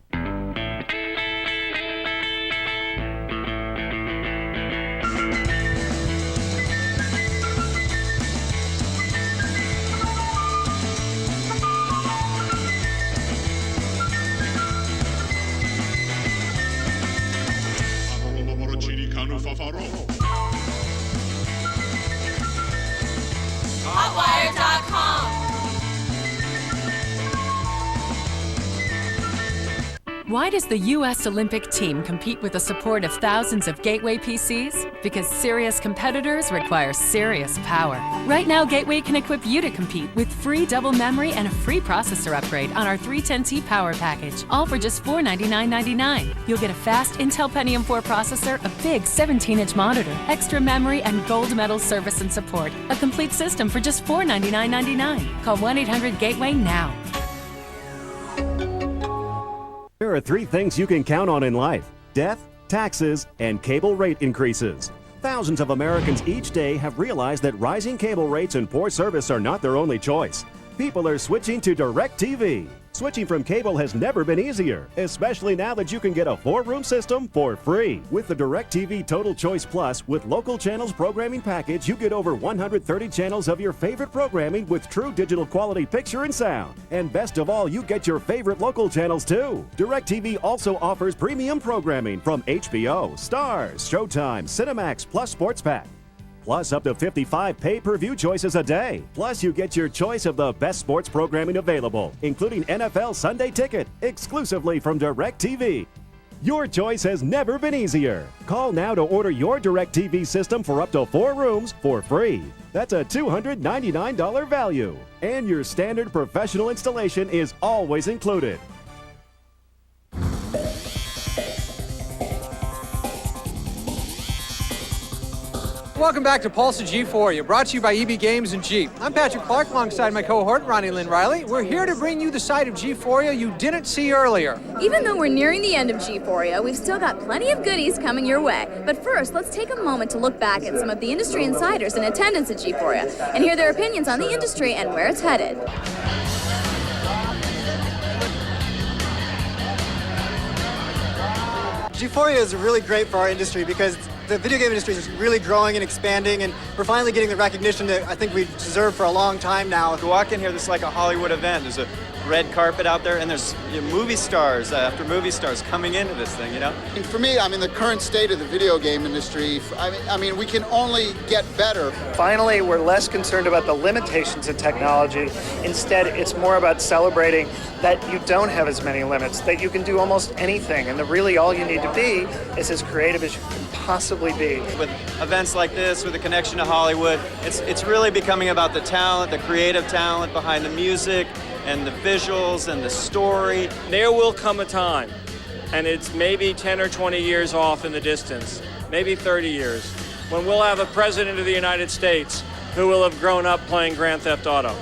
Why does the U.S. Olympic team compete with the support of thousands of Gateway PCs? Because serious competitors require serious power. Right now, Gateway can equip you to compete with free double memory and a free processor upgrade on our 310T power package, all for just $499.99. You'll get a fast Intel Pentium 4 processor, a big 17-inch monitor, extra memory, and gold medal service and support. A complete system for just $499.99. Call 1-800-GATEWAY now. There are 3 things you can count on in life: death, taxes, and cable rate increases. Thousands of Americans each day have realized that rising cable rates and poor service are not their only choice. People are switching to DirecTV. Switching from cable has never been easier, especially now that you can get a 4-room system for free. With the DirecTV Total Choice Plus with local channels programming package, you get over 130 channels of your favorite programming with true digital quality picture and sound. And best of all, you get your favorite local channels too. DirecTV also offers premium programming from HBO, Starz, Showtime, Cinemax, plus Sports Pack. Plus up to 55 pay-per-view choices a day. Plus you get your choice of the best sports programming available, including NFL Sunday Ticket, exclusively from DirecTV. Your choice has never been easier. Call now to order your DirecTV system for up to 4 rooms for free. That's a $299 value. And your standard professional installation is always included. Welcome back to Pulse of G-Phoria, brought to you by EB Games and Jeep. I'm Patrick Clark, alongside my cohort, Ronnie Lynn Riley. We're here to bring you the side of G-Phoria you didn't see earlier. Even though we're nearing the end of G-Phoria, we've still got plenty of goodies coming your way. But first, let's take a moment to look back at some of the industry insiders in attendance at G-Phoria and hear their opinions on the industry and where it's headed. G-Phoria is really great for our industry because the video game industry is really growing and expanding, and we're finally getting the recognition that I think we've deserved for a long time now. If you walk in here, this is like a Hollywood event. There's a red carpet out there, and there's movie stars after movie stars coming into this thing, you know? And for me, I mean, the current state of the video game industry, I mean, we can only get better. Finally, we're less concerned about the limitations of technology. Instead, it's more about celebrating that you don't have as many limits, that you can do almost anything, and that really all you need to be is as creative as you can possibly be. With events like this, with a connection to Hollywood, it's really becoming about the talent, the creative talent behind the music, and the visuals and the story. There will come a time, and it's maybe 10 or 20 years off in the distance, maybe 30 years, when we'll have a president of the United States who will have grown up playing Grand Theft Auto.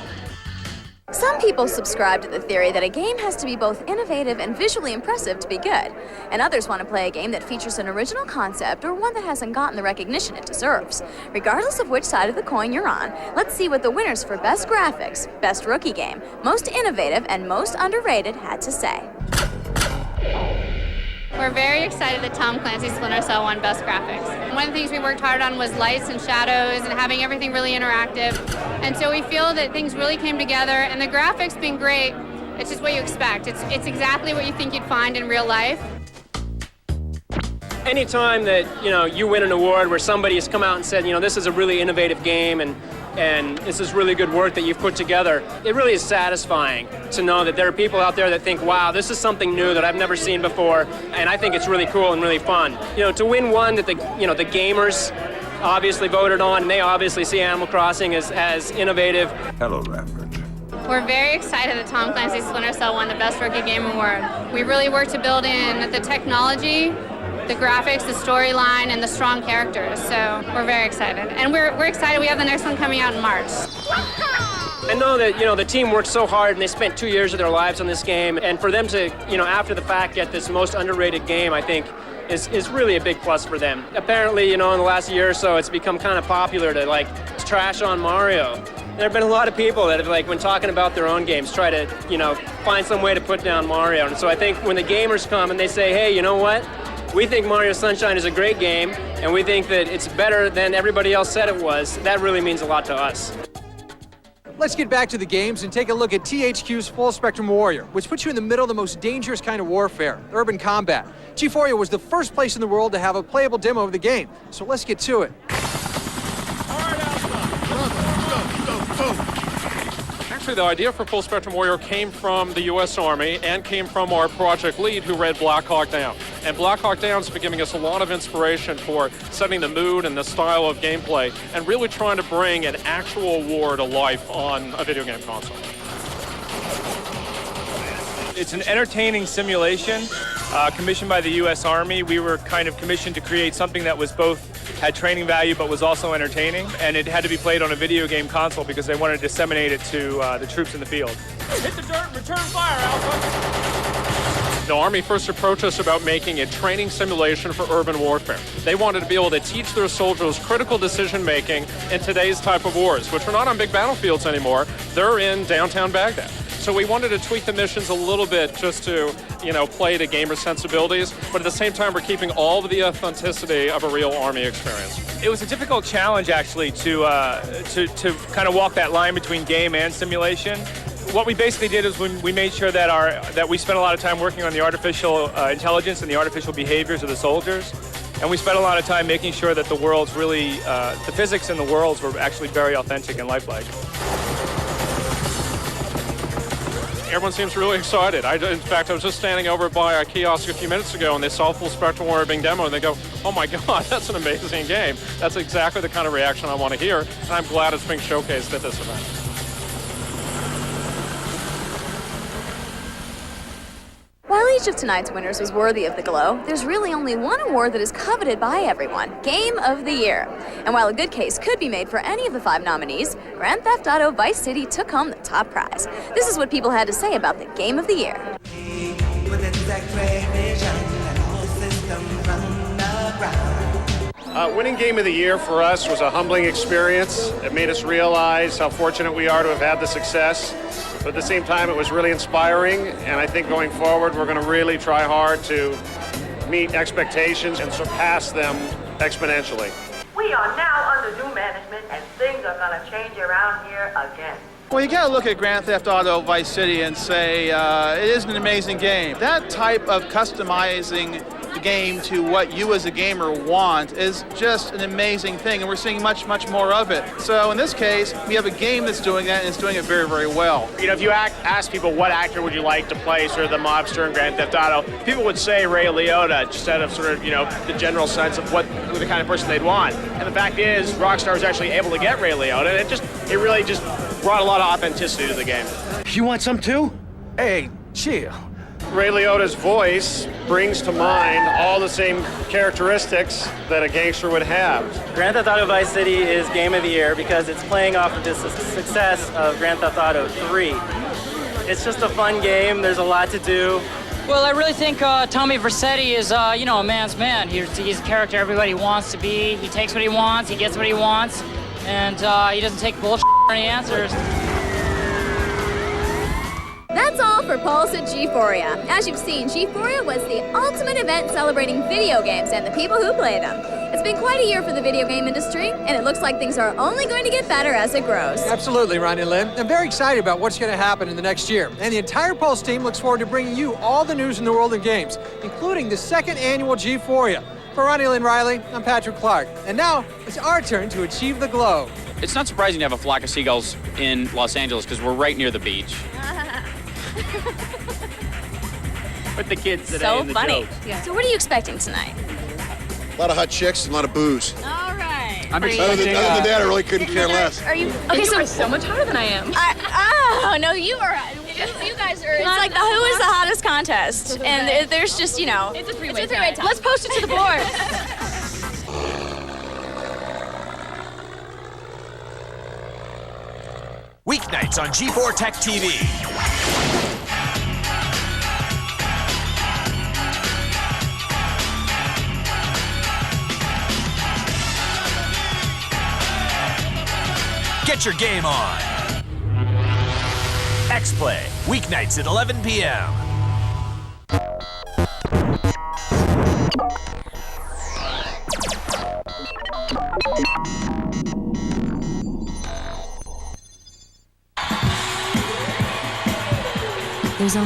Some people subscribe to the theory that a game has to be both innovative and visually impressive to be good, and others want to play a game that features an original concept or one that hasn't gotten the recognition it deserves. Regardless of which side of the coin you're on, let's see what the winners for Best Graphics, Best Rookie Game, Most Innovative, and Most Underrated had to say. We're very excited that Tom Clancy's Splinter Cell won Best Graphics. One of the things we worked hard on was lights and shadows and having everything really interactive. And so we feel that things really came together, and the graphics being great, it's just what you expect. It's exactly what you think you'd find in real life. Anytime that, you win an award where somebody has come out and said, this is a really innovative game and this is really good work that you've put together, it really is satisfying to know that there are people out there that think, wow, this is something new that I've never seen before, and I think it's really cool and really fun. To win one that the gamers obviously voted on, and they obviously see Animal Crossing as innovative. Hello, Lambert. We're very excited that Tom Clancy's Splinter Cell won the Best Rookie Game Award. We really worked to build in the technology, the graphics, the storyline, and the strong characters. So we're very excited. And we're excited we have the next one coming out in March. I know that, the team worked so hard and they spent 2 years of their lives on this game. And for them to, after the fact, get this most underrated game, I think, is really a big plus for them. Apparently, in the last year or so, it's become kind of popular to, trash on Mario. There have been a lot of people that have, when talking about their own games, try to, find some way to put down Mario. And so I think when the gamers come and they say, hey, you know what? We think Mario Sunshine is a great game, and we think that it's better than everybody else said it was. That really means a lot to us. Let's get back to the games and take a look at THQ's Full Spectrum Warrior, which puts you in the middle of the most dangerous kind of warfare, urban combat. G-Phoria was the first place in the world to have a playable demo of the game, so let's get to it. actually, the idea for Full Spectrum Warrior came from the U.S. Army and came from our project lead who read Black Hawk Down. And Black Hawk Down's been giving us a lot of inspiration for setting the mood and the style of gameplay and really trying to bring an actual war to life on a video game console. It's an entertaining simulation commissioned by the U.S. Army. We were kind of commissioned to create something that was both had training value but was also entertaining, and it had to be played on a video game console because they wanted to disseminate it to the troops in the field. Hit the dirt, return fire, Alpha. The Army first approached us about making a training simulation for urban warfare. They wanted to be able to teach their soldiers critical decision-making in today's type of wars, which are not on big battlefields anymore. They're in downtown Baghdad. So we wanted to tweak the missions a little bit just to, play to gamer sensibilities, but at the same time, we're keeping all of the authenticity of a real Army experience. It was a difficult challenge, actually, to kind of walk that line between game and simulation. What we basically did is we made sure that we spent a lot of time working on the artificial intelligence and the artificial behaviors of the soldiers, and we spent a lot of time making sure that the worlds really, the physics in the worlds were actually very authentic and lifelike. Everyone seems really excited. In fact, I was just standing over by a kiosk a few minutes ago, and they saw Full Spectrum Warrior being demoed, and they go, "Oh my God, that's an amazing game." That's exactly the kind of reaction I want to hear, and I'm glad it's being showcased at this event. While each of tonight's winners was worthy of the glow, there's really only one award that is coveted by everyone: Game of the Year. And while a good case could be made for any of the 5 nominees, Grand Theft Auto Vice City took home the top prize. This is what people had to say about the Game of the Year. Winning Game of the Year for us was a humbling experience. It made us realize how fortunate we are to have had the success. But at the same time, it was really inspiring, and I think going forward, we're going to really try hard to meet expectations and surpass them exponentially. We are now under new management, and things are going to change around here again. Well, you got to look at Grand Theft Auto Vice City and say it is an amazing game. That type of customizing the game to what you as a gamer want is just an amazing thing, and we're seeing much, much more of it. So in this case, we have a game that's doing that, and it's doing it very, very well. If you ask people what actor would you like to play sort of the mobster in Grand Theft Auto, people would say Ray Liotta, just out of sort of, the general sense of who the kind of person they'd want. And the fact is, Rockstar was actually able to get Ray Liotta, and it really just brought a lot of authenticity to the game. You want some too? Hey, chill. Ray Liotta's voice brings to mind all the same characteristics that a gangster would have. Grand Theft Auto Vice City is Game of the Year because it's playing off of the success of Grand Theft Auto 3. It's just a fun game. There's a lot to do. Well, I really think Tommy Vercetti is, a man's man. He's a character everybody wants to be. He takes what he wants, he gets what he wants, and he doesn't take bullshit for any answers. That's all for Pulse at G-Phoria. As you've seen, G-Phoria was the ultimate event celebrating video games and the people who play them. It's been quite a year for the video game industry, and it looks like things are only going to get better as it grows. Absolutely, Ronnie Lynn. I'm very excited about what's going to happen in the next year. And the entire Pulse team looks forward to bringing you all the news in the world of games, including the 2nd annual G-Phoria. For Ronnie Lynn Riley, I'm Patrick Clark. And now, it's our turn to achieve the glow. It's not surprising to have a flock of seagulls in Los Angeles because we're right near the beach. With the kids today So and the funny. jokes. Yeah. So what are you expecting tonight? A lot of hot chicks and a lot of booze. All right. I'm Other than that, I really couldn't care less. Are you Okay, you are so much hotter than I am. Oh, no, you are. You guys are. It's like the Who is the Hottest contest. And there's just, It's a three-way tie. Let's post it to the board. Weeknights on G4 Tech TV. Get your game on. X-Play, weeknights at 11 p.m.